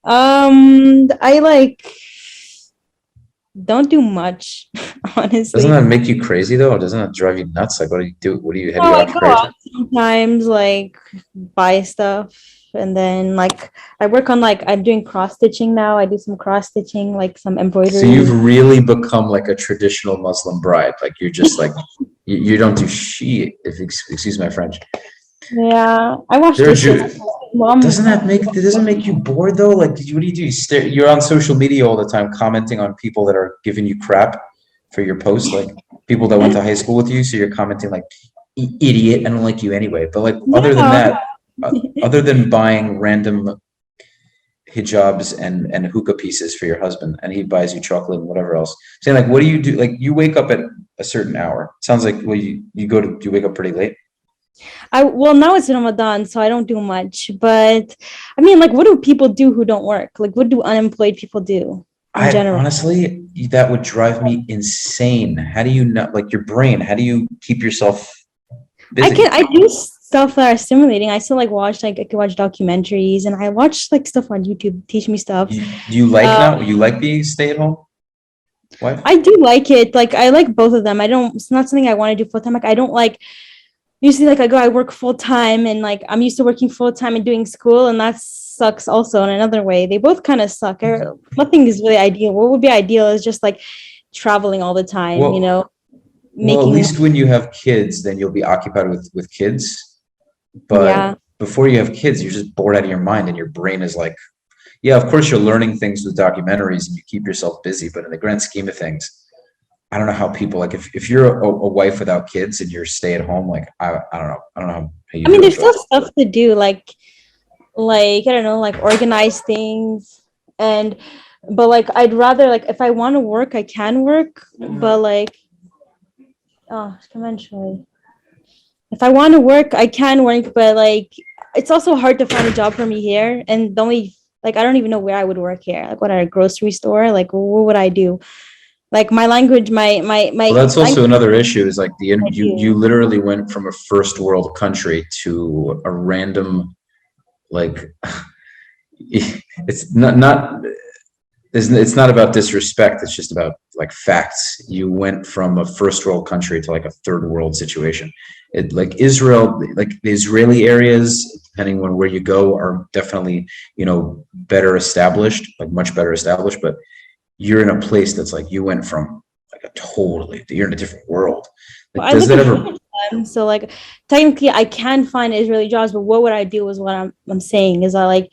C: I don't do much, honestly.
B: Doesn't that make you crazy though? Doesn't that drive you nuts? Like, what do you do? What do you have?
C: I go out sometimes, buy stuff, and then I work on I'm doing cross stitching now. I do some cross stitching, some embroidery.
B: So you've really become like a traditional Muslim bride. Like you're just you don't do shit. Excuse my French.
C: Yeah, I watch dishes.
B: Doesn't make you bored though? Like, what do? You're on social media all the time, commenting on people that are giving you crap for your posts, like people that went to high school with you. So you're commenting like, idiot, I don't like you anyway. But other than that, other than buying random hijabs and hookah pieces for your husband, and he buys you chocolate and whatever else. Saying what do you do? Like, you wake up at a certain hour. Sounds like you wake up pretty late.
C: Now it's Ramadan, so I don't do much, but I mean, what do people do who don't work? What do unemployed people do in general?
B: Honestly, that would drive me insane. How do you not, your brain, how do you keep yourself busy?
C: I do stuff that are stimulating. I still watch, I could watch documentaries, and I watch stuff on YouTube, teach me stuff.
B: Do you like being stay at home wife?
C: I do like it. I like both of them. It's not something I want to do full time. I don't usually I work full time, and I'm used to working full time and doing school, and that sucks also in another way. They both kind of suck. Nothing is really ideal. What would be ideal is just traveling all the time,
B: well, at least when you have kids, then you'll be occupied with kids. But before you have kids, you're just bored out of your mind, and your brain is like, yeah, of course you're learning things with documentaries and you keep yourself busy, but in the grand scheme of things, I don't know how people, like, if you're a wife without kids and you're stay at home, like, I don't know. I don't know how you
C: I mean,
B: do
C: there's
B: it, but
C: still stuff to do, like I don't know, like organize things, but like I'd rather, like, if I want to work, I can work, but like, conventionally, if I want to work, I can work, but like it's also hard to find a job for me here, and the only, like, I don't even know where I would work here. Like, what, at a grocery store? Like, what would I do? Like, my language, my
B: well, that's also another issue, is like
C: I
B: you
C: do.
B: literally went from a first world country to a random, like, it's it's not about disrespect. It's just about, like, facts. You went from a first world country to like a third world situation. It, like, Israel, like the Israeli areas, depending on where you go, are definitely, better established, like much better established. But you're in a place that's like, you went from like you're in a different world.
C: Well,
B: Like,
C: I
B: does
C: live
B: that
C: in
B: ever?
C: Palestine, so like technically I can find Israeli jobs, but what would I do is what I'm saying is, I like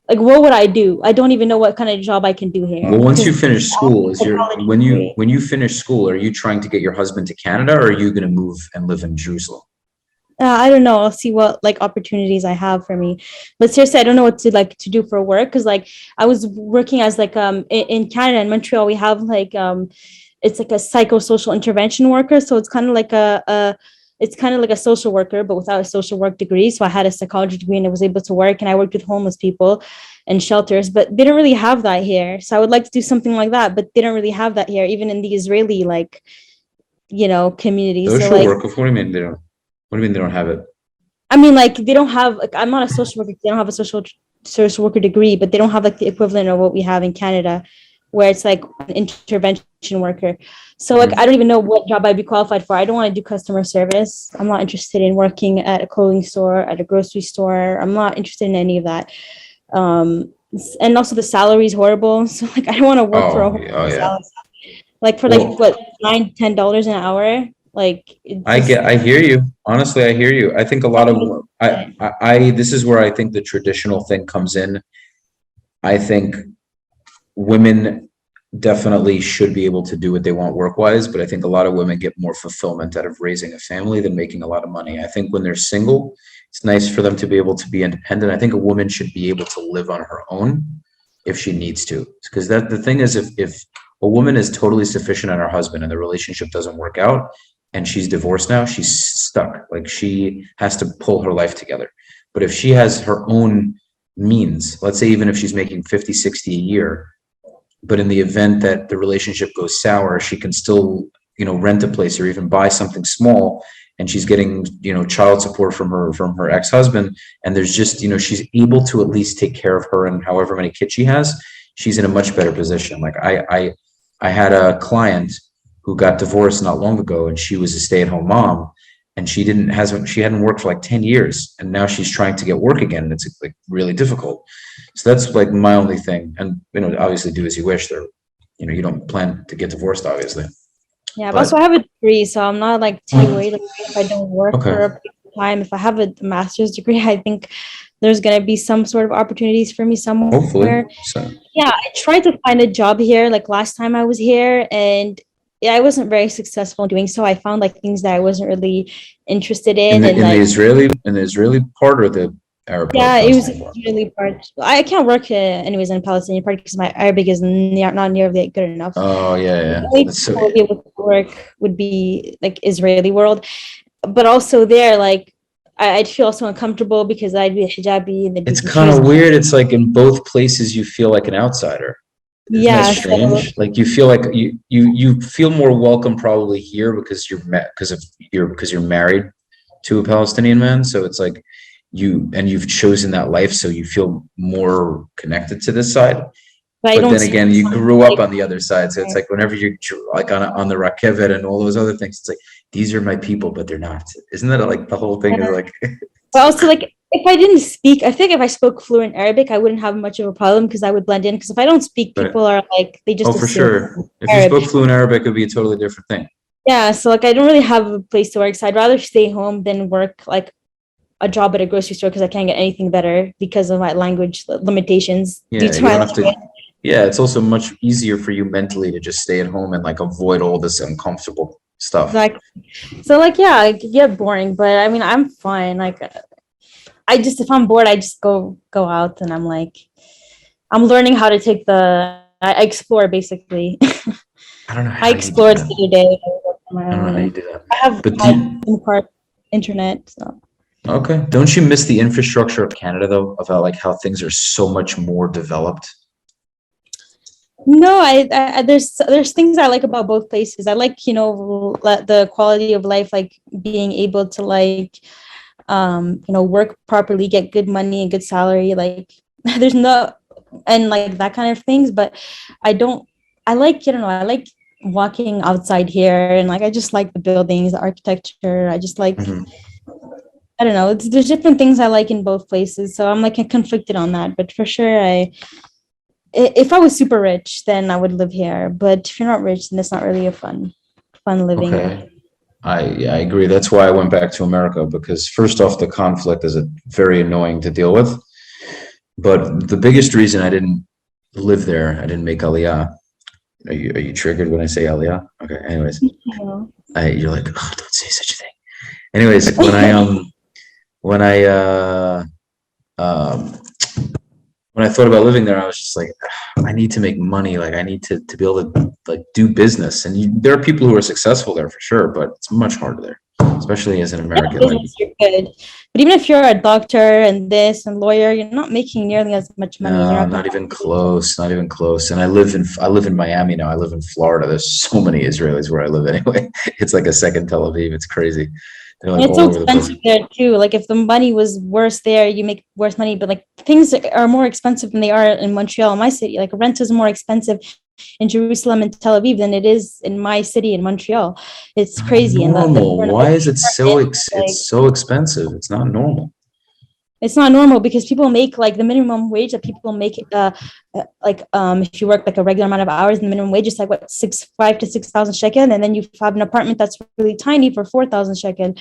C: what would I do? I don't even know what kind of job I can do here.
B: Well, once you
C: 'Cause
B: finish school, is
C: the
B: your
C: college degree.
B: when you finish school, are you trying to get your husband to Canada, or are you going to move and live in Jerusalem?
C: I don't know. I'll see what like opportunities I have for me. But seriously, I don't know what to do for work, because like I was working as like in Canada, in Montreal, we have like it's like a psychosocial intervention worker. So it's kind of like it's kind of like a social worker, but without a social work degree. So I had a psychology degree and I was able to work, and I worked with homeless people and shelters, but they don't really have that here. So I would like to do something like that, but they don't really have that here, even in the Israeli, like, community. So
B: Social
C: like,
B: work. What do you mean they don't? What do you mean they don't have it?
C: I mean, like, they don't have, like, I'm not a social worker. They don't have a social worker degree, but they don't have like the equivalent of what we have in Canada, where it's like an intervention worker. So like, I don't even know what job I'd be qualified for. I don't want to do customer service. I'm not interested in working at a clothing store, at a grocery store. I'm not interested in any of that. And also the salary is horrible. So like, I don't want to work for a
B: Oh,
C: whole
B: oh yeah.
C: salary. Like for
B: Well,
C: like what, $9-10 an hour. Like it just,
B: I hear you. Honestly, I hear you. I think a lot of this is where I think the traditional thing comes in. I think women definitely should be able to do what they want work-wise, but I think a lot of women get more fulfillment out of raising a family than making a lot of money. I think when they're single, it's nice for them to be able to be independent. I think a woman should be able to live on her own if she needs to. Because that the thing is, if a woman is totally sufficient on her husband and the relationship doesn't work out and she's divorced now, she's stuck. Like, she has to pull her life together. But if she has her own means, let's say even if she's making 50, 60 a year, but in the event that the relationship goes sour, she can still, rent a place or even buy something small, and she's getting, child support from her ex-husband. And there's just, she's able to at least take care of her and however many kids she has. She's in a much better position. Like, I had a client who got divorced not long ago, and she was a stay-at-home mom, and she hadn't worked for like 10 years, and now she's trying to get work again, and it's like really difficult. So that's like my only thing. And obviously do as you wish. There, you don't plan to get divorced, obviously.
C: yeah, but
B: But
C: also I have a degree, so I'm not like too worried if I don't work
B: okay.
C: for a period of time. If I have a master's degree, I think there's gonna be some sort of opportunities for me somewhere.
B: Hopefully. So
C: Yeah, I tried to find a job here, like last time I was here, and yeah, I wasn't very successful in doing so. I found like things that I wasn't really interested in, and
B: in
C: like,
B: the Israeli part or the Arab part,
C: yeah, it was
B: Palestinian part?
C: really part. I can't work anyways in the Palestinian part because my Arabic is not nearly good enough.
B: Oh yeah,
C: The
B: yeah.
C: only
B: That's
C: people
B: so.
C: who would be able to work would be like Israeli world, but also there, like, I'd feel also uncomfortable because I'd be a hijabi and they'd be
B: It's kind
C: confused.
B: of weird. It's like in both places you feel like an outsider. Isn't that
C: Yeah, so
B: strange? Like, you feel like you feel more welcome probably here because you're married to a Palestinian man. So it's like you've chosen that life, so you feel more connected to this side.
C: but I
B: But
C: don't
B: then
C: see
B: again, you grew up
C: like,
B: on the other side, so it's like whenever you're like on the Rakevet and all those other things, it's like, these are my people, but they're not. Isn't that like the whole thing is like?
C: but also like if I didn't speak, I think if I spoke fluent Arabic, I wouldn't have much of a problem because I would blend in. Because if I don't speak,
B: But
C: people are like they just
B: oh, for
C: assume
B: sure. If you
C: Arab.
B: spoke fluent Arabic, it would be a totally different thing.
C: Yeah, so like I don't really have a place to work, so I'd rather stay home than work like a job at a grocery store because I can't get anything better because of my language limitations.
B: Yeah,
C: due to
B: you
C: my
B: don't have to.
C: language.
B: Yeah, it's also much easier for you mentally to just stay at home and like avoid all this uncomfortable stuff.
C: Exactly. So like, yeah, it could get boring, but I mean, I'm fine. Like, I just, if I'm bored, I just go out, and I'm like, I'm learning how to take I explore basically.
B: I don't know how
C: I
B: you do
C: explored
B: that.
C: the other day.
B: I don't know how you do that.
C: I have
B: But
C: my SIM card, internet. So
B: okay, don't you miss the infrastructure of Canada though? About like how things are so much more developed.
C: no, there's things I like about both places. I like, the quality of life, like being able to like, work properly, get good money and good salary. Like there's no, and like that kind of things. But I like, I like walking outside here, and like I just like the buildings, the architecture. I just like,
B: Mhm.
C: I don't know, there's different things I like in both places, so I'm like conflicted on that. But for sure, if I was super rich, then I would live here. But if you're not rich, then it's not really a fun living.
B: Okay. I agree. That's why I went back to America, because first off, the conflict is very annoying to deal with. But the biggest reason I didn't live there, I didn't make Aliyah. Are you triggered when I say Aliyah? Okay. Anyways, you're like, oh, don't say such a thing. Anyways, when I thought about living there, I was just like, I need to make money. Like I need to be able to like do business. And there are people who are successful there for sure, but it's much harder there, especially as an American. Like,
C: You're good, but even if you're a doctor and this and lawyer, you're not making nearly as much money.
B: no, not even close. Not even close. And I live in Miami now. I live in Florida. There's so many Israelis where I live anyway. It's like a second Tel Aviv. It's crazy. They're like
C: And it's
B: all
C: so
B: over the place.
C: expensive there too. Like if the money was worse there, you make worse money. But like things are more expensive than they are in Montreal, my city. Like rent is more expensive in Jerusalem and Tel Aviv than it is in my city in Montreal. It's crazy.
B: Normal. Why is it so it's so expensive? It's not normal.
C: It's not normal because people make like the minimum wage that people make. If you work like a regular amount of hours, the minimum wage is like what 5,000 to 6,000 shekel, and then you have an apartment that's really tiny for 4,000 shekel.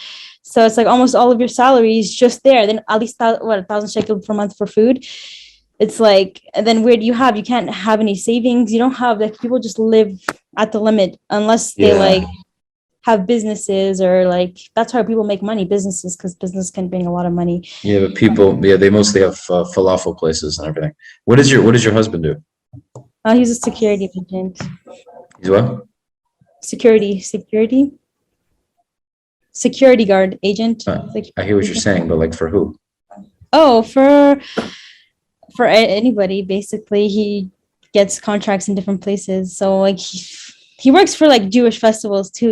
C: So it's like almost all of your salary is just there. Then at least 1,000 shekel per month for food. It's like, and then where do you have? You can't have any savings. You don't have, like, people just live at the limit unless they like have businesses, or like that's how people make money, businesses, because business can bring a lot of money.
B: Yeah, but people, they mostly have falafel places and everything. What does your husband do?
C: He's a security agent.
B: He's what?
C: Security guard agent.
B: I hear what you're saying, but like for who?
C: Oh, for anybody, basically. He gets contracts in different places. So like he works for like Jewish festivals too,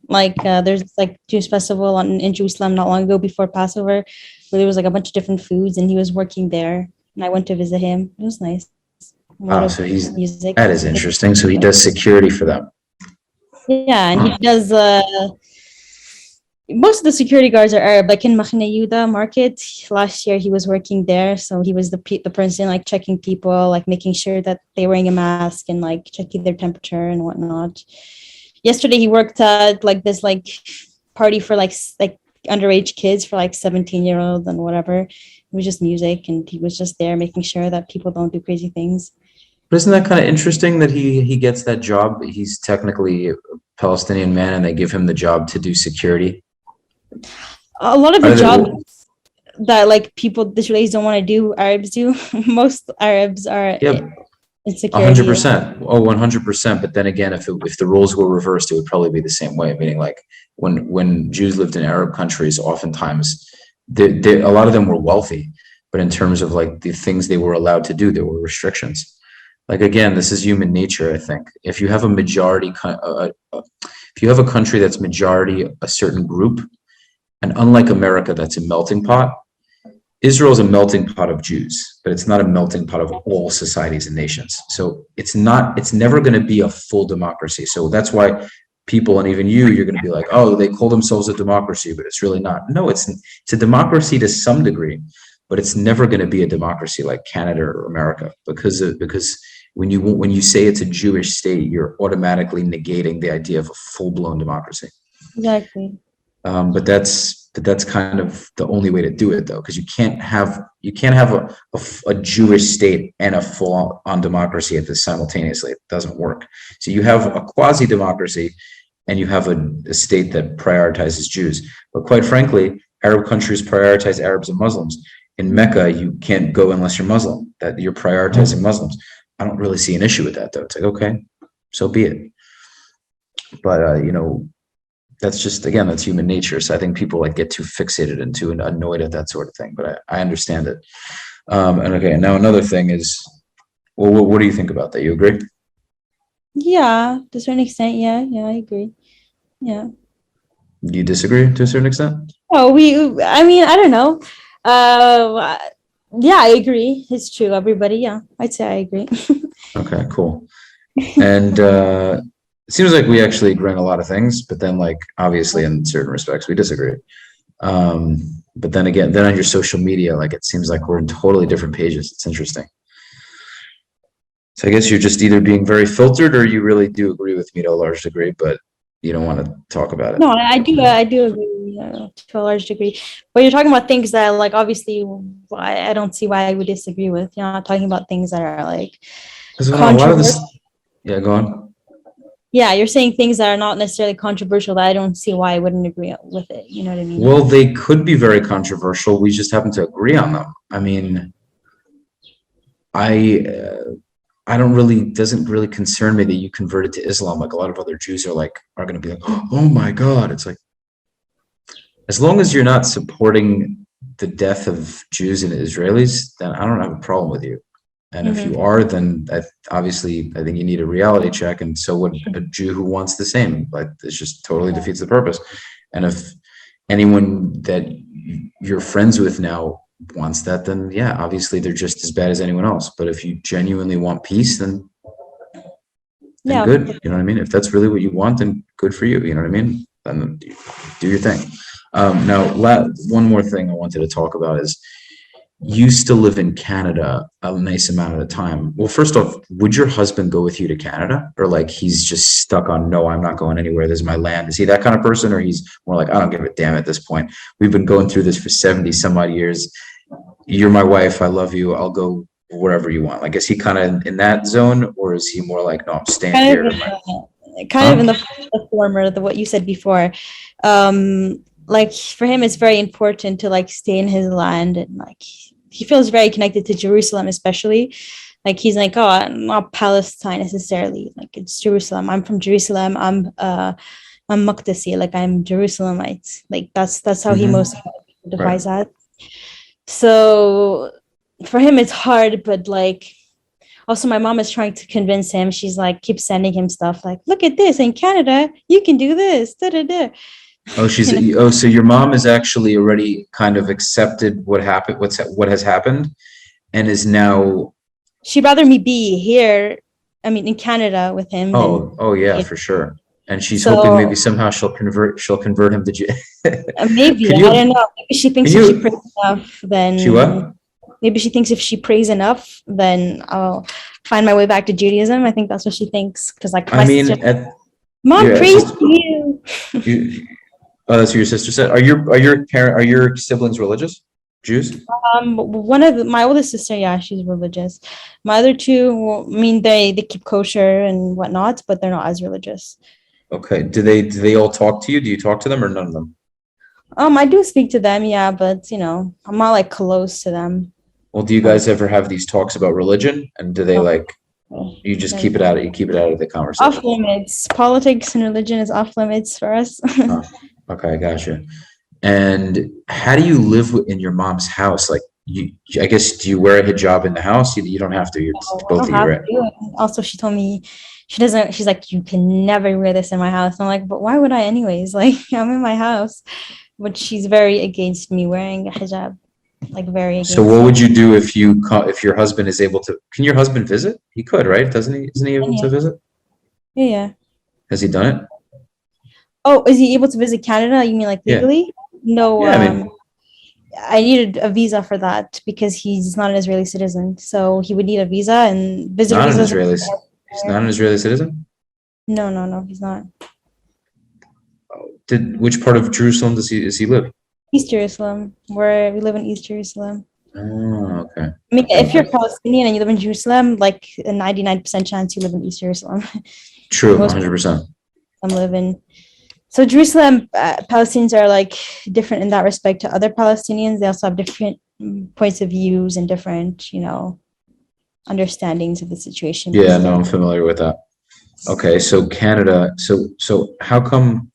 C: like there's like Jewish festival in Jerusalem not long ago before Passover, where there was like a bunch of different foods, and he was working there, and I went to visit him. It was nice.
B: Wow, so that is interesting. So he does security for them.
C: Yeah, and he does most of the security guards are Arab. Like in Machne Yehuda market last year, he was working there, so he was the person like checking people, like making sure that they're wearing a mask and like checking their temperature and whatnot. Yesterday he worked at like this like party for like underage kids, for like 17-year-olds and whatever. It was just music, and he was just there making sure that people don't do crazy things.
B: But isn't that kind of interesting that he gets that job? He's technically a Palestinian man, and they give him the job to do security.
C: A lot of the jobs that like people, the Israelis don't want to do, Arabs do. Most Arabs are in security.
B: 100%. Oh, 100%. But then again, if the roles were reversed, it would probably be the same way. Meaning, like when Jews lived in Arab countries, oftentimes a lot of them were wealthy, but in terms of like the things they were allowed to do, there were restrictions. Like again, this is human nature. I think if you have a majority, if you have a country that's majority a certain group. And unlike America, that's a melting pot. Israel is a melting pot of Jews, but it's not a melting pot of all societies and nations. So it's never going to be a full democracy. So that's why people, and even you're going to be like, oh, they call themselves a democracy, but it's really not. No, it's a democracy to some degree, but it's never going to be a democracy like Canada or America, because when you say it's a Jewish state, you're automatically negating the idea of a full-blown democracy.
C: Exactly.
B: But that's kind of the only way to do it, though, because you can't have a Jewish state and a full-on democracy at this simultaneously. It doesn't work. So you have a quasi-democracy, and you have a state that prioritizes Jews. But quite frankly, Arab countries prioritize Arabs and Muslims. In Mecca, you can't go unless you're Muslim. That you're prioritizing Muslims. I don't really see an issue with that, though. It's like, okay, so be it. But that's just, again, that's human nature. So I think people like get too fixated and too annoyed at that sort of thing. But I understand it. And now another thing is, well, what do you think about that? You agree?
C: Yeah, to a certain extent. Yeah, I agree. Yeah.
B: Do you disagree to a certain extent?
C: Oh, I mean, I don't know. Yeah, I agree. It's true. Everybody, yeah, I'd say I agree.
B: Okay, cool. And it seems like we actually agree on a lot of things, but then, like, obviously in certain respects we disagree. But then again, then on your social media, like, it seems like we're in totally different pages. It's interesting. So I guess you're just either being very filtered, or you really do agree with me to a large degree, but you don't want to talk about it.
C: No, I do agree to a large degree. But you're talking about things that, like, obviously, I don't see why I would disagree with. You're not talking about things that are like controversial.
B: Yeah, go on.
C: Yeah, you're saying things that are not necessarily controversial that I don't see why I wouldn't agree with it. You know what I mean?
B: Well, they could be very controversial. We just happen to agree on them. I mean, I don't really, doesn't really concern me that you converted to Islam. Like, a lot of other Jews are going to be like, oh my God. It's like, as long as you're not supporting the death of Jews and Israelis, then I don't have a problem with you. And if you are, then obviously I think you need a reality check, and so would a Jew who wants the same. Like, it just totally defeats the purpose. And if anyone that you're friends with now wants that, then yeah, obviously they're just as bad as anyone else. But if you genuinely want peace, then good. You know what I mean? If that's really what you want, then good for you. You know what I mean? Then do your thing. Now, one more thing I wanted to talk about is, you still live in Canada a nice amount of the time. Well, first off, would your husband go with you to Canada, or like he's just stuck on, no, I'm not going anywhere, this is my land? Is he that kind of person, or he's more like, I don't give a damn at this point? We've been going through this for 70 some odd years. You're my wife, I love you, I'll go wherever you want. Like, is he kind of in that zone, or is he more like, no, I'm staying here?
C: Kind of in the former, what you said before. Like, for him, it's very important to like stay in his land, and like he feels very connected to Jerusalem, especially. Like, he's like, oh, I'm not Palestine necessarily. Like, it's Jerusalem. I'm from Jerusalem. I'm Muqtasi. Like, I'm Jerusalemite. Like, that's how he most defines that. So for him, it's hard, but like, also my mom is trying to convince him. She's like, keeps sending him stuff like, look at this, in Canada, you can do this. Da, da, da.
B: Oh, so your mom is actually already kind of accepted what happened, what has happened, and is now.
C: She'd rather me be here, I mean, in Canada with him.
B: Oh yeah, for sure. And she's hoping maybe somehow she'll convert him to
C: maybe, I don't know. Maybe she thinks if she prays enough, then
B: she what?
C: Maybe she thinks if she prays enough, then I'll find my way back to Judaism. I think that's what she thinks. Because like, my sister, Mom, praise you.
B: Oh, that's what your sister said. Are your siblings religious? Jews?
C: One of my oldest sister, yeah, she's religious. My other two, I mean, they keep kosher and whatnot, but they're not as religious.
B: Okay. Do they all talk to you? Do you talk to them, or none of them?
C: I do speak to them, yeah, but I'm not like close to them.
B: Well, do you guys ever have these talks about religion? And do they you just keep it out of the conversation?
C: Off limits. Politics and religion is off limits for us.
B: Oh, okay, gotcha. And how do you live in your mom's house? Like, I guess, do you wear a hijab in the house? You don't have to. Both of you, right?
C: Also, she told me she doesn't. She's like, you can never wear this in my house. I'm like, but why would I anyways? Like, I'm in my house. But she's very against me wearing a hijab. Like, very against.
B: So what would you do if your husband is able to? Can your husband visit? He could, right? Doesn't he? Isn't he able to visit?
C: Yeah.
B: Has he done it?
C: Oh, is he able to visit Canada? You mean like legally? Yeah. No. Yeah, I needed a visa for that because he's not an Israeli citizen. So he would need a visa and visit.
B: He's not an Israeli citizen?
C: No, he's not.
B: Which part of Jerusalem does he live?
C: East Jerusalem, where we live in East Jerusalem.
B: Oh, okay.
C: I mean, if you're Palestinian and you live in Jerusalem, like a 99% chance you live in East Jerusalem.
B: True,
C: Most
B: 100%.
C: I'm living. So Jerusalem, Palestinians are like different in that respect to other Palestinians. They also have different points of views and different, understandings of the situation.
B: Yeah, no, I'm familiar with that. Okay, so Canada. So how come?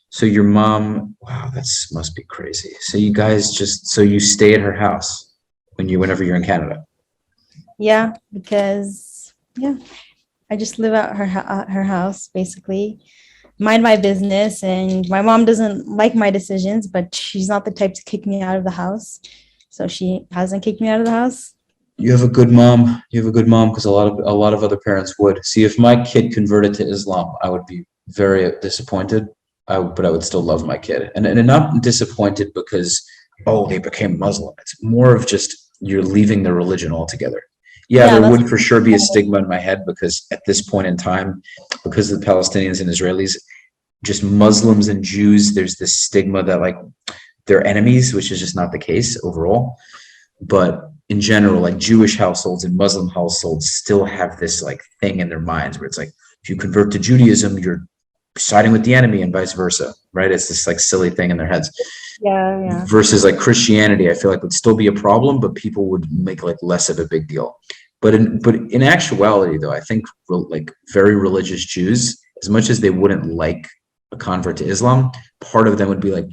B: So your mom? Wow, that's must be crazy. So you guys you stay at her house whenever you're in Canada.
C: Yeah, because I just live at her house basically, mind my business, and my mom doesn't like my decisions, but she's not the type to kick me out of the house, so she hasn't kicked me out of the house.
B: You have a good mom. Because a lot of other parents would. See, if my kid converted to Islam, I would be very disappointed. But I would still love my kid, and not disappointed because they became Muslim. It's more of just you're leaving the religion altogether. Yeah, there would for sure be a stigma in my head because at this point in time, because of the Palestinians and Israelis, just Muslims and Jews, there's this stigma that like they're enemies, which is just not the case overall. But in general, like Jewish households and Muslim households still have this like thing in their minds where it's like, if you convert to Judaism, you're siding with the enemy and vice versa, right? It's this like silly thing in their heads.
C: Yeah.
B: Versus like Christianity, I feel like would still be a problem, but people would make like less of a big deal. But in actuality, though, I think like very religious Jews, as much as they wouldn't like a convert to Islam, part of them would be like,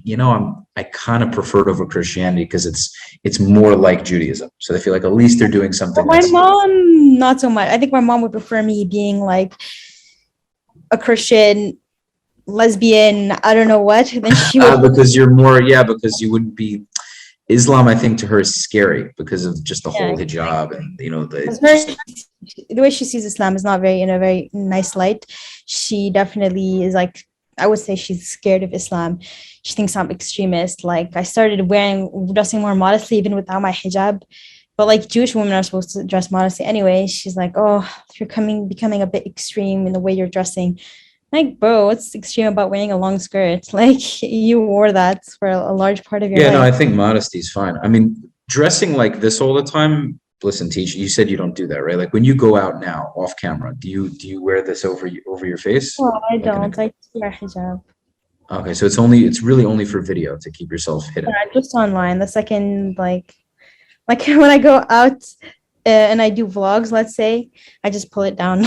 B: I kind of prefer it over Christianity because it's more like Judaism. So they feel like at least they're doing something.
C: My mom, not so much. I think my mom would prefer me being like a Christian, lesbian, I don't know what. Then she would
B: because you're more, because you wouldn't be. Islam, I think, to her is scary because of just the whole hijab and
C: the way she sees Islam is not in a very nice light. She definitely is like, I would say she's scared of Islam. She thinks I'm extremist. Like I started dressing more modestly even without my hijab. But like Jewish women are supposed to dress modestly anyway. She's like, oh, you're becoming a bit extreme in the way you're dressing. Like, bro, what's extreme about wearing a long skirt? Like, you wore that for a large part of your life.
B: Yeah, no, I think modesty is fine. I mean, dressing like this all the time. Listen, Teach, you said you don't do that, right? Like when you go out now off camera, do you wear this over your face?
C: No, I don't. I just wear hijab.
B: Okay, so it's really only for video to keep yourself hidden.
C: Yeah, just online. The second, like when I go out and I do vlogs, let's say, I just pull it down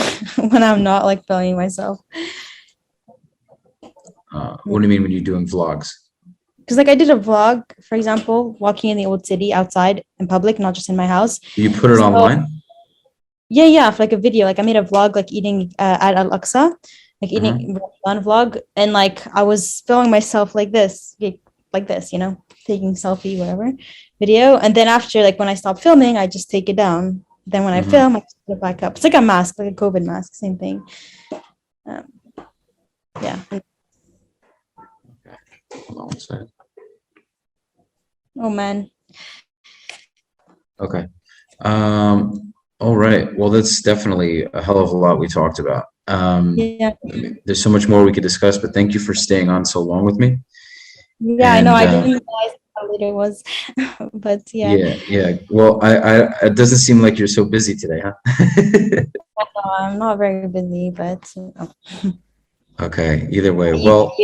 C: when I'm not like filming myself.
B: What do you mean when you're doing vlogs?
C: Because like I did a vlog, for example, walking in the old city outside in public, not just in my house.
B: Do you put it online?
C: Yeah, for like a video. Like I made a vlog like eating at Al-Aqsa, like eating Ramadan vlog, and like I was filming myself like this, taking selfie, whatever, video. And then after, like when I stop filming, I just take it down. Then when I film, I just put it back up. It's like a mask, like a COVID mask, same thing. Yeah.
B: Hold on one second.
C: Oh man.
B: Okay. All right. Well, that's definitely a hell of a lot we talked about. There's so much more we could discuss, but thank you for staying on so long with me.
C: Yeah, I know. I didn't realize how late it was, but yeah.
B: Yeah. Well, it doesn't seem like you're so busy today, huh?
C: I'm not very busy, but
B: Okay. Either way, well.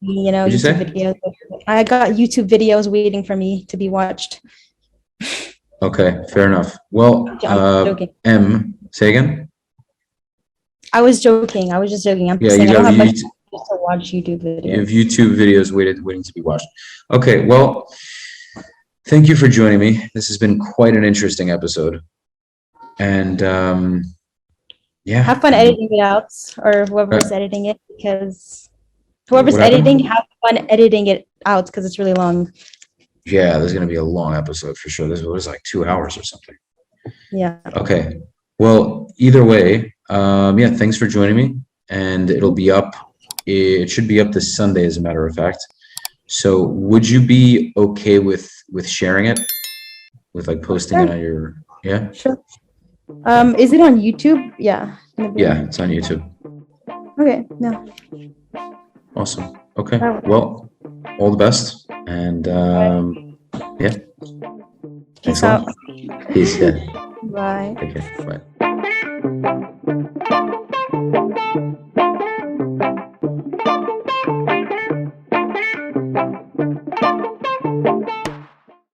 C: YouTube videos. I got YouTube videos waiting for me to be watched.
B: Okay, fair enough. Well, say again?
C: I was joking. I was just joking. I'm saying I don't have much time to watch YouTube videos.
B: You have YouTube videos waiting to be watched. Okay, well, thank you for joining me. This has been quite an interesting episode. And
C: have fun editing it out, or whoever's editing it, because whoever's editing, have fun editing it out because it's really long.
B: Yeah, there's going to be a long episode for sure. This was like 2 hours or something.
C: Yeah.
B: Okay. Well, either way, thanks for joining me. And it'll be up. It should be up this Sunday, as a matter of fact. So would you be okay with sharing it? With like posting it on your, yeah?
C: Sure. Is it on YouTube? Yeah.
B: Yeah, it's on YouTube.
C: Okay, no.
B: Awesome. Okay. Well, all the best. And yeah.
C: Peace
B: Thanks a lot.
C: out.
B: Peace. Yeah.
C: Bye.
B: Take care. Bye.